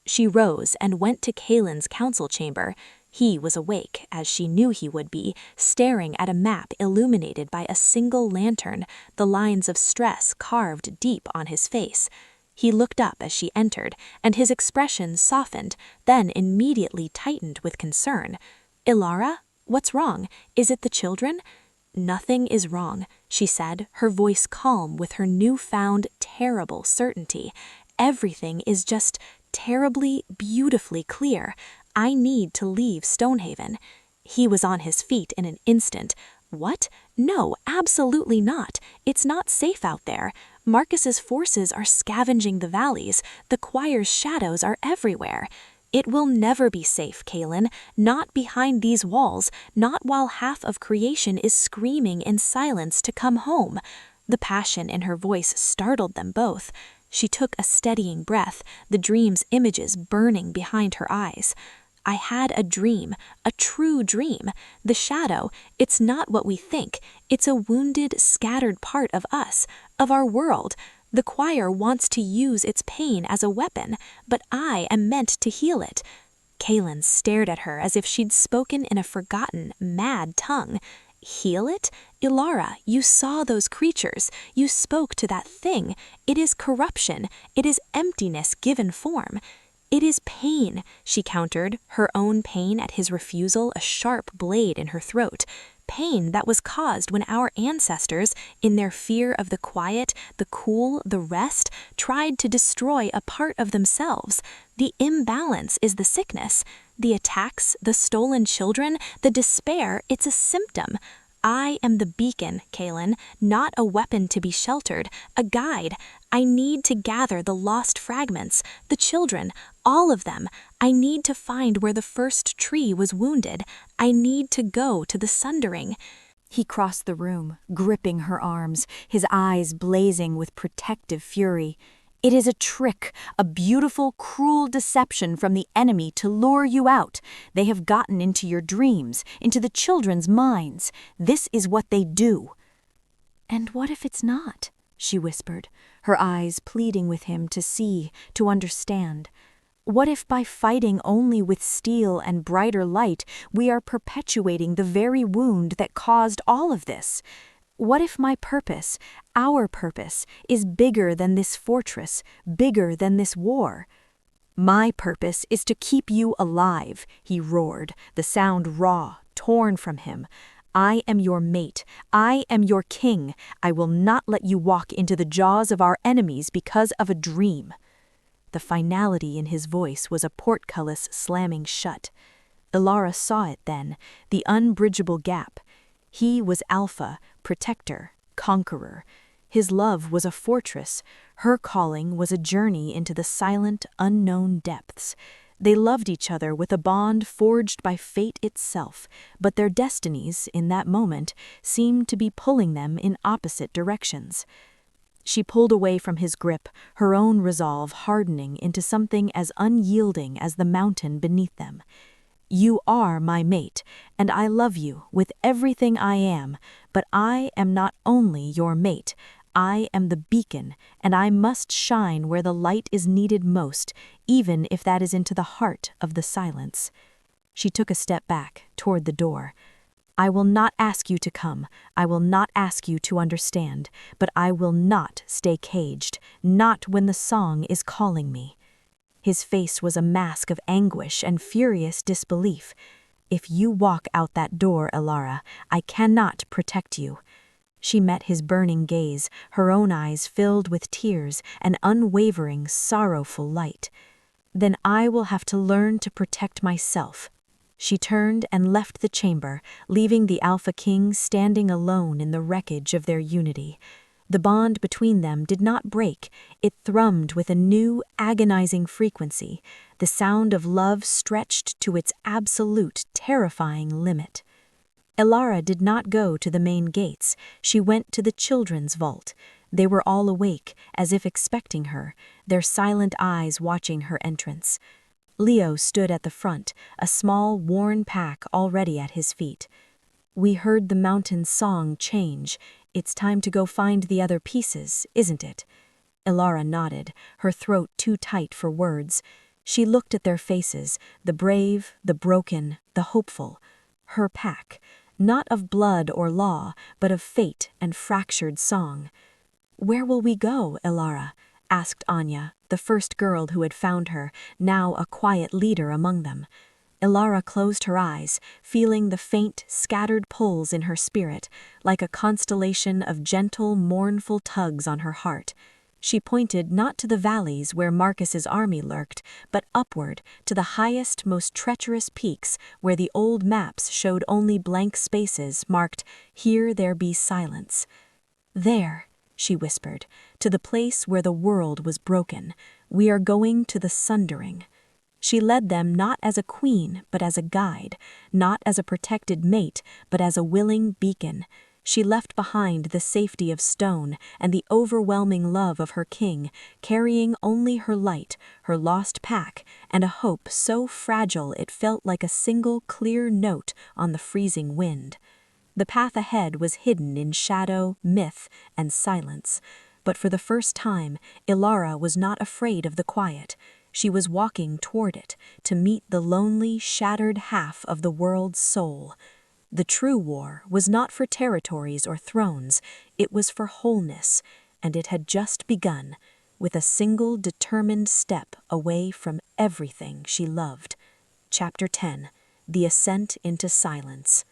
She rose and went to Kalen's council chamber. He was awake, as she knew he would be, staring at a map illuminated by a single lantern, the lines of stress carved deep on his face. He looked up as she entered, and his expression softened, then immediately tightened with concern. "Ilara, what's wrong? Is it the children?" "Nothing is wrong," she said, her voice calm with her newfound, terrible certainty. "Everything is just terribly, beautifully clear. I need to leave Stonehaven." He was on his feet in an instant. "What? No, absolutely not. It's not safe out there. Marcus's forces are scavenging the valleys. The choir's shadows are everywhere." "It will never be safe, Kalen. Not behind these walls, not while half of creation is screaming in silence to come home." The passion in her voice startled them both. She took a steadying breath, the dream's images burning behind her eyes. "I had a dream, a true dream. The shadow, it's not what we think. It's a wounded, scattered part of us, of our world. The choir wants to use its pain as a weapon, but I am meant to heal it." Kalen stared at her as if she'd spoken in a forgotten, mad tongue. "Heal it? Ilara, you saw those creatures. You spoke to that thing. It is corruption. It is emptiness given form." "It is pain," she countered, her own pain at his refusal a sharp blade in her throat. Pain that was caused when our ancestors, in their fear of the quiet, the cool, the rest, tried to destroy a part of themselves. The imbalance is the sickness. The attacks, the stolen children, the despair, it's a symptom. I am the beacon, Kalen, not a weapon to be sheltered, a guide. I need to gather the lost fragments, the children, all of them. I need to find where the first tree was wounded. I need to go to the sundering. He crossed the room, gripping her arms, his eyes blazing with protective fury. "It is a trick, a beautiful, cruel deception from the enemy to lure you out. They have gotten into your dreams, into the children's minds. This is what they do." "And what if it's not?" she whispered, her eyes pleading with him to see, to understand. "What if by fighting only with steel and brighter light, we are perpetuating the very wound that caused all of this? What if my purpose, our purpose, is bigger than this fortress, bigger than this war?" "My purpose is to keep you alive," he roared, the sound raw, torn from him. "I am your mate. I am your king. I will not let you walk into the jaws of our enemies because of a dream." The finality in his voice was a portcullis slamming shut. Ilara saw it then, the unbridgeable gap. He was Alpha, protector, conqueror. His love was a fortress. Her calling was a journey into the silent, unknown depths. They loved each other with a bond forged by fate itself, but their destinies, in that moment, seemed to be pulling them in opposite directions. She pulled away from his grip, her own resolve hardening into something as unyielding as the mountain beneath them. "You are my mate, and I love you with everything I am, but I am not only your mate. I am the beacon, and I must shine where the light is needed most, even if that is into the heart of the silence." She took a step back, toward the door. "I will not ask you to come. I will not ask you to understand, but I will not stay caged, not when the song is calling me." His face was a mask of anguish and furious disbelief. "If you walk out that door, Elara, I cannot protect you." She met his burning gaze, her own eyes filled with tears, an unwavering, sorrowful light. "Then I will have to learn to protect myself." She turned and left the chamber, leaving the Alpha Kings standing alone in the wreckage of their unity. The bond between them did not break, it thrummed with a new, agonizing frequency, the sound of love stretched to its absolute, terrifying limit. Elara did not go to the main gates, she went to the children's vault. They were all awake, as if expecting her, their silent eyes watching her entrance. Leo stood at the front, a small, worn pack already at his feet. "We heard the mountain's song change. It's time to go find the other pieces, isn't it?" Elara nodded, her throat too tight for words. She looked at their faces, the brave, the broken, the hopeful. Her pack, not of blood or law, but of fate and fractured song. "Where will we go, Elara?" asked Anya, the first girl who had found her, now a quiet leader among them. Elara closed her eyes, feeling the faint, scattered pulls in her spirit, like a constellation of gentle, mournful tugs on her heart. She pointed not to the valleys where Marcus's army lurked, but upward to the highest, most treacherous peaks where the old maps showed only blank spaces marked, "Here there be silence." "There," she whispered, "to the place where the world was broken. We are going to the sundering." She led them not as a queen, but as a guide, not as a protected mate, but as a willing beacon. She left behind the safety of stone and the overwhelming love of her king, carrying only her light, her lost pack, and a hope so fragile it felt like a single clear note on the freezing wind. The path ahead was hidden in shadow, myth, and silence. But for the first time, Elara was not afraid of the quiet. She was walking toward it, to meet the lonely, shattered half of the world's soul. The true war was not for territories or thrones, it was for wholeness, and it had just begun, with a single determined step away from everything she loved. Chapter 10. The Ascent into Silence.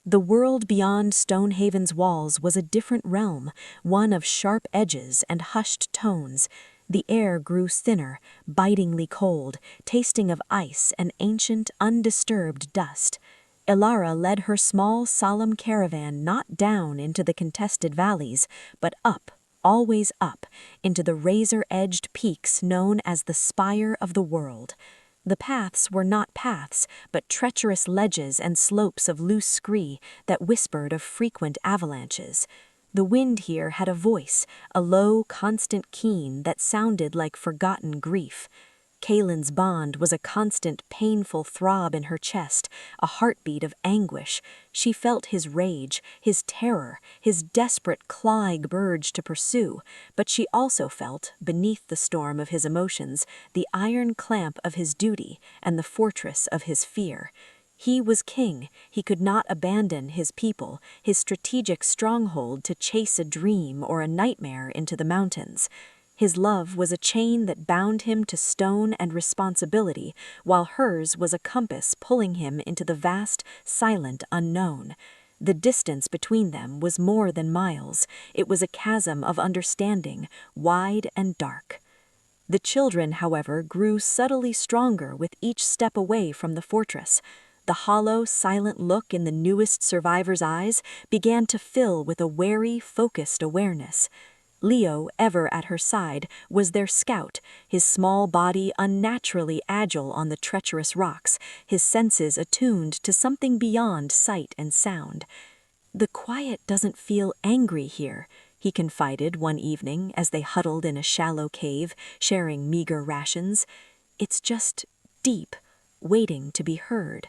The world beyond Stonehaven's walls was a different realm, one of sharp edges and hushed tones. The air grew thinner, bitingly cold, tasting of ice and ancient, undisturbed dust. Elara led her small, solemn caravan not down into the contested valleys, but up, always up, into the razor-edged peaks known as the Spire of the World. The paths were not paths, but treacherous ledges and slopes of loose scree that whispered of frequent avalanches. The wind here had a voice, a low, constant keen that sounded like forgotten grief. Kaelin's bond was a constant, painful throb in her chest, a heartbeat of anguish. She felt his rage, his terror, his desperate clawing urge to pursue, but she also felt, beneath the storm of his emotions, the iron clamp of his duty and the fortress of his fear. He was king, he could not abandon his people, his strategic stronghold to chase a dream or a nightmare into the mountains. His love was a chain that bound him to stone and responsibility, while hers was a compass pulling him into the vast, silent unknown. The distance between them was more than miles. It was a chasm of understanding, wide and dark. The children, however, grew subtly stronger with each step away from the fortress. The hollow, silent look in the newest survivor's eyes began to fill with a wary, focused awareness. Leo, ever at her side, was their scout, his small body unnaturally agile on the treacherous rocks, his senses attuned to something beyond sight and sound. "The quiet doesn't feel angry here," he confided one evening as they huddled in a shallow cave, sharing meager rations. "It's just deep, waiting to be heard."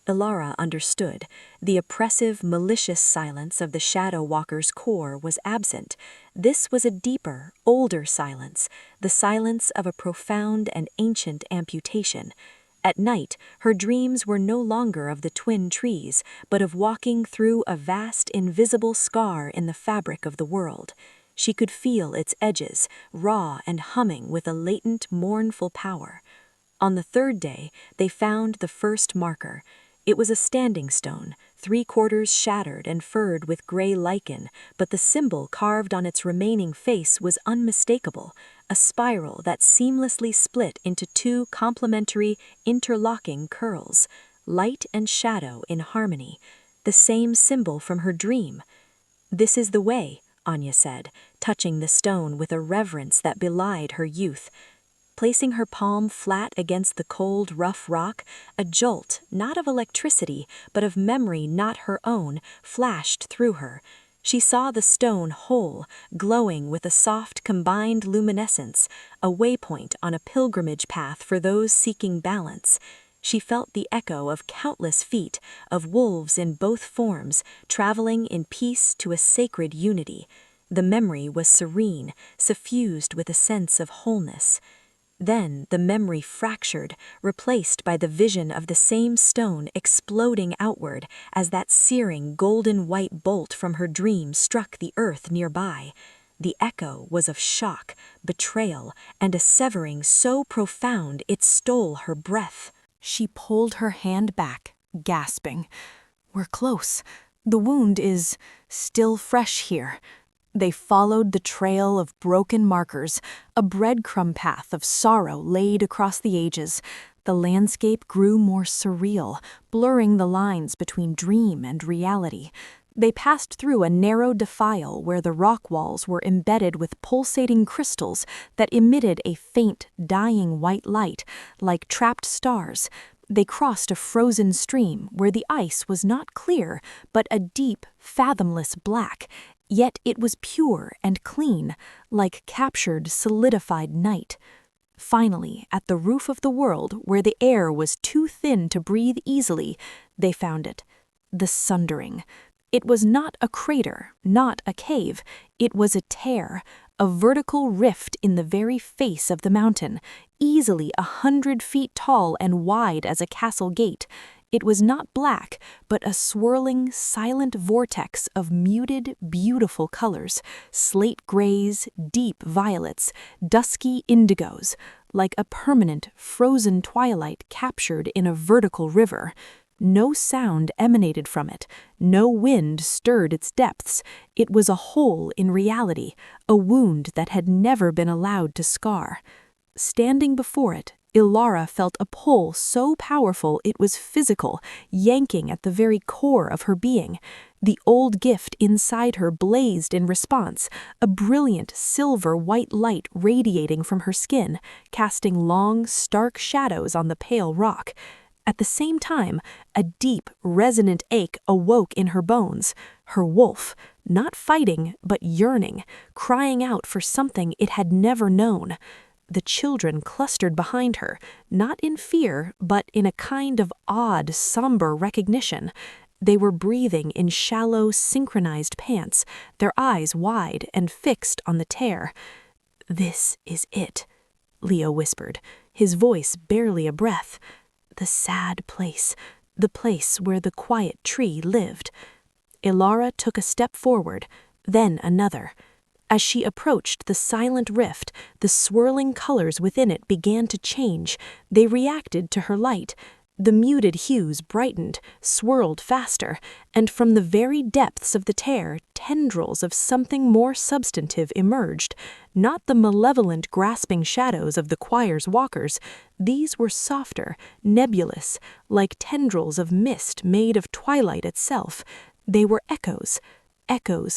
Elara understood. The oppressive, malicious silence of the Shadow Walker's core was absent. This was a deeper, older silence, the silence of a profound and ancient amputation. At night, her dreams were no longer of the twin trees, but of walking through a vast, invisible scar in the fabric of the world. She could feel its edges, raw and humming with a latent, mournful power. On the third day, they found the first marker. It was a standing stone, 3/4 shattered and furred with gray lichen, but the symbol carved on its remaining face was unmistakable, a spiral that seamlessly split into 2 complementary, interlocking curls, light and shadow in harmony, the same symbol from her dream. "This is the way," Anya said, touching the stone with a reverence that belied her youth. Placing her palm flat against the cold, rough rock, a jolt, not of electricity, but of memory not her own, flashed through her. She saw the stone whole, glowing with a soft, combined luminescence, a waypoint on a pilgrimage path for those seeking balance. She felt the echo of countless feet, of wolves in both forms, traveling in peace to a sacred unity. The memory was serene, suffused with a sense of wholeness. Then the memory fractured, replaced by the vision of the same stone exploding outward as that searing golden-white bolt from her dream struck the earth nearby. The echo was of shock, betrayal, and a severing so profound it stole her breath. She pulled her hand back, gasping. "We're close. The wound is still fresh here." They followed the trail of broken markers, a breadcrumb path of sorrow laid across the ages. The landscape grew more surreal, blurring the lines between dream and reality. They passed through a narrow defile where the rock walls were embedded with pulsating crystals that emitted a faint, dying white light, like trapped stars. They crossed a frozen stream where the ice was not clear, but a deep, fathomless black. Yet it was pure and clean, like captured, solidified night. Finally, at the roof of the world, where the air was too thin to breathe easily, they found it. The Sundering. It was not a crater, not a cave. It was a tear, a vertical rift in the very face of the mountain, easily 100 feet tall and wide as a castle gate. It was not black, but a swirling, silent vortex of muted, beautiful colors, slate grays, deep violets, dusky indigos, like a permanent, frozen twilight captured in a vertical river. No sound emanated from it, no wind stirred its depths. It was a hole in reality, a wound that had never been allowed to scar. Standing before it, Ilara felt a pull so powerful it was physical, yanking at the very core of her being. The old gift inside her blazed in response, a brilliant silver-white light radiating from her skin, casting long, stark shadows on the pale rock. At the same time, a deep, resonant ache awoke in her bones. Her wolf, not fighting, but yearning, crying out for something it had never known. The children clustered behind her, not in fear, but in a kind of odd, somber recognition. They were breathing in shallow, synchronized pants, their eyes wide and fixed on the tear. "This is it," Leo whispered, his voice barely a breath. "The sad place, the place where the quiet tree lived." Ilara took a step forward, then another. As she approached the silent rift, the swirling colors within it began to change. They reacted to her light. The muted hues brightened, swirled faster, and from the very depths of the tear, tendrils of something more substantive emerged. Not the malevolent, grasping shadows of the choir's walkers. These were softer, nebulous, like tendrils of mist made of twilight itself. They were echoes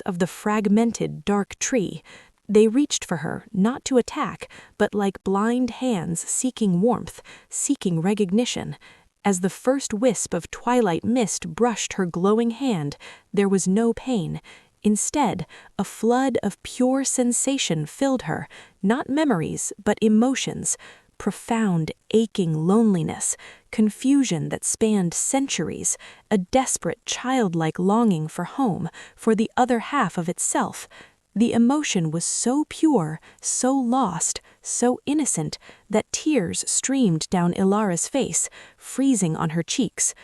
of the fragmented, dark tree. They reached for her, not to attack, but like blind hands seeking warmth, seeking recognition. As the first wisp of twilight mist brushed her glowing hand, there was no pain. Instead, a flood of pure sensation filled her, not memories, but emotions. Profound, aching loneliness, confusion that spanned centuries, a desperate, childlike longing for home, for the other half of itself. The emotion was so pure, so lost, so innocent, that tears streamed down Ilara's face, freezing on her cheeks.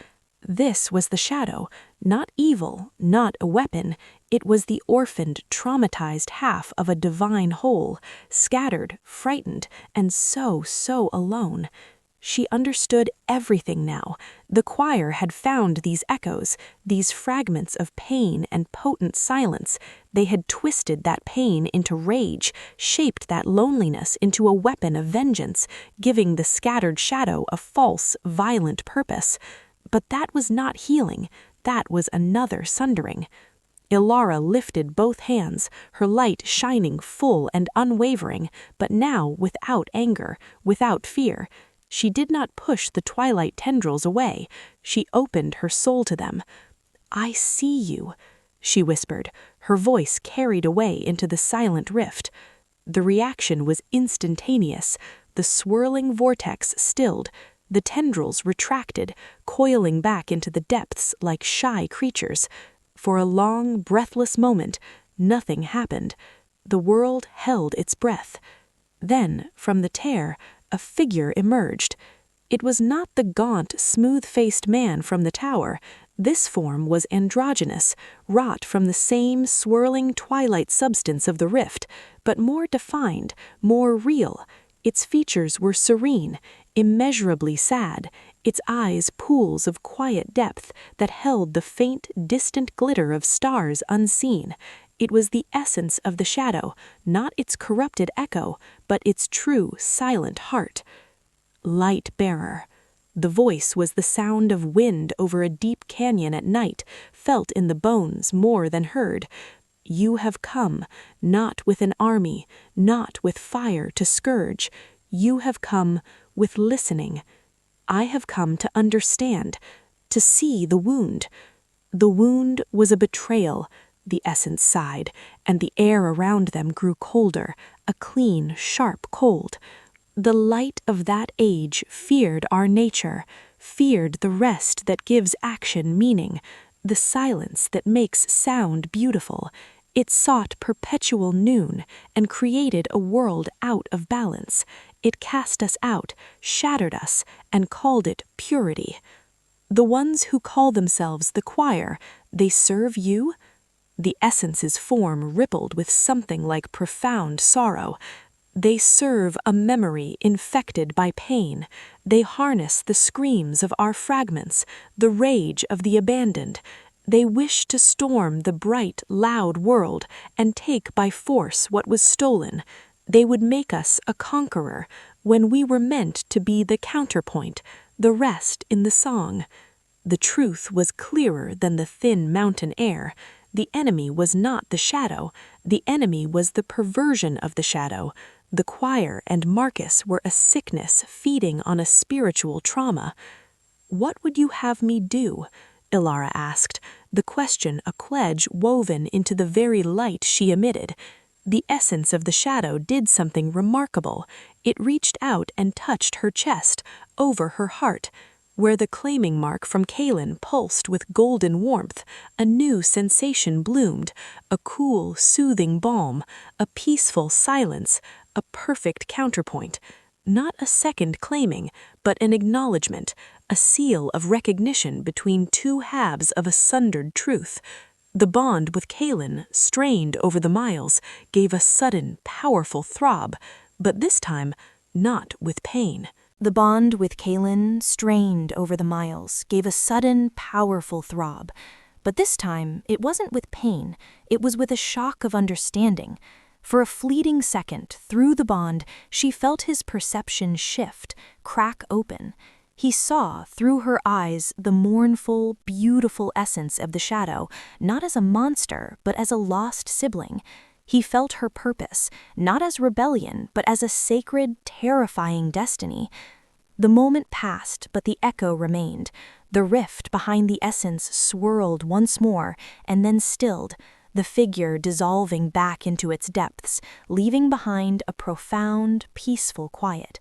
This was the shadow, Not evil, not a weapon, it was the orphaned, traumatized half of a divine whole, scattered, frightened, and so alone. She understood everything now. The choir had found these echoes, these fragments of pain and potent silence. They had twisted that pain into rage, shaped that loneliness into a weapon of vengeance, giving the scattered shadow a false, violent purpose. But that was not healing. That was another sundering. Ilara lifted both hands, her light shining full and unwavering, but now without anger, without fear. She did not push the twilight tendrils away. She opened her soul to them. "I see you," she whispered, her voice carried away into the silent rift. The reaction was instantaneous. The swirling vortex stilled. The tendrils retracted, coiling back into the depths like shy creatures. For a long, breathless moment, nothing happened. The world held its breath. Then, from the tear, a figure emerged. It was not the gaunt, smooth-faced man from the tower. This form was androgynous, wrought from the same swirling twilight substance of the rift, but more defined, more real. Its features were serene, immeasurably sad, its eyes pools of quiet depth that held the faint, distant glitter of stars unseen. It was the essence of the shadow, not its corrupted echo, but its true, silent heart. Light bearer. The voice was the sound of wind over a deep canyon at night, felt in the bones more than heard. You have come, not with an army, not with fire to scourge. You have come with listening. I have come to understand, to see the wound. The wound was a betrayal, the essence sighed, and the air around them grew colder, a clean, sharp cold. The light of that age feared our nature, feared the rest that gives action meaning, the silence that makes sound beautiful. It sought perpetual noon and created a world out of balance. It cast us out, shattered us, and called it purity. The ones who call themselves the choir, they serve you? The essence's form rippled with something like profound sorrow. They serve a memory infected by pain. They harness the screams of our fragments, the rage of the abandoned. They wish to storm the bright, loud world and take by force what was stolen. They would make us a conqueror when we were meant to be the counterpoint, the rest in the song. The truth was clearer than the thin mountain air. The enemy was not the shadow. The enemy was the perversion of the shadow. The choir and Marcus were a sickness feeding on a spiritual trauma. "What would you have me do?" Ilara asked, the question a pledge woven into the very light she emitted. The essence of the shadow did something remarkable. It reached out and touched her chest, over her heart. Where the claiming mark from Kaelin pulsed with golden warmth, a new sensation bloomed, a cool, soothing balm, a peaceful silence, a perfect counterpoint. Not a second claiming, but an acknowledgement, a seal of recognition between two halves of a sundered truth. The bond with Kaelin, strained over the miles, gave a sudden, powerful throb, but this time, not with pain. The bond with Kaelin, strained over the miles, gave a sudden, powerful throb. But this time, it wasn't with pain, it was with a shock of understanding. For a fleeting second, through the bond, she felt his perception shift, crack open. He saw, through her eyes, the mournful, beautiful essence of the shadow, not as a monster, but as a lost sibling. He felt her purpose, not as rebellion, but as a sacred, terrifying destiny. The moment passed, but the echo remained. The rift behind the essence swirled once more, and then stilled, the figure dissolving back into its depths, leaving behind a profound, peaceful quiet.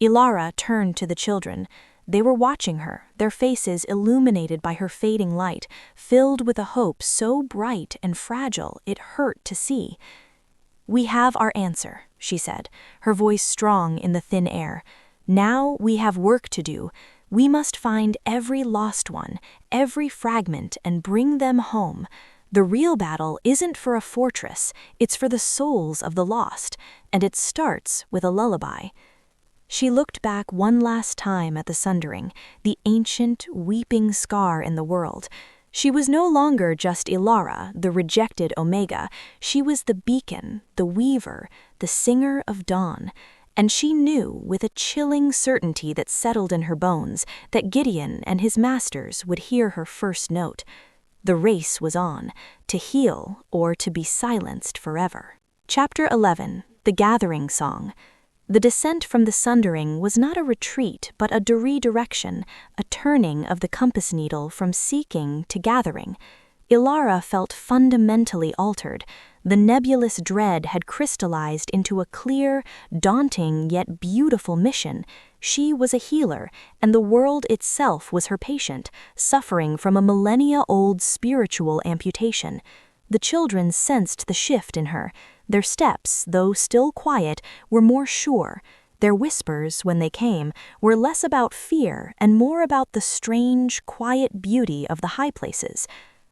Ilara turned to the children. They were watching her, their faces illuminated by her fading light, filled with a hope so bright and fragile it hurt to see. "We have our answer," she said, her voice strong in the thin air. "Now we have work to do. We must find every lost one, every fragment, and bring them home. The real battle isn't for a fortress, it's for the souls of the lost, and it starts with a lullaby." She looked back one last time at the Sundering, the ancient, weeping scar in the world. She was no longer just Ilara, the rejected Omega. She was the beacon, the weaver, the singer of dawn. And she knew, with a chilling certainty that settled in her bones, that Gideon and his masters would hear her first note. The race was on, to heal or to be silenced forever. Chapter 11, The Gathering Song. The descent from the Sundering was not a retreat, but a redirection, a turning of the compass needle from seeking to gathering. Ilara felt fundamentally altered. The nebulous dread had crystallized into a clear, daunting yet beautiful mission. She was a healer, and the world itself was her patient, suffering from a millennia-old spiritual amputation. The children sensed the shift in her. Their steps, though still quiet, were more sure. Their whispers, when they came, were less about fear and more about the strange, quiet beauty of the high places.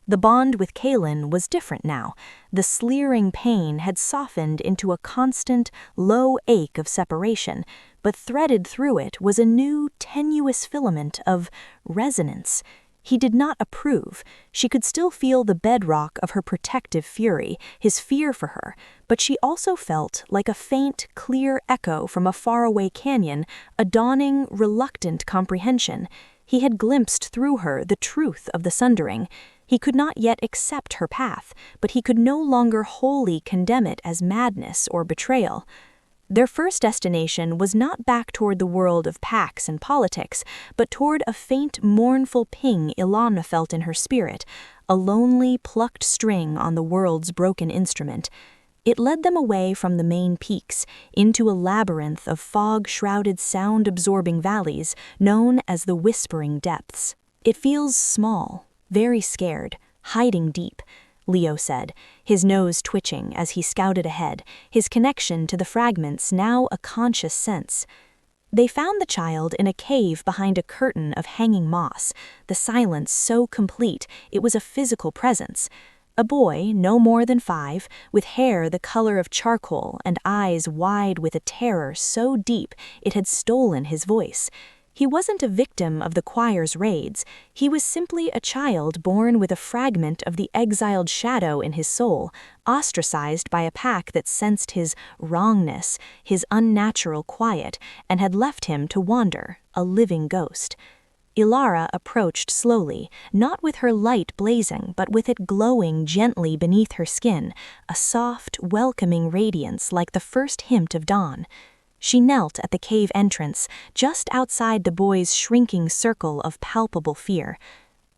The bond with Kaelin was different now. The sleering pain had softened into a constant, low ache of separation, but threaded through it was a new, tenuous filament of resonance. He did not approve. She could still feel the bedrock of her protective fury, his fear for her, but she also felt, like a faint, clear echo from a faraway canyon, a dawning, reluctant comprehension. He had glimpsed through her the truth of the Sundering. He could not yet accept her path, but he could no longer wholly condemn it as madness or betrayal. Their first destination was not back toward the world of pacts and politics, but toward a faint, mournful ping Ilana felt in her spirit, a lonely, plucked string on the world's broken instrument. It led them away from the main peaks, into a labyrinth of fog-shrouded, sound-absorbing valleys known as the Whispering Depths. "It feels small, very scared, hiding deep," Leo said, his nose twitching as he scouted ahead, his connection to the fragments now a conscious sense. They found the child in a cave behind a curtain of hanging moss, the silence so complete it was a physical presence. A boy, no more than 5, with hair the color of charcoal and eyes wide with a terror so deep it had stolen his voice. He wasn't a victim of the choir's raids. He was simply a child born with a fragment of the exiled shadow in his soul, ostracized by a pack that sensed his wrongness, his unnatural quiet, and had left him to wander, a living ghost. Ilara approached slowly, not with her light blazing, but with it glowing gently beneath her skin, a soft, welcoming radiance like the first hint of dawn. She knelt at the cave entrance, just outside the boy's shrinking circle of palpable fear.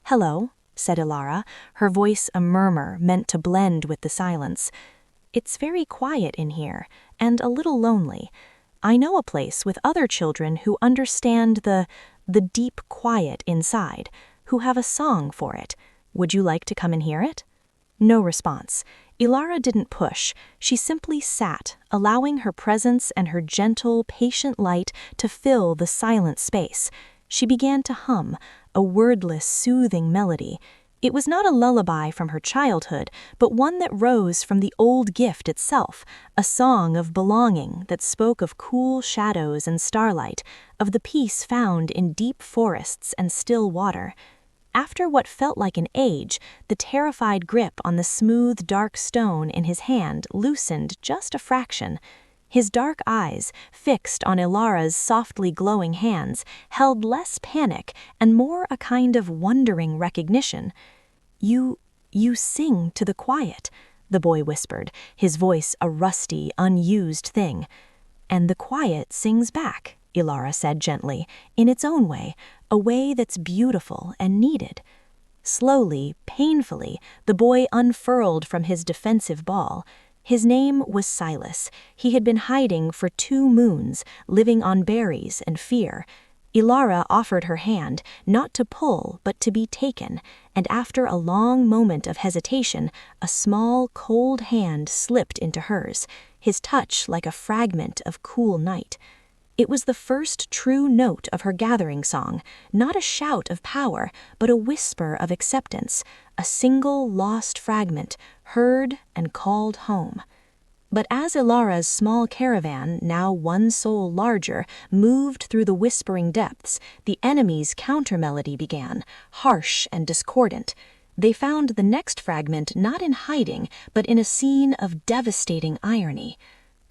"Hello," said Ilara, her voice a murmur meant to blend with the silence. "It's very quiet in here, and a little lonely. I know a place with other children who understand the deep quiet inside, who have a song for it. Would you like to come and hear it?" No response. Ilara didn't push. She simply sat, allowing her presence and her gentle, patient light to fill the silent space. She began to hum, a wordless, soothing melody. It was not a lullaby from her childhood, but one that rose from the old gift itself, a song of belonging that spoke of cool shadows and starlight, of the peace found in deep forests and still water. After what felt like an age, the terrified grip on the smooth, dark stone in his hand loosened just a fraction. His dark eyes, fixed on Ilara's softly glowing hands, held less panic and more a kind of wondering recognition. You sing to the quiet," the boy whispered, his voice a rusty, unused thing. "And the quiet sings back," Ilara said gently, in its own way, a way that's beautiful and needed. Slowly, painfully, the boy unfurled from his defensive ball. His name was Silas. He had been hiding for 2 moons, living on berries and fear. Ilara offered her hand, not to pull, but to be taken, and after a long moment of hesitation, a small, cold hand slipped into hers, his touch like a fragment of cool night. It was the first true note of her gathering song, not a shout of power, but a whisper of acceptance, a single lost fragment, heard and called home. But as Ilara's small caravan, now one soul larger, moved through the whispering depths, the enemy's counter-melody began, harsh and discordant. They found the next fragment not in hiding, but in a scene of devastating irony.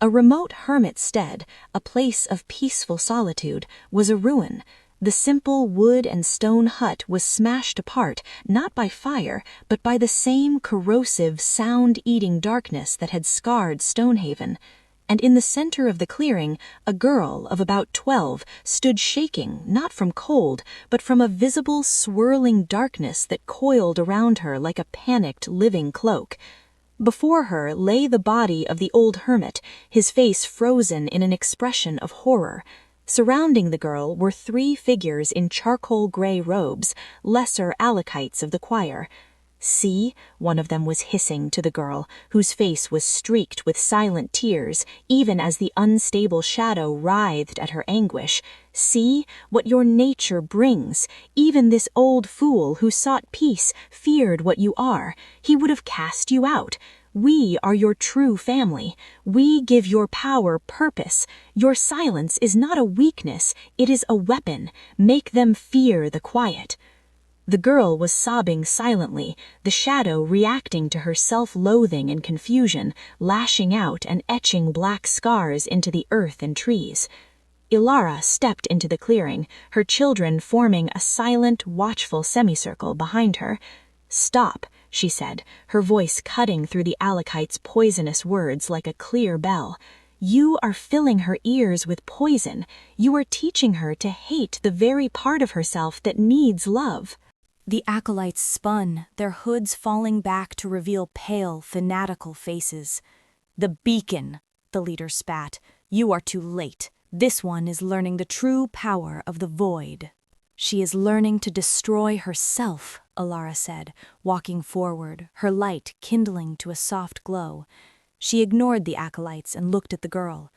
A remote hermit stead, a place of peaceful solitude, was a ruin. The simple wood and stone hut was smashed apart, not by fire, but by the same corrosive, sound-eating darkness that had scarred Stonehaven. And in the center of the clearing, a girl of about 12 stood shaking, not from cold, but from a visible, swirling darkness that coiled around her like a panicked, living cloak. Before her lay the body of the old hermit, his face frozen in an expression of horror. Surrounding the girl were 3 figures in charcoal gray robes, lesser Alakites of the choir. "See," one of them was hissing to the girl, whose face was streaked with silent tears, even as the unstable shadow writhed at her anguish. "See what your nature brings. Even this old fool who sought peace feared what you are. He would have cast you out. We are your true family. We give your power purpose. Your silence is not a weakness, it is a weapon. Make them fear the quiet." The girl was sobbing silently, the shadow reacting to her self-loathing and confusion, lashing out and etching black scars into the earth and trees. Ilara stepped into the clearing, her children forming a silent, watchful semicircle behind her. "Stop," she said, her voice cutting through the Alakite's poisonous words like a clear bell. "You are filling her ears with poison. You are teaching her to hate the very part of herself that needs love." The acolytes spun, their hoods falling back to reveal pale, fanatical faces. "The beacon," the leader spat. "You are too late. This one is learning the true power of the void." "She is learning to destroy herself," Ilara said, walking forward, her light kindling to a soft glow. She ignored the acolytes and looked at the girl.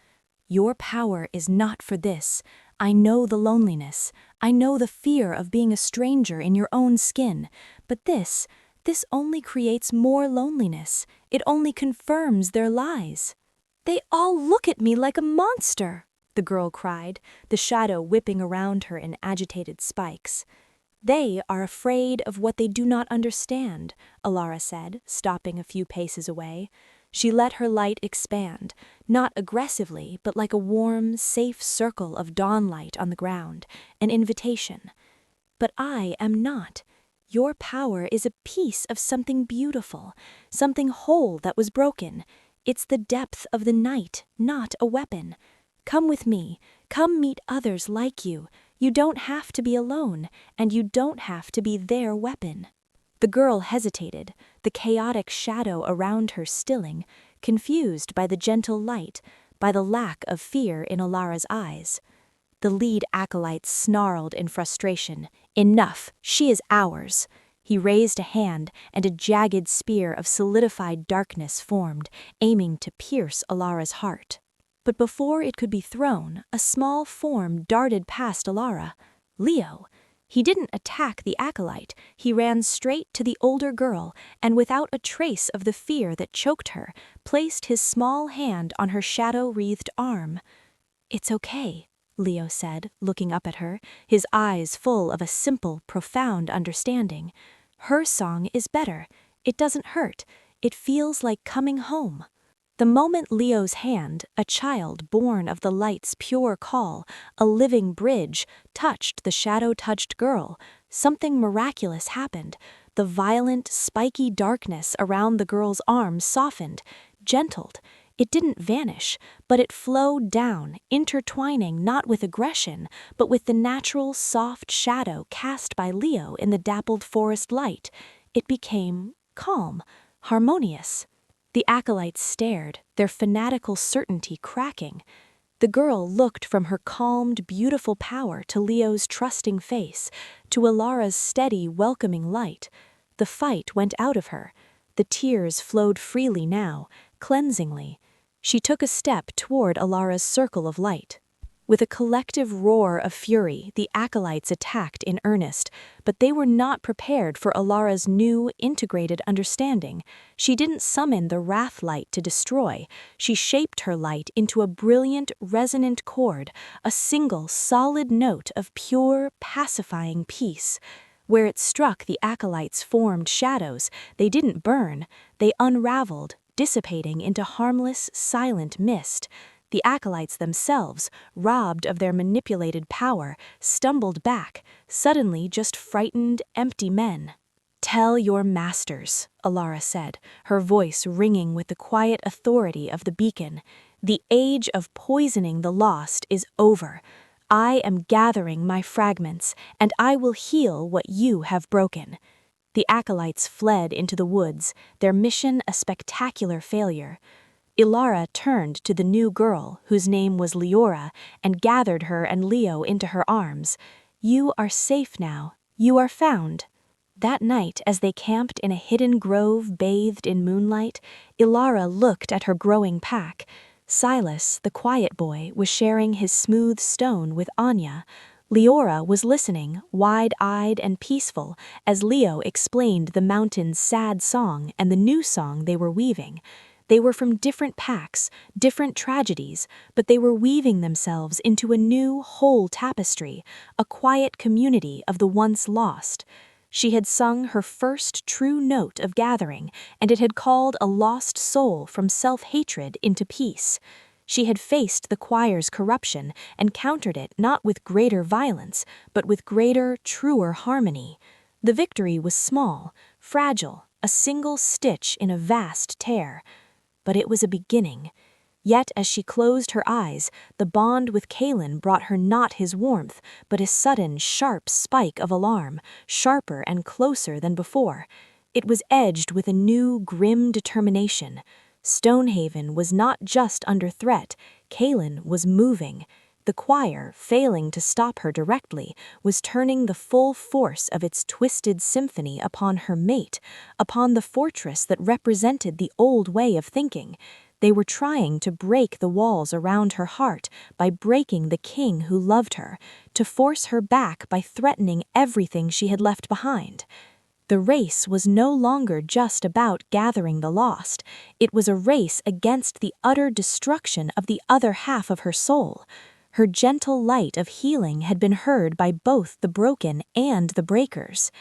"Your power is not for this. I know the loneliness. I know the fear of being a stranger in your own skin. But this only creates more loneliness. It only confirms their lies." "They all look at me like a monster," the girl cried, the shadow whipping around her in agitated spikes. "They are afraid of what they do not understand," Ilara said, stopping a few paces away. She let her light expand, not aggressively, but like a warm, safe circle of dawnlight on the ground, an invitation. "But I am not. Your power is a piece of something beautiful, something whole that was broken. It's the depth of the night, not a weapon. Come with me. Come meet others like you. You don't have to be alone, and you don't have to be their weapon." The girl hesitated, the chaotic shadow around her stilling, confused by the gentle light, by the lack of fear in Ilara's eyes. The lead acolyte snarled in frustration. "Enough! She is ours!" He raised a hand, and a jagged spear of solidified darkness formed, aiming to pierce Ilara's heart. But before it could be thrown, a small form darted past Ilara. Leo! He didn't attack the acolyte, he ran straight to the older girl, and without a trace of the fear that choked her, placed his small hand on her shadow-wreathed arm. "It's okay," Leo said, looking up at her, his eyes full of a simple, profound understanding. "Her song is better. It doesn't hurt. It feels like coming home." The moment Leo's hand, a child born of the light's pure call, a living bridge, touched the shadow-touched girl, something miraculous happened. The violent, spiky darkness around the girl's arm softened, gentled. It didn't vanish, but it flowed down, intertwining not with aggression, but with the natural, soft shadow cast by Leo in the dappled forest light. It became calm, harmonious. The acolytes stared, their fanatical certainty cracking. The girl looked from her calmed, beautiful power to Leo's trusting face, to Ilara's steady, welcoming light. The fight went out of her. The tears flowed freely now, cleansingly. She took a step toward Ilara's circle of light. With a collective roar of fury, the acolytes attacked in earnest, but they were not prepared for Alara's new, integrated understanding. She didn't summon the wrath light to destroy. She shaped her light into a brilliant, resonant chord, a single, solid note of pure, pacifying peace. Where it struck the acolytes' formed shadows, they didn't burn, they unraveled, dissipating into harmless, silent mist. The acolytes themselves, robbed of their manipulated power, stumbled back, suddenly just frightened, empty men. "Tell your masters," Alara said, her voice ringing with the quiet authority of the beacon. "The age of poisoning the lost is over. I am gathering my fragments, and I will heal what you have broken." The acolytes fled into the woods, their mission a spectacular failure. Ilara turned to the new girl, whose name was Leora, and gathered her and Leo into her arms. "You are safe now. You are found." That night, as they camped in a hidden grove bathed in moonlight, Ilara looked at her growing pack. Silas, the quiet boy, was sharing his smooth stone with Anya. Leora was listening, wide-eyed and peaceful, as Leo explained the mountain's sad song and the new song they were weaving. They were from different packs, different tragedies, but they were weaving themselves into a new, whole tapestry, a quiet community of the once lost. She had sung her first true note of gathering, and it had called a lost soul from self-hatred into peace. She had faced the choir's corruption and countered it not with greater violence, but with greater, truer harmony. The victory was small, fragile, a single stitch in a vast tear. But it was a beginning. Yet as she closed her eyes, the bond with Kalen brought her not his warmth, but a sudden, sharp spike of alarm, sharper and closer than before. It was edged with a new, grim determination. Stonehaven was not just under threat, Kalen was moving. The choir, failing to stop her directly, was turning the full force of its twisted symphony upon her mate, upon the fortress that represented the old way of thinking. They were trying to break the walls around her heart by breaking the king who loved her, to force her back by threatening everything she had left behind. The race was no longer just about gathering the lost. It was a race against the utter destruction of the other half of her soul. Her gentle light of healing had been heard by both the broken and the breakers.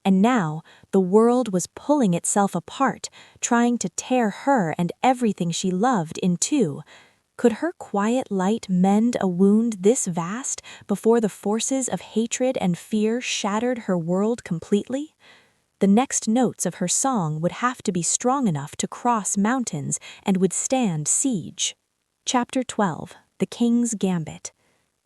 And now, the world was pulling itself apart, trying to tear her and everything she loved in two. Could her quiet light mend a wound this vast before the forces of hatred and fear shattered her world completely? The next notes of her song would have to be strong enough to cross mountains and withstand siege. Chapter 12. The King's Gambit.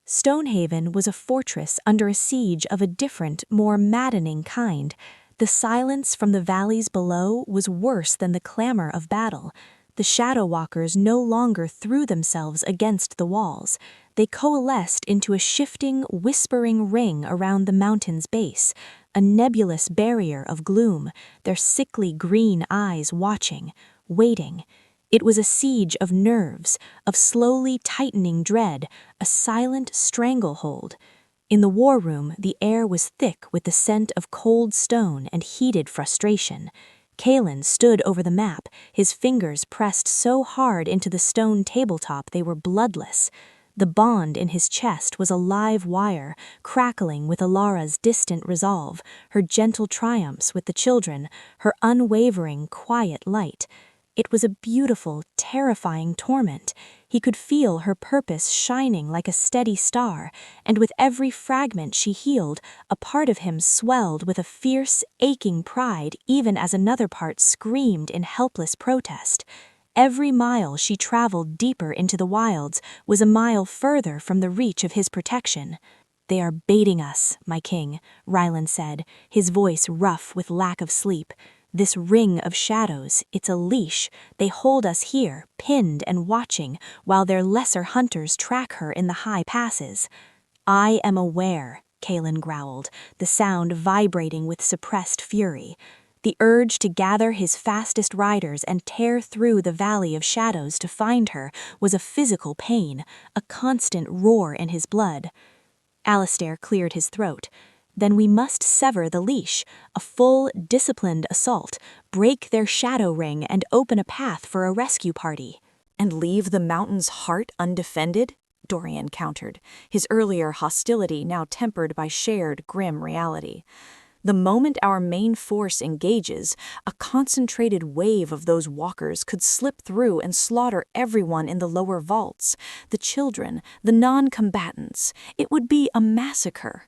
Stonehaven was a fortress under a siege of a different, more maddening kind. The silence from the valleys below was worse than the clamor of battle. The shadow walkers no longer threw themselves against the walls. They coalesced into a shifting, whispering ring around the mountain's base, a nebulous barrier of gloom, their sickly green eyes watching, waiting. It was a siege of nerves, of slowly tightening dread, a silent stranglehold. In the war room, the air was thick with the scent of cold stone and heated frustration. Kalen stood over the map, his fingers pressed so hard into the stone tabletop they were bloodless. The bond in his chest was a live wire, crackling with Alara's distant resolve, her gentle triumphs with the children, her unwavering, quiet light. It was a beautiful, terrifying torment. He could feel her purpose shining like a steady star, and with every fragment she healed, a part of him swelled with a fierce, aching pride even as another part screamed in helpless protest. Every mile she traveled deeper into the wilds was a mile further from the reach of his protection. "They are baiting us, my king," Rylan said, his voice rough with lack of sleep. "This ring of shadows, it's a leash. They hold us here, pinned and watching, while their lesser hunters track her in the high passes." "I am aware," Kalen growled, the sound vibrating with suppressed fury. The urge to gather his fastest riders and tear through the valley of shadows to find her was a physical pain, a constant roar in his blood. Alistair cleared his throat. Then we must sever the leash, a full, disciplined assault, break their shadow ring and open a path for a rescue party. And leave the mountain's heart undefended? Dorian countered, his earlier hostility now tempered by shared grim reality. The moment our main force engages, a concentrated wave of those walkers could slip through and slaughter everyone in the lower vaults, the children, the non-combatants. It would be a massacre.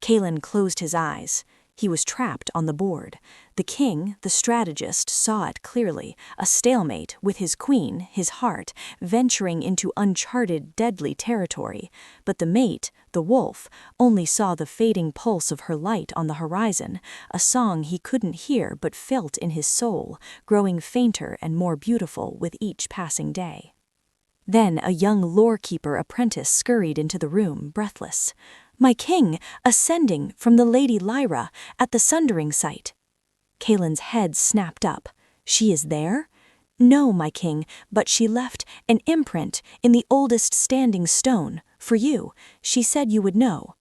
Kalen closed his eyes. He was trapped on the board. The king, the strategist, saw it clearly, a stalemate with his queen, his heart, venturing into uncharted, deadly territory. But the mate, the wolf, only saw the fading pulse of her light on the horizon, a song he couldn't hear but felt in his soul, growing fainter and more beautiful with each passing day. Then a young lore-keeper apprentice scurried into the room, breathless. "My king, ascending from the Lady Lyra at the sundering site." Kalen's head snapped up. "She is there?" "No, my king, but she left an imprint in the oldest standing stone, for you. She said you would know."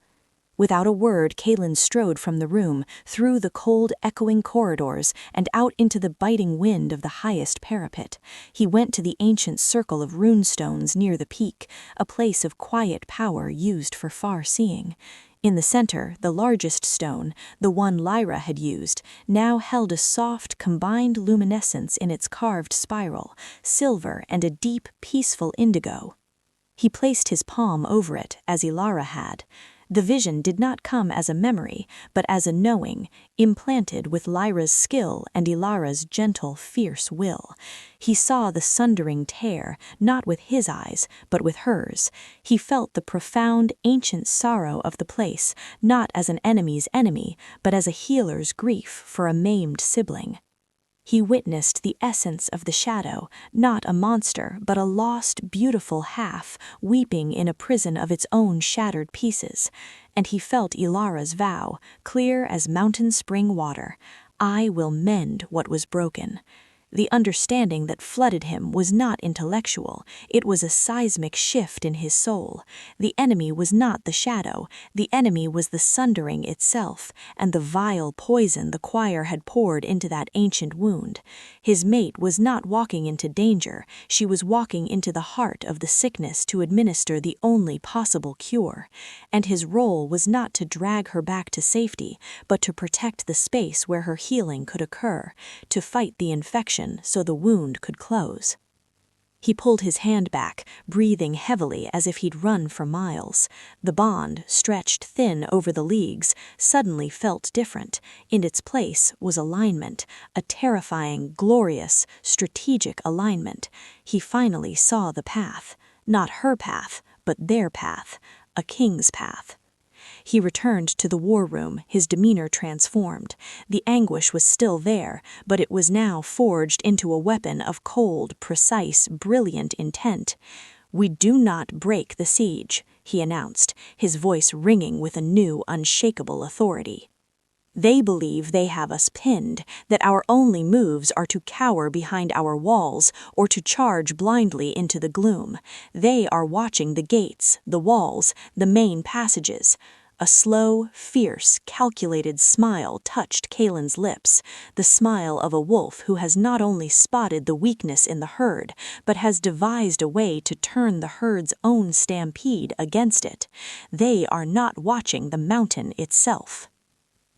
Without a word, Kalen strode from the room, through the cold, echoing corridors, and out into the biting wind of the highest parapet. He went to the ancient circle of runestones near the peak, a place of quiet power used for far-seeing. In the center, the largest stone, the one Lyra had used, now held a soft, combined luminescence in its carved spiral, silver and a deep, peaceful indigo. He placed his palm over it, as Ilara had. The vision did not come as a memory, but as a knowing, implanted with Lyra's skill and Ilara's gentle, fierce will. He saw the sundering tear, not with his eyes, but with hers. He felt the profound, ancient sorrow of the place, not as an enemy's enemy, but as a healer's grief for a maimed sibling. He witnessed the essence of the shadow, not a monster, but a lost, beautiful half, weeping in a prison of its own shattered pieces. And he felt Ilara's vow, clear as mountain spring water: "I will mend what was broken." The understanding that flooded him was not intellectual, it was a seismic shift in his soul. The enemy was not the shadow, the enemy was the sundering itself, and the vile poison the choir had poured into that ancient wound. His mate was not walking into danger, she was walking into the heart of the sickness to administer the only possible cure. And his role was not to drag her back to safety, but to protect the space where her healing could occur, to fight the infection so the wound could close. He pulled his hand back, breathing heavily as if he'd run for miles. The bond, stretched thin over the leagues, suddenly felt different. In its place was alignment, a terrifying, glorious, strategic alignment. He finally saw the path. Not her path, but their path. A king's path. He returned to the war room, his demeanor transformed. The anguish was still there, but it was now forged into a weapon of cold, precise, brilliant intent. "We do not break the siege," he announced, his voice ringing with a new, unshakable authority. "They believe they have us pinned, that our only moves are to cower behind our walls or to charge blindly into the gloom. They are watching the gates, the walls, the main passages." A slow, fierce, calculated smile touched Kalen's lips, the smile of a wolf who has not only spotted the weakness in the herd, but has devised a way to turn the herd's own stampede against it. They are not watching the mountain itself.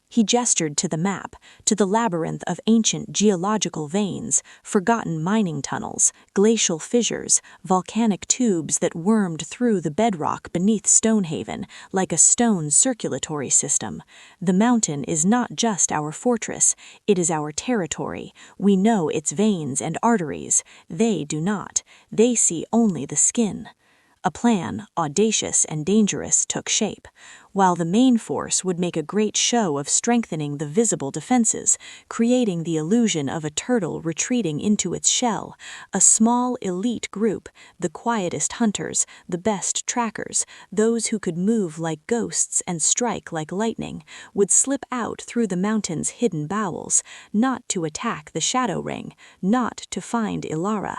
He gestured to the map, to the labyrinth of ancient geological veins, forgotten mining tunnels, glacial fissures, volcanic tubes that wormed through the bedrock beneath Stonehaven like a stone circulatory system. The mountain is not just our fortress, it is our territory. We know its veins and arteries. They do not. They see only the skin. A plan, audacious and dangerous, took shape. while the main force would make a great show of strengthening the visible defenses, creating the illusion of a turtle retreating into its shell. A small elite group, the quietest hunters, the best trackers, those who could move like ghosts and strike like lightning, would slip out through the mountain's hidden bowels, not to attack the shadow ring, not to find Ilara.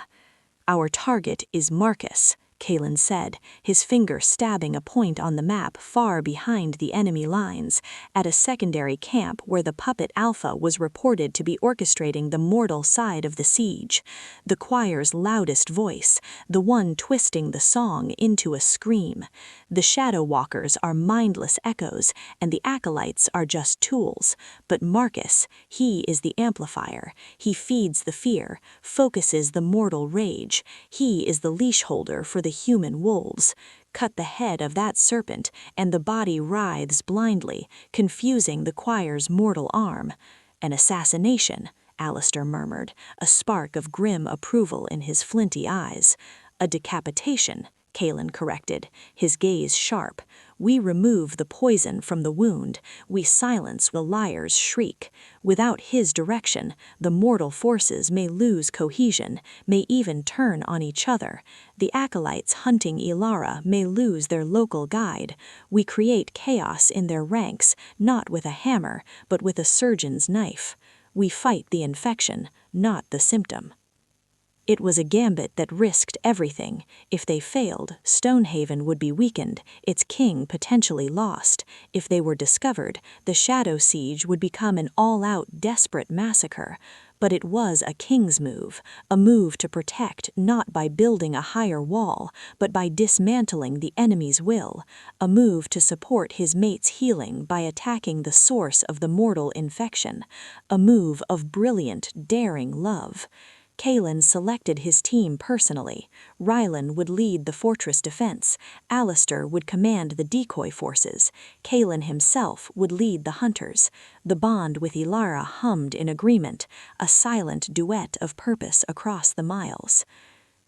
"Our target is Marcus," Kalen said, his finger stabbing a point on the map far behind the enemy lines, at a secondary camp where the puppet Alpha was reported to be orchestrating the mortal side of the siege. The choir's loudest voice, the one twisting the song into a scream. The shadow walkers are mindless echoes, and the acolytes are just tools. But Marcus, he is the amplifier. He feeds the fear, focuses the mortal rage. He is the leash holder for the human wolves. Cut the head of that serpent, and the body writhes blindly, confusing the choir's mortal arm. "An assassination," Alistair murmured, a spark of grim approval in his flinty eyes. "A decapitation," Kalen corrected, his gaze sharp. "We remove the poison from the wound. We silence the liar's shriek. Without his direction, the mortal forces may lose cohesion, may even turn on each other. The acolytes hunting Ilara may lose their local guide. We create chaos in their ranks, not with a hammer, but with a surgeon's knife. We fight the infection, not the symptom." It was a gambit that risked everything. If they failed, Stonehaven would be weakened, its king potentially lost. If they were discovered, the Shadow Siege would become an all-out, desperate massacre. But it was a king's move, a move to protect not by building a higher wall, but by dismantling the enemy's will, a move to support his mate's healing by attacking the source of the mortal infection, a move of brilliant, daring love. Kalen selected his team personally. Rylan would lead the fortress defense. Alistair would command the decoy forces. Kalen himself would lead the hunters. The bond with Ilara hummed in agreement, a silent duet of purpose across the miles.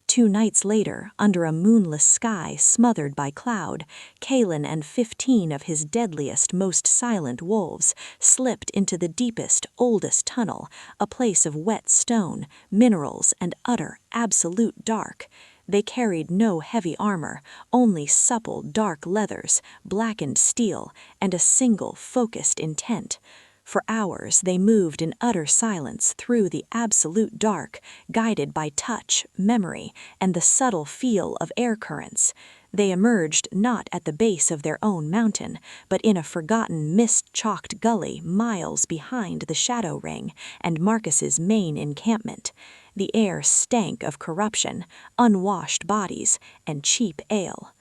2 nights later, under a moonless sky smothered by cloud, Kalen and 15 of his deadliest, most silent wolves slipped into the deepest, oldest tunnel, a place of wet stone, minerals, and utter, absolute dark. They carried no heavy armor, only supple, dark leathers, blackened steel, and a single, focused intent. For hours they moved in utter silence through the absolute dark, guided by touch, memory, and the subtle feel of air currents. They emerged not at the base of their own mountain, but in a forgotten mist-chalked gully miles behind the Shadow Ring and Marcus's main encampment. The air stank of corruption, unwashed bodies, and cheap ale.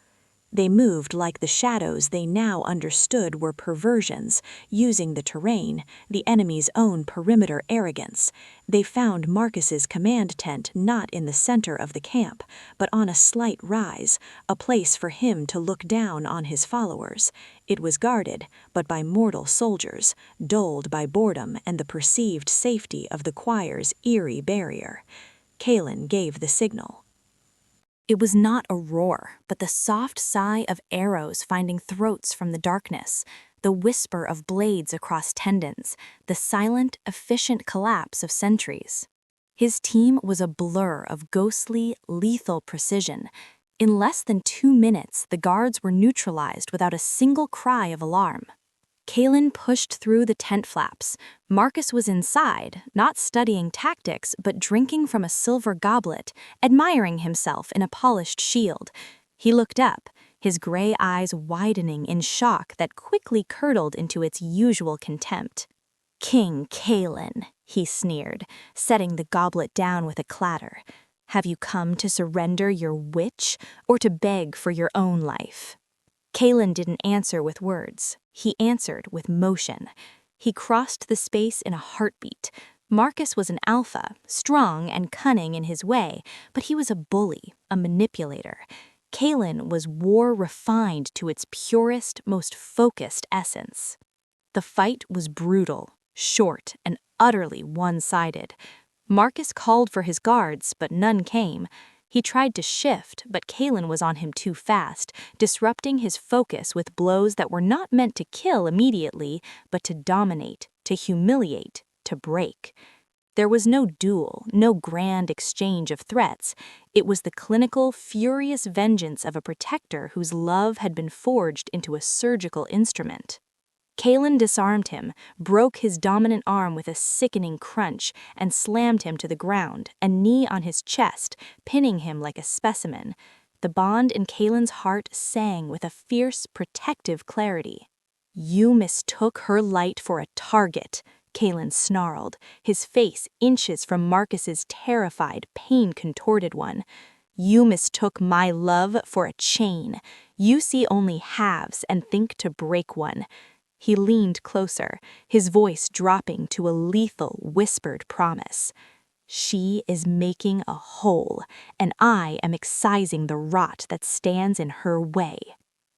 They moved like the shadows they now understood were perversions, using the terrain, the enemy's own perimeter arrogance. They found Marcus's command tent not in the center of the camp, but on a slight rise, a place for him to look down on his followers. It was guarded, but by mortal soldiers, dulled by boredom and the perceived safety of the choir's eerie barrier. Kalen gave the signal. It was not a roar, but the soft sigh of arrows finding throats from the darkness, the whisper of blades across tendons, the silent, efficient collapse of sentries. His team was a blur of ghostly, lethal precision. In less than 2 minutes, the guards were neutralized without a single cry of alarm. Kalen pushed through the tent flaps. Marcus was inside, not studying tactics, but drinking from a silver goblet, admiring himself in a polished shield. He looked up, his gray eyes widening in shock that quickly curdled into its usual contempt. "King Kalen," he sneered, setting the goblet down with a clatter. "Have you come to surrender your witch, or to beg for your own life?" Kalen didn't answer with words. He answered with motion. He crossed the space in a heartbeat. Marcus was an alpha, strong and cunning in his way, but he was a bully, a manipulator. Kalen was war refined to its purest, most focused essence. The fight was brutal, short, and utterly one-sided. Marcus called for his guards, but none came. He tried to shift, but Kalen was on him too fast, disrupting his focus with blows that were not meant to kill immediately, but to dominate, to humiliate, to break. There was no duel, no grand exchange of threats. It was the clinical, furious vengeance of a protector whose love had been forged into a surgical instrument. Kalen disarmed him, broke his dominant arm with a sickening crunch, and slammed him to the ground, a knee on his chest, pinning him like a specimen. The bond in Kalen's heart sang with a fierce, protective clarity. "You mistook her light for a target," Kalen snarled, his face inches from Marcus's terrified, pain-contorted one. "You mistook my love for a chain. You see only halves and think to break one." He leaned closer, his voice dropping to a lethal, whispered promise. "She is making a hole, and I am excising the rot that stands in her way."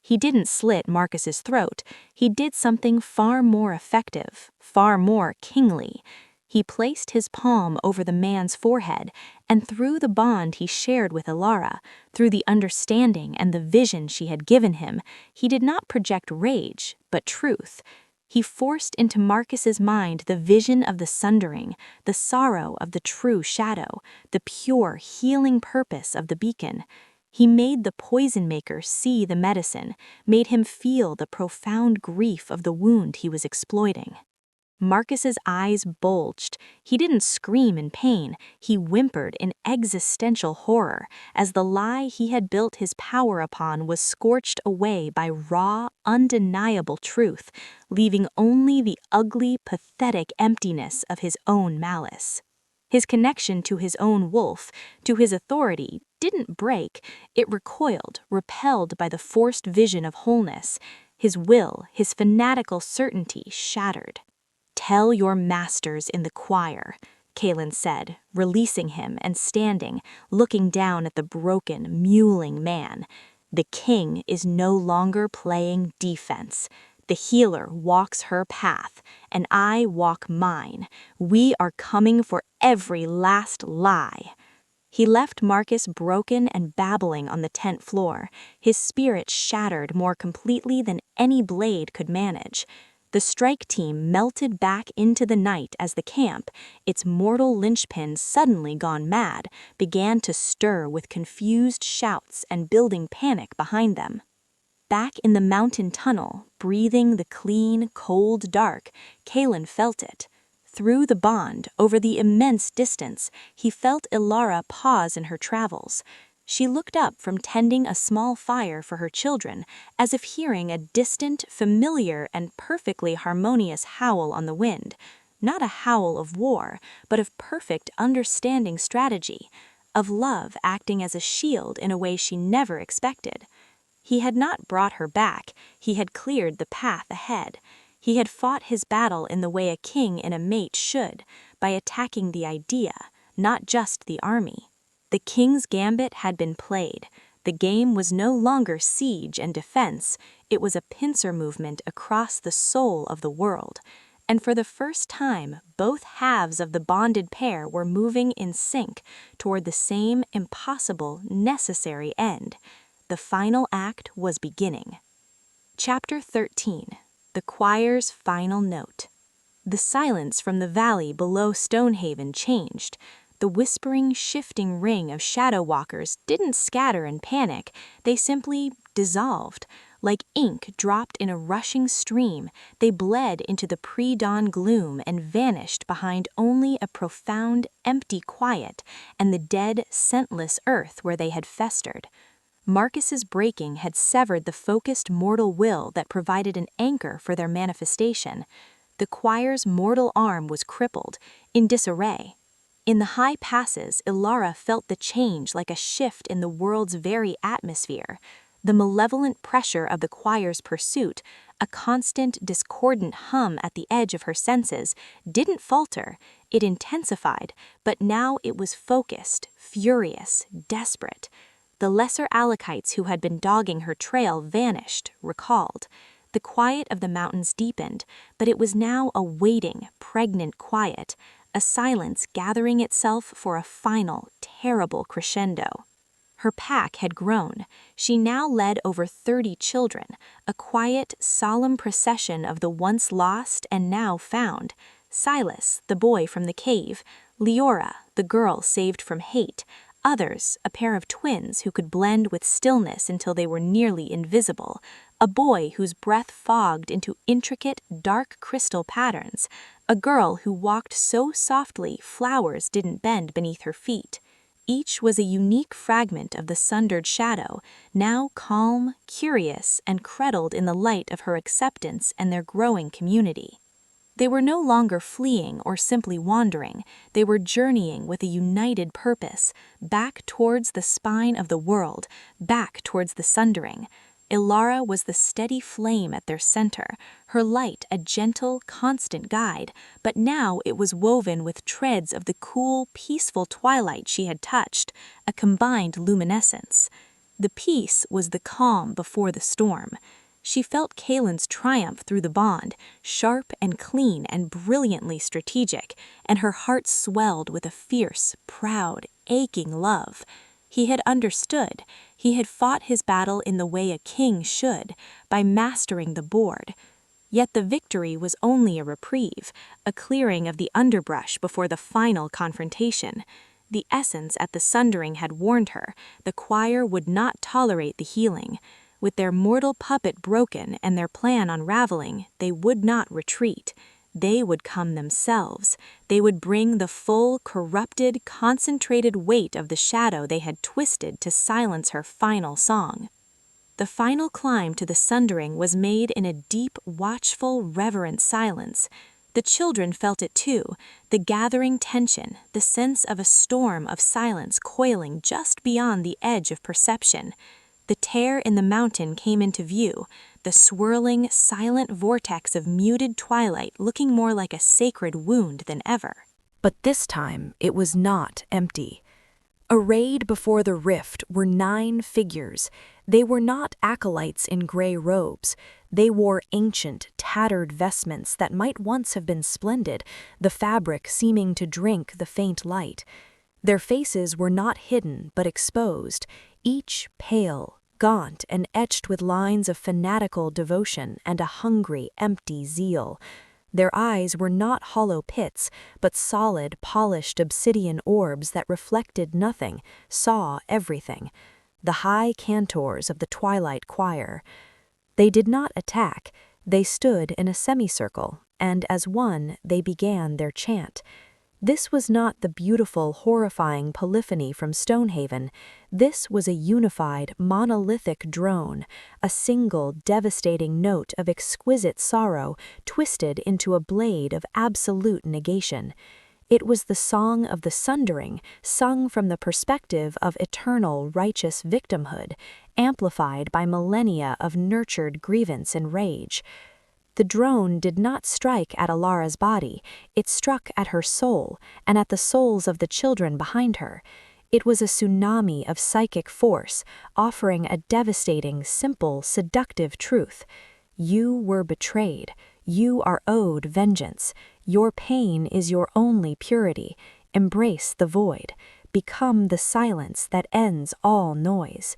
He didn't slit Marcus's throat. He did something far more effective, far more kingly. He placed his palm over the man's forehead, and through the bond he shared with Ilara, through the understanding and the vision she had given him, he did not project rage, but truth. He forced into Marcus's mind the vision of the sundering, the sorrow of the true shadow, the pure, healing purpose of the beacon. He made the poison maker see the medicine, made him feel the profound grief of the wound he was exploiting. Marcus's eyes bulged. He didn't scream in pain, he whimpered in existential horror as the lie he had built his power upon was scorched away by raw, undeniable truth, leaving only the ugly, pathetic emptiness of his own malice. His connection to his own wolf, to his authority, didn't break. It recoiled, repelled by the forced vision of wholeness. His will, his fanatical certainty shattered. "Tell your masters in the choir," Kalen said, releasing him and standing, looking down at the broken, mewling man. "The king is no longer playing defense. The healer walks her path, and I walk mine. We are coming for every last lie." He left Marcus broken and babbling on the tent floor, his spirit shattered more completely than any blade could manage. The strike team melted back into the night as the camp, its mortal linchpin suddenly gone mad, began to stir with confused shouts and building panic behind them. Back in the mountain tunnel, breathing the clean, cold dark, Kalen felt it. Through the bond, over the immense distance, he felt Ilara pause in her travels. She looked up from tending a small fire for her children, as if hearing a distant, familiar, and perfectly harmonious howl on the wind. Not a howl of war, but of perfect understanding strategy, of love acting as a shield in a way she never expected. He had not brought her back, he had cleared the path ahead. He had fought his battle in the way a king and a mate should, by attacking the idea, not just the army. The king's gambit had been played. The game was no longer siege and defense, it was a pincer movement across the soul of the world. And for the first time, both halves of the bonded pair were moving in sync toward the same impossible, necessary end. The final act was beginning. Chapter 13. The choir's final note. The silence from the valley below Stonehaven changed. The whispering, shifting ring of shadow walkers didn't scatter in panic, they simply dissolved. Like ink dropped in a rushing stream, they bled into the pre-dawn gloom and vanished behind only a profound, empty quiet and the dead, scentless earth where they had festered. Marcus's breaking had severed the focused mortal will that provided an anchor for their manifestation. The choir's mortal arm was crippled, in disarray. In the high passes, Ilara felt the change like a shift in the world's very atmosphere. The malevolent pressure of the choir's pursuit, a constant, discordant hum at the edge of her senses, didn't falter, it intensified, but now it was focused, furious, desperate. The lesser Alakites who had been dogging her trail vanished, recalled. The quiet of the mountains deepened, but it was now a waiting, pregnant quiet, a silence gathering itself for a final, terrible crescendo. Her pack had grown. She now led over 30 children, a quiet, solemn procession of the once lost and now found. Silas, the boy from the cave, Leora, the girl saved from hate, others, a pair of twins who could blend with stillness until they were nearly invisible, a boy whose breath fogged into intricate, dark crystal patterns, a girl who walked so softly flowers didn't bend beneath her feet. Each was a unique fragment of the sundered shadow, now calm, curious, and cradled in the light of her acceptance and their growing community. They were no longer fleeing or simply wandering, they were journeying with a united purpose, back towards the spine of the world, back towards the sundering. Ilara was the steady flame at their center, her light a gentle, constant guide, but now it was woven with treads of the cool, peaceful twilight she had touched, a combined luminescence. The peace was the calm before the storm. She felt Kalen's triumph through the bond, sharp and clean and brilliantly strategic, and her heart swelled with a fierce, proud, aching love. He had understood. He had fought his battle in the way a king should, by mastering the board. Yet the victory was only a reprieve, a clearing of the underbrush before the final confrontation. The essence at the sundering had warned her, the choir would not tolerate the healing. With their mortal puppet broken and their plan unraveling, they would not retreat. They would come themselves. They would bring the full, corrupted, concentrated weight of the shadow they had twisted to silence her final song. The final climb to the sundering was made in a deep, watchful, reverent silence. The children felt it too, the gathering tension, the sense of a storm of silence coiling just beyond the edge of perception. The tear in the mountain came into view, the swirling, silent vortex of muted twilight looking more like a sacred wound than ever. But this time it was not empty. Arrayed before the rift were 9 figures. They were not acolytes in gray robes. They wore ancient, tattered vestments that might once have been splendid, the fabric seeming to drink the faint light. Their faces were not hidden but exposed, each pale, gaunt, and etched with lines of fanatical devotion and a hungry, empty zeal. Their eyes were not hollow pits, but solid, polished obsidian orbs that reflected nothing, saw everything. The high cantors of the twilight choir. They did not attack, they stood in a semicircle, and as one they began their chant. This was not the beautiful, horrifying polyphony from Stonehaven. This was a unified, monolithic drone, a single, devastating note of exquisite sorrow twisted into a blade of absolute negation. It was the song of the sundering, sung from the perspective of eternal, righteous victimhood, amplified by millennia of nurtured grievance and rage. The drone did not strike at Ilara's body, it struck at her soul, and at the souls of the children behind her. It was a tsunami of psychic force, offering a devastating, simple, seductive truth. You were betrayed. You are owed vengeance. Your pain is your only purity. Embrace the void. Become the silence that ends all noise.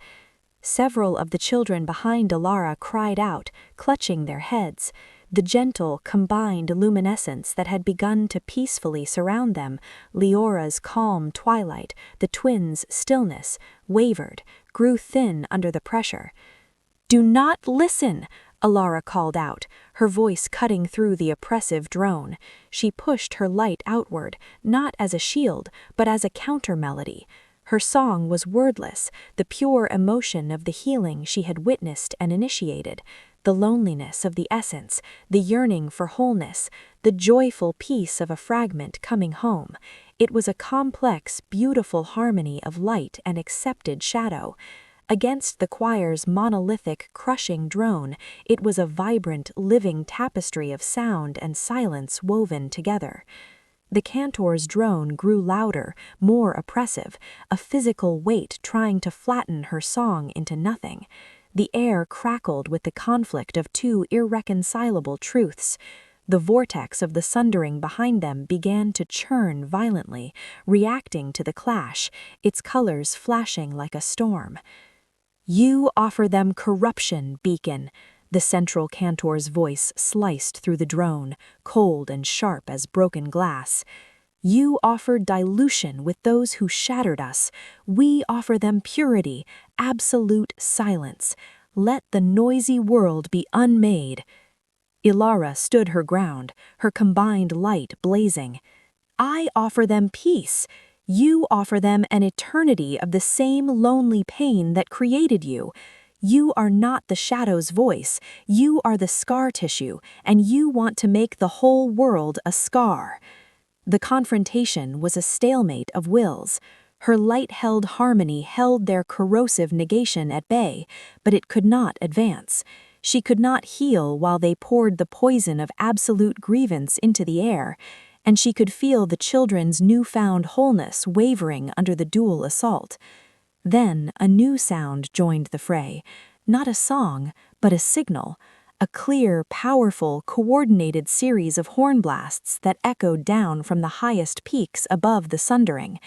Several of the children behind Ilara cried out, clutching their heads. The gentle, combined luminescence that had begun to peacefully surround them, Leora's calm twilight, the twins' stillness, wavered, grew thin under the pressure. "Do not listen!" Ilara called out, her voice cutting through the oppressive drone. She pushed her light outward, not as a shield, but as a counter-melody. Her song was wordless, the pure emotion of the healing she had witnessed and initiated, the loneliness of the essence, the yearning for wholeness, the joyful peace of a fragment coming home. It was a complex, beautiful harmony of light and accepted shadow. Against the choir's monolithic, crushing drone, it was a vibrant, living tapestry of sound and silence woven together. The cantor's drone grew louder, more oppressive, a physical weight trying to flatten her song into nothing. The air crackled with the conflict of 2 irreconcilable truths. The vortex of the sundering behind them began to churn violently, reacting to the clash, its colors flashing like a storm. "You offer them corruption, beacon," the central cantor's voice sliced through the drone, cold and sharp as broken glass. "You offer dilution with those who shattered us. We offer them purity, absolute silence. Let the noisy world be unmade." Ilara stood her ground, her combined light blazing. "I offer them peace. You offer them an eternity of the same lonely pain that created you. You are not the shadow's voice. You are the scar tissue, and you want to make the whole world a scar." The confrontation was a stalemate of wills. Her light-held harmony held their corrosive negation at bay, but it could not advance. She could not heal while they poured the poison of absolute grievance into the air, and she could feel the children's newfound wholeness wavering under the dual assault. Then a new sound joined the fray, not a song, but a signal. A clear, powerful, coordinated series of horn blasts that echoed down from the highest peaks above the sundering.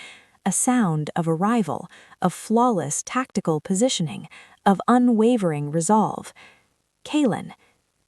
A sound of arrival, of flawless tactical positioning, of unwavering resolve. Kalen.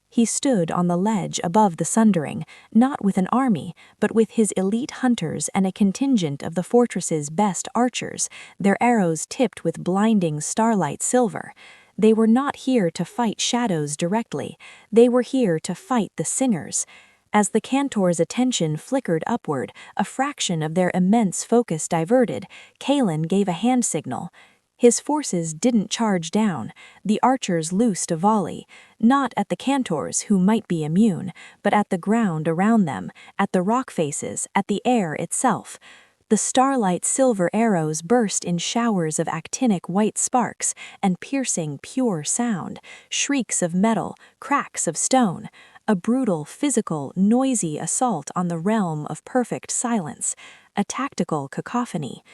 He stood on the ledge above the sundering, not with an army, but with his elite hunters and a contingent of the fortress's best archers, their arrows tipped with blinding starlight silver. They were not here to fight shadows directly. They were here to fight the singers. As the cantor's attention flickered upward, a fraction of their immense focus diverted, Kalen gave a hand signal. His forces didn't charge down. The archers loosed a volley, not at the cantors, who might be immune, but at the ground around them, at the rock faces, at the air itself. The starlight silver arrows burst in showers of actinic white sparks and piercing pure sound, shrieks of metal, cracks of stone, a brutal, physical, noisy assault on the realm of perfect silence, a tactical cacophony.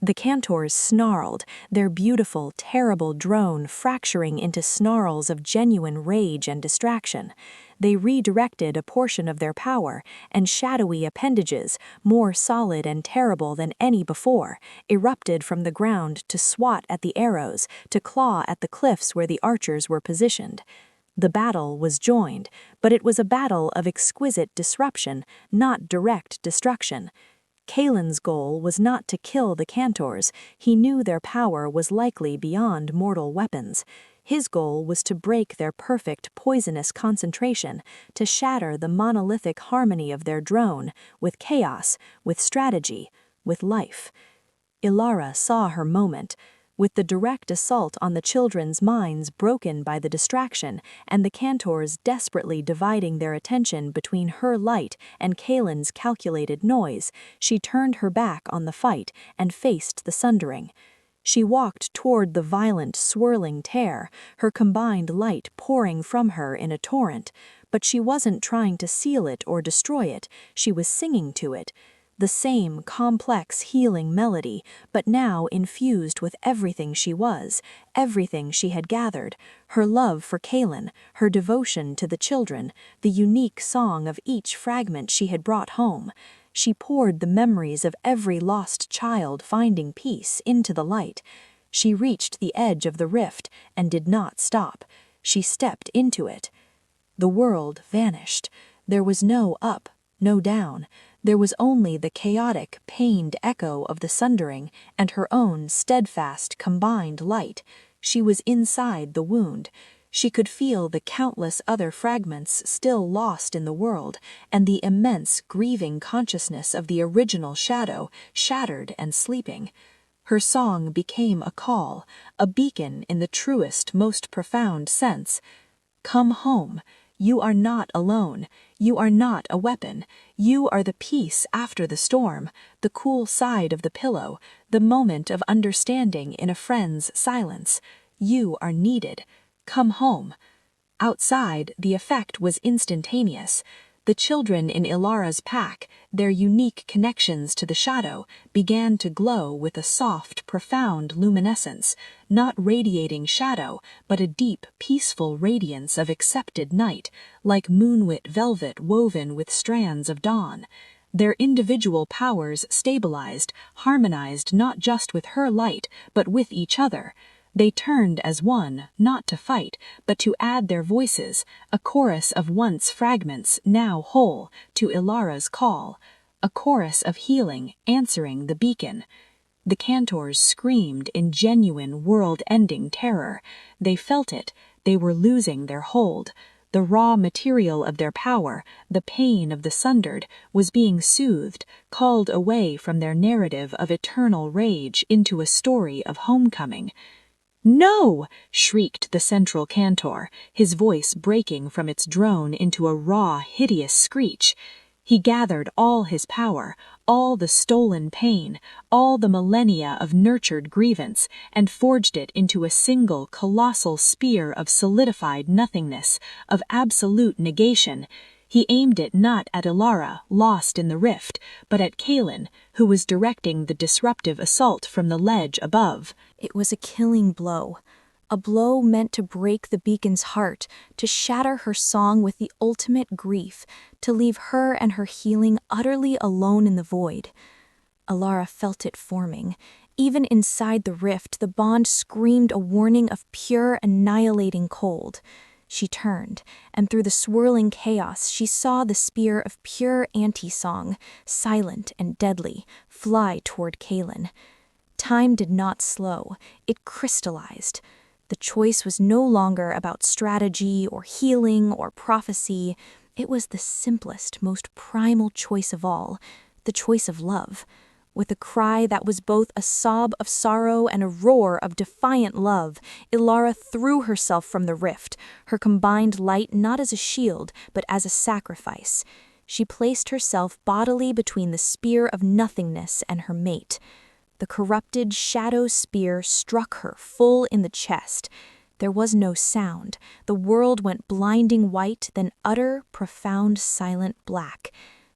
The cantors snarled, their beautiful, terrible drone fracturing into snarls of genuine rage and distraction. They redirected a portion of their power, and shadowy appendages, more solid and terrible than any before, erupted from the ground to swat at the arrows, to claw at the cliffs where the archers were positioned. The battle was joined, but it was a battle of exquisite disruption, not direct destruction. Kalen's goal was not to kill the cantors. He knew their power was likely beyond mortal weapons. His goal was to break their perfect poisonous concentration, to shatter the monolithic harmony of their drone, with chaos, with strategy, with life. Ilara saw her moment. With the direct assault on the children's minds broken by the distraction, and the cantors desperately dividing their attention between her light and Kalen's calculated noise, she turned her back on the fight and faced the sundering. She walked toward the violent, swirling tear, her combined light pouring from her in a torrent, but she wasn't trying to seal it or destroy it, she was singing to it. The same complex, healing melody, but now infused with everything she was, everything she had gathered, her love for Kalen, her devotion to the children, the unique song of each fragment she had brought home. She poured the memories of every lost child finding peace into the light. She reached the edge of the rift and did not stop. She stepped into it. The world vanished. There was no up, no down. There was only the chaotic, pained echo of the sundering and her own steadfast, combined light. She was inside the wound. She could feel the countless other fragments still lost in the world, and the immense, grieving consciousness of the original shadow, shattered and sleeping. Her song became a call, a beacon in the truest, most profound sense. Come home. You are not alone. You are not a weapon. You are the peace after the storm, the cool side of the pillow, the moment of understanding in a friend's silence. You are needed. Come home. Outside, the effect was instantaneous. The children in Ilara's pack, their unique connections to the shadow, began to glow with a soft, profound luminescence, not radiating shadow, but a deep, peaceful radiance of accepted night, like moonlit velvet woven with strands of dawn. Their individual powers stabilized, harmonized not just with her light, but with each other. They turned as one, not to fight, but to add their voices, a chorus of once fragments, now whole, to Ilara's call, a chorus of healing, answering the beacon. The cantors screamed in genuine world-ending terror. They felt it. They were losing their hold. The raw material of their power, the pain of the sundered, was being soothed, called away from their narrative of eternal rage into a story of homecoming. "No!" shrieked the central cantor, his voice breaking from its drone into a raw, hideous screech. He gathered all his power, all the stolen pain, all the millennia of nurtured grievance, and forged it into a single colossal spear of solidified nothingness, of absolute negation. He aimed it not at Ilara, lost in the rift, but at Kaelin, who was directing the disruptive assault from the ledge above. It was a killing blow. A blow meant to break the beacon's heart, to shatter her song with the ultimate grief, to leave her and her healing utterly alone in the void. Ilara felt it forming. Even inside the rift, the bond screamed a warning of pure, annihilating cold. She turned, and through the swirling chaos she saw the spear of pure anti-song, silent and deadly, fly toward Kaelin. Time did not slow, it crystallized. The choice was no longer about strategy or healing or prophecy. It was the simplest, most primal choice of all, the choice of love. With a cry that was both a sob of sorrow and a roar of defiant love, Ilara threw herself from the rift, her combined light not as a shield, but as a sacrifice. She placed herself bodily between the spear of nothingness and her mate. The corrupted shadow spear struck her full in the chest. There was no sound. The world went blinding white, then utter, profound, silent black.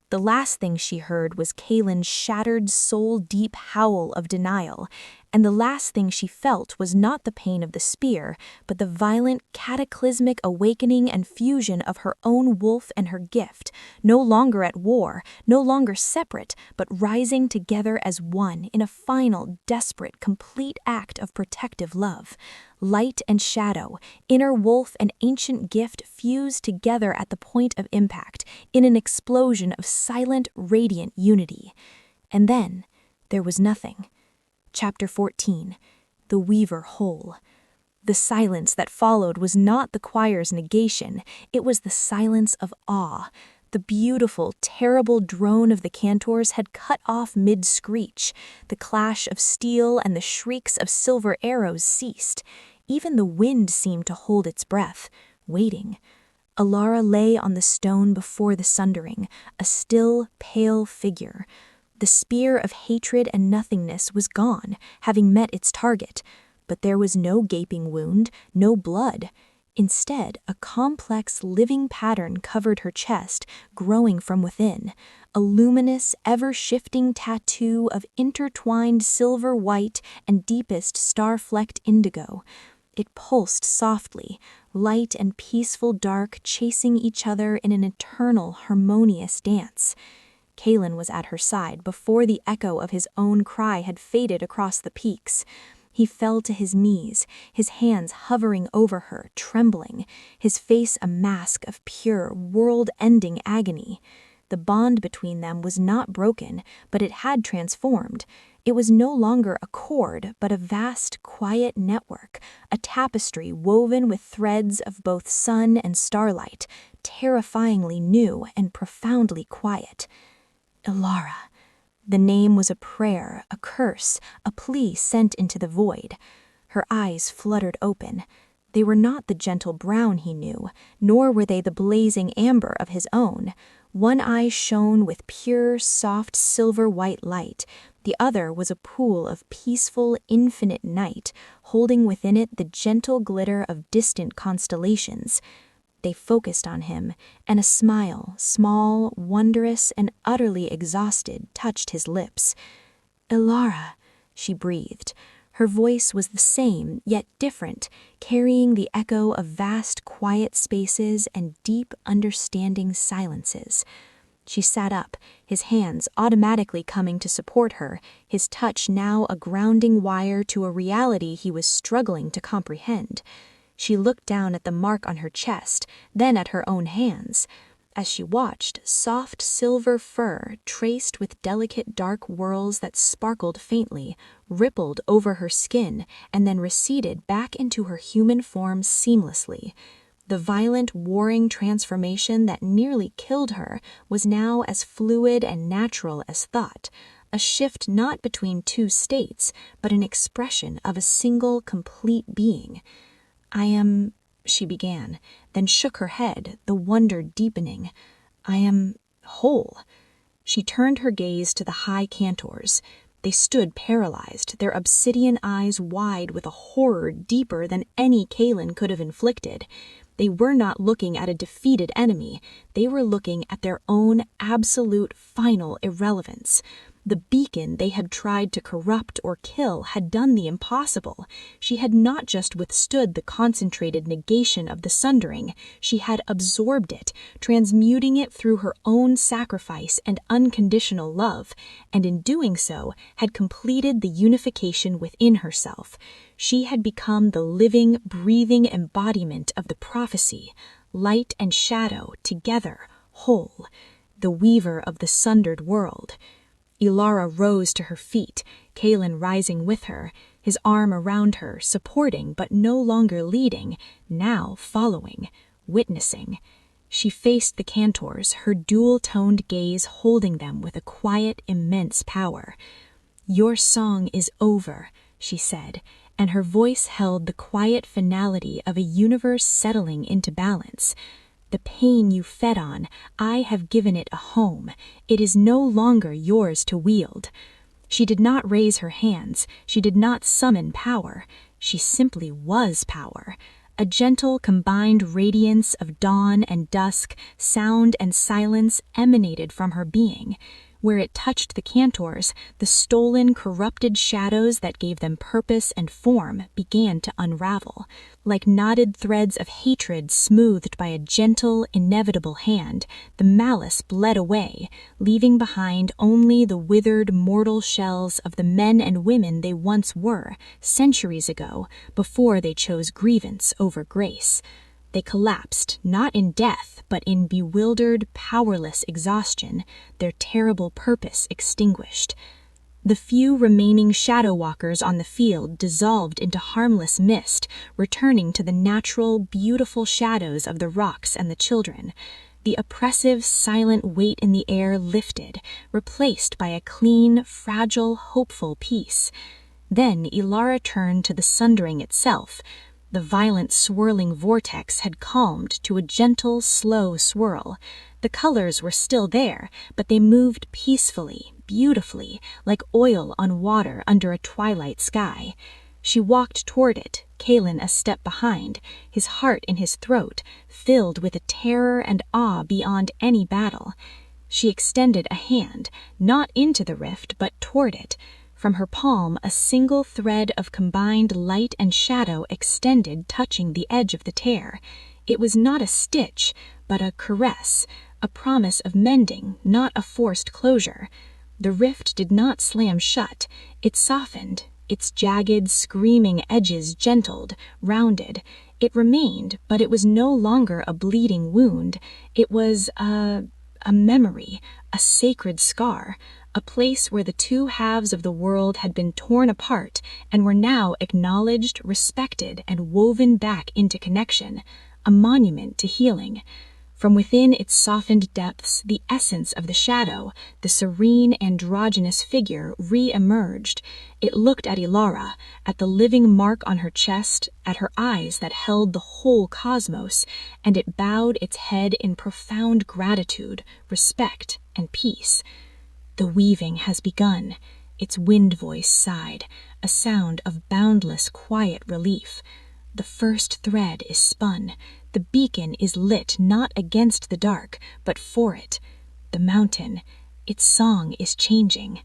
The last thing she heard was Kaelin's shattered, soul-deep howl of denial, and the last thing she felt was not the pain of the spear, but the violent, cataclysmic awakening and fusion of her own wolf and her gift, no longer at war, no longer separate, but rising together as one in a final, desperate, complete act of protective love. Light and shadow, inner wolf and ancient gift fused together at the point of impact, in an explosion of silent, radiant unity. And then, there was nothing. Chapter 14. The Weaver Whole. The silence that followed was not the choir's negation, it was the silence of awe. The beautiful, terrible drone of the cantors had cut off mid-screech. The clash of steel and the shrieks of silver arrows ceased. Even the wind seemed to hold its breath, waiting. Ilara lay on the stone before the sundering, a still, pale figure. The spear of hatred and nothingness was gone, having met its target, but there was no gaping wound, no blood. Instead, a complex, living pattern covered her chest, growing from within, a luminous, ever-shifting tattoo of intertwined silver white and deepest star-flecked indigo. It pulsed softly, light and peaceful dark chasing each other in an eternal, harmonious dance. Kaelin was at her side before the echo of his own cry had faded across the peaks. He fell to his knees, his hands hovering over her, trembling, his face a mask of pure, world-ending agony. The bond between them was not broken, but it had transformed. It was no longer a cord, but a vast, quiet network, a tapestry woven with threads of both sun and starlight, terrifyingly new and profoundly quiet. Ilara. The name was a prayer, a curse, a plea sent into the void. Her eyes fluttered open. They were not the gentle brown he knew, nor were they the blazing amber of his own. One eye shone with pure, soft, silver-white light. The other was a pool of peaceful, infinite night, holding within it the gentle glitter of distant constellations. They focused on him, and a smile, small, wondrous, and utterly exhausted, touched his lips. "Ilara," she breathed. Her voice was the same, yet different, carrying the echo of vast, quiet spaces and deep, understanding silences. She sat up, his hands automatically coming to support her, his touch now a grounding wire to a reality he was struggling to comprehend. She looked down at the mark on her chest, then at her own hands. As she watched, soft silver fur, traced with delicate dark whorls that sparkled faintly, rippled over her skin and then receded back into her human form seamlessly. The violent, warring transformation that nearly killed her was now as fluid and natural as thought, a shift not between two states, but an expression of a single, complete being. "I am," she began, then shook her head, the wonder deepening. "I am whole." She turned her gaze to the high cantors. They stood paralyzed, their obsidian eyes wide with a horror deeper than any Kaelin could have inflicted. They were not looking at a defeated enemy. They were looking at their own absolute final irrelevance. The beacon they had tried to corrupt or kill had done the impossible. She had not just withstood the concentrated negation of the sundering, she had absorbed it, transmuting it through her own sacrifice and unconditional love, and in doing so had completed the unification within herself. She had become the living, breathing embodiment of the prophecy, light and shadow together, whole, the weaver of the sundered world. Ilara rose to her feet, Kaelin rising with her, his arm around her, supporting but no longer leading, now following, witnessing. She faced the cantors, her dual-toned gaze holding them with a quiet, immense power. "Your song is over," she said, and her voice held the quiet finality of a universe settling into balance. "The pain you fed on, I have given it a home. It is no longer yours to wield." She did not raise her hands. She did not summon power. She simply was power. A gentle combined radiance of dawn and dusk, sound and silence emanated from her being. Where it touched the cantors, the stolen, corrupted shadows that gave them purpose and form began to unravel. Like knotted threads of hatred smoothed by a gentle, inevitable hand, the malice bled away, leaving behind only the withered, mortal shells of the men and women they once were, centuries ago, before they chose grievance over grace. They collapsed, not in death, but in bewildered, powerless exhaustion, their terrible purpose extinguished. The few remaining shadow walkers on the field dissolved into harmless mist, returning to the natural, beautiful shadows of the rocks and the children. The oppressive, silent weight in the air lifted, replaced by a clean, fragile, hopeful peace. Then Ilara turned to the sundering itself. The violent swirling vortex had calmed to a gentle, slow swirl. The colors were still there, but they moved peacefully, beautifully, like oil on water under a twilight sky. She walked toward it, Kaelin a step behind, his heart in his throat, filled with a terror and awe beyond any battle. She extended a hand, not into the rift, but toward it. From her palm, a single thread of combined light and shadow extended, touching the edge of the tear. It was not a stitch, but a caress, a promise of mending, not a forced closure. The rift did not slam shut. It softened, its jagged, screaming edges gentled, rounded. It remained, but it was no longer a bleeding wound. It was a memory, a sacred scar, a place where the two halves of the world had been torn apart and were now acknowledged, respected, and woven back into connection, a monument to healing. From within its softened depths, the essence of the shadow, the serene androgynous figure, re-emerged. It looked at Ilara, at the living mark on her chest, at her eyes that held the whole cosmos, and it bowed its head in profound gratitude, respect, and peace. "The weaving has begun," its wind voice sighed, a sound of boundless quiet relief. "The first thread is spun. The beacon is lit not against the dark, but for it. The mountain, its song is changing.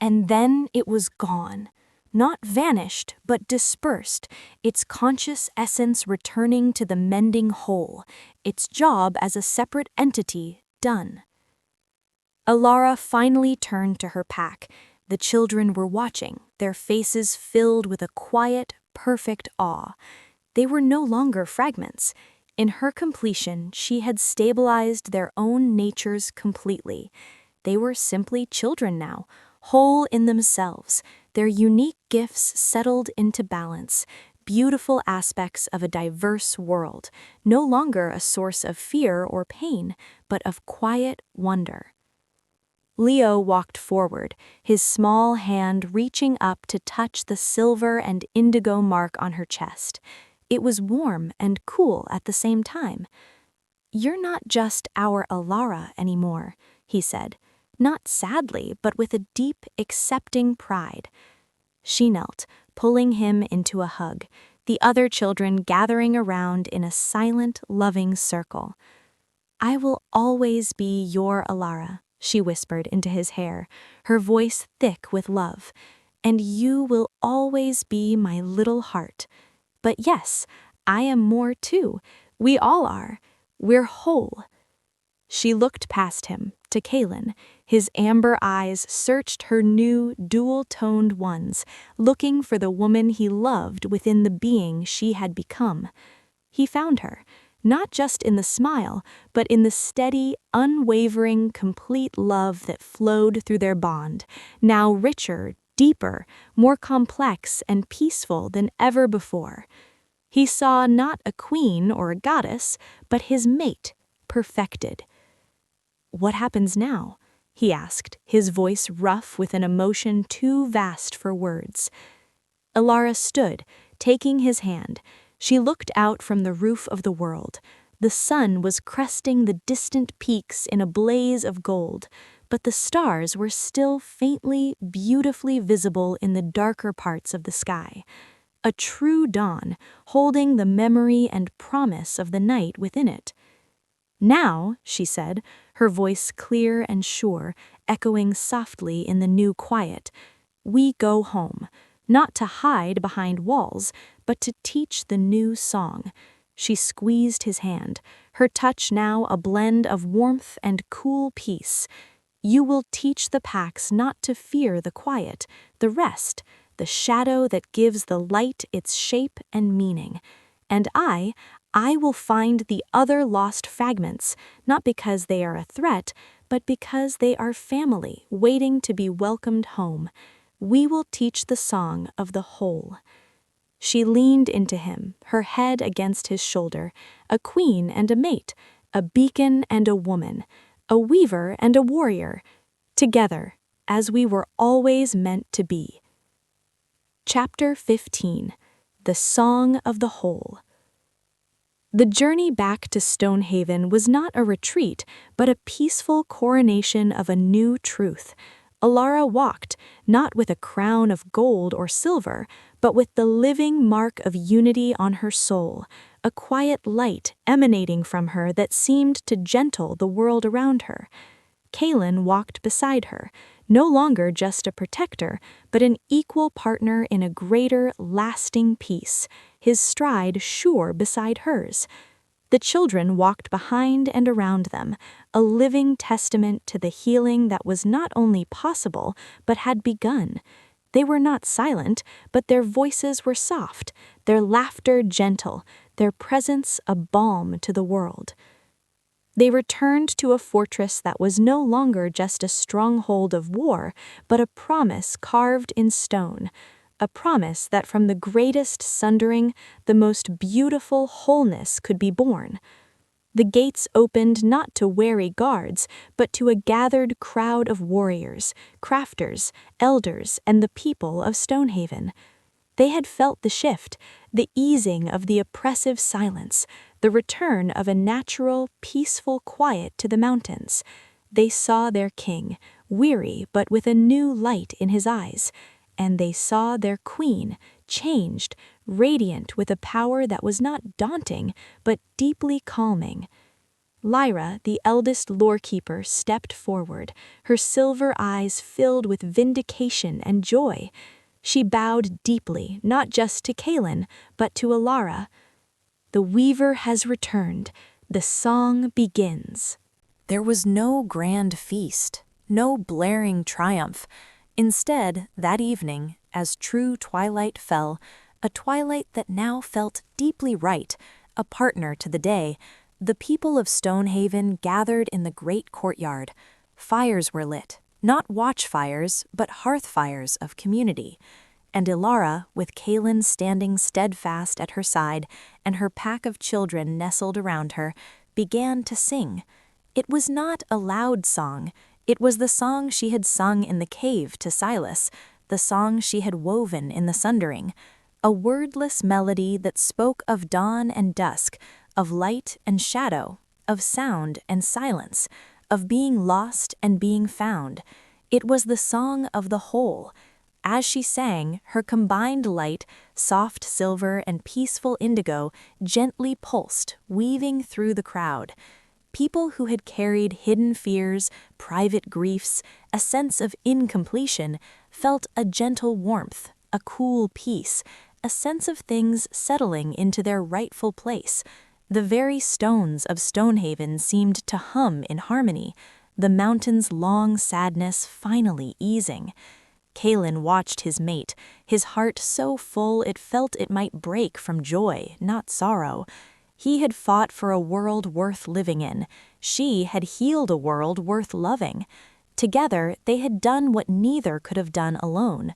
And then it was gone. Not vanished, but dispersed, its conscious essence returning to the mending whole, its job as a separate entity done. Alara finally turned to her pack. The children were watching, their faces filled with a quiet, perfect awe. They were no longer fragments. In her completion, she had stabilized their own natures completely. They were simply children now, whole in themselves, their unique gifts settled into balance, beautiful aspects of a diverse world, no longer a source of fear or pain, but of quiet wonder. Leo walked forward, his small hand reaching up to touch the silver and indigo mark on her chest. It was warm and cool at the same time. "You're not just our Alara anymore," he said, not sadly, but with a deep, accepting pride. She knelt, pulling him into a hug, the other children gathering around in a silent, loving circle. "I will always be your Alara," she whispered into his hair, her voice thick with love. "And you will always be my little heart. But yes, I am more too. We all are. We're whole." She looked past him, to Kaelin. His amber eyes searched her new, dual-toned ones, looking for the woman he loved within the being she had become. He found her, not just in the smile, but in the steady, unwavering, complete love that flowed through their bond, now richer, deeper, more complex and peaceful than ever before. He saw not a queen or a goddess, but his mate, perfected. "What happens now?" he asked, his voice rough with an emotion too vast for words. Alara stood, taking his hand. She looked out from the roof of the world. The sun was cresting the distant peaks in a blaze of gold, but the stars were still faintly, beautifully visible in the darker parts of the sky. A true dawn, holding the memory and promise of the night within it. "Now," she said, her voice clear and sure, echoing softly in the new quiet, "we go home, not to hide behind walls, but to teach the new song." She squeezed his hand, her touch now a blend of warmth and cool peace. "You will teach the packs not to fear the quiet, the rest, the shadow that gives the light its shape and meaning. And I will find the other lost fragments, not because they are a threat, but because they are family waiting to be welcomed home. We will teach the song of the whole." She leaned into him, her head against his shoulder, a queen and a mate, a beacon and a woman, a weaver and a warrior, together, as we were always meant to be. Chapter 15. The Song of the Whole. The journey back to Stonehaven was not a retreat, but a peaceful coronation of a new truth. Alara walked, not with a crown of gold or silver, but with the living mark of unity on her soul, a quiet light emanating from her that seemed to gentle the world around her. Kaelin walked beside her, no longer just a protector, but an equal partner in a greater, lasting peace, his stride sure beside hers. The children walked behind and around them, a living testament to the healing that was not only possible, but had begun. They were not silent, but their voices were soft, their laughter gentle, their presence a balm to the world. They returned to a fortress that was no longer just a stronghold of war, but a promise carved in stone, a promise that from the greatest sundering, the most beautiful wholeness could be born. The gates opened not to wary guards, but to a gathered crowd of warriors, crafters, elders, and the people of Stonehaven. They had felt the shift, the easing of the oppressive silence, the return of a natural, peaceful quiet to the mountains. They saw their king, weary but with a new light in his eyes, and they saw their queen, changed, radiant with a power that was not daunting, but deeply calming. Lyra, the eldest lorekeeper, stepped forward, her silver eyes filled with vindication and joy. She bowed deeply, not just to Kaelin, but to Alara. The Weaver has returned. The song begins. There was no grand feast, no blaring triumph. Instead, that evening, as true twilight fell, a twilight that now felt deeply right, a partner to the day, the people of Stonehaven gathered in the great courtyard. Fires were lit, not watchfires, but hearth fires of community. And Ilara, with Kaelin standing steadfast at her side and her pack of children nestled around her, began to sing. It was not a loud song. It was the song she had sung in the cave to Silas, the song she had woven in the sundering, a wordless melody that spoke of dawn and dusk, of light and shadow, of sound and silence, of being lost and being found. It was the song of the whole. As she sang, her combined light, soft silver and peaceful indigo, gently pulsed, weaving through the crowd. People who had carried hidden fears, private griefs, a sense of incompletion, felt a gentle warmth, a cool peace, a sense of things settling into their rightful place. The very stones of Stonehaven seemed to hum in harmony, the mountain's long sadness finally easing. Kaelin watched his mate, his heart so full it felt it might break from joy, not sorrow. He had fought for a world worth living in. She had healed a world worth loving. Together, they had done what neither could have done alone.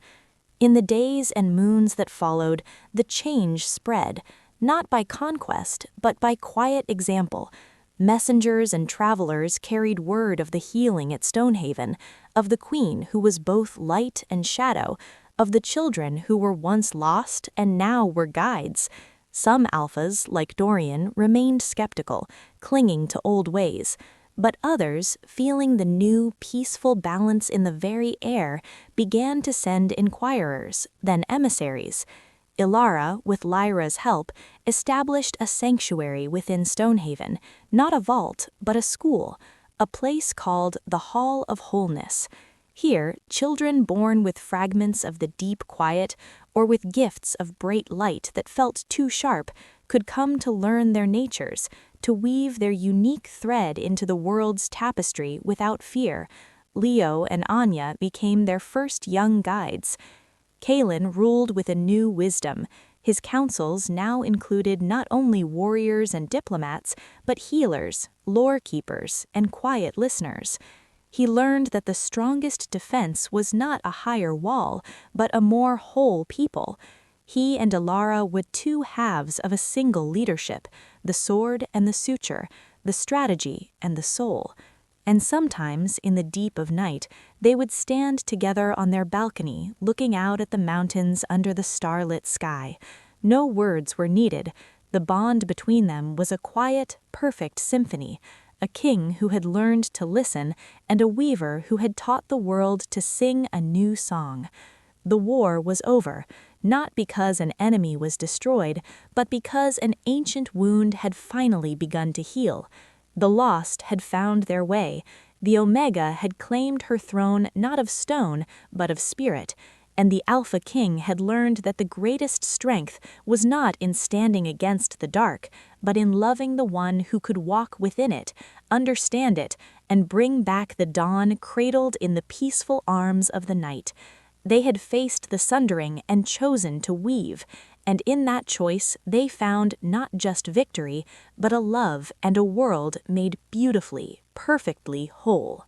In the days and moons that followed, the change spread, not by conquest, but by quiet example. Messengers and travelers carried word of the healing at Stonehaven, of the queen who was both light and shadow, of the children who were once lost and now were guides. Some alphas, like Dorian, remained skeptical, clinging to old ways, but others, feeling the new, peaceful balance in the very air, began to send inquirers, then emissaries. Ilara, with Lyra's help, established a sanctuary within Stonehaven, not a vault, but a school, a place called the Hall of Wholeness. Here, children born with fragments of the deep quiet, or with gifts of bright light that felt too sharp, could come to learn their natures, to weave their unique thread into the world's tapestry without fear. Leo and Anya became their first young guides. Kaelin ruled with a new wisdom. His councils now included not only warriors and diplomats, but healers, lore keepers, and quiet listeners. He learned that the strongest defense was not a higher wall, but a more whole people. He and Ilara were two halves of a single leadership, the sword and the suture, the strategy and the soul. And sometimes, in the deep of night, they would stand together on their balcony, looking out at the mountains under the starlit sky. No words were needed. The bond between them was a quiet, perfect symphony, a king who had learned to listen, and a weaver who had taught the world to sing a new song. The war was over, not because an enemy was destroyed, but because an ancient wound had finally begun to heal. The lost had found their way. The Omega had claimed her throne not of stone, but of spirit, and the Alpha King had learned that the greatest strength was not in standing against the dark, but in loving the one who could walk within it, understand it, and bring back the dawn cradled in the peaceful arms of the night. They had faced the sundering and chosen to weave, and in that choice they found not just victory, but a love and a world made beautifully, perfectly whole.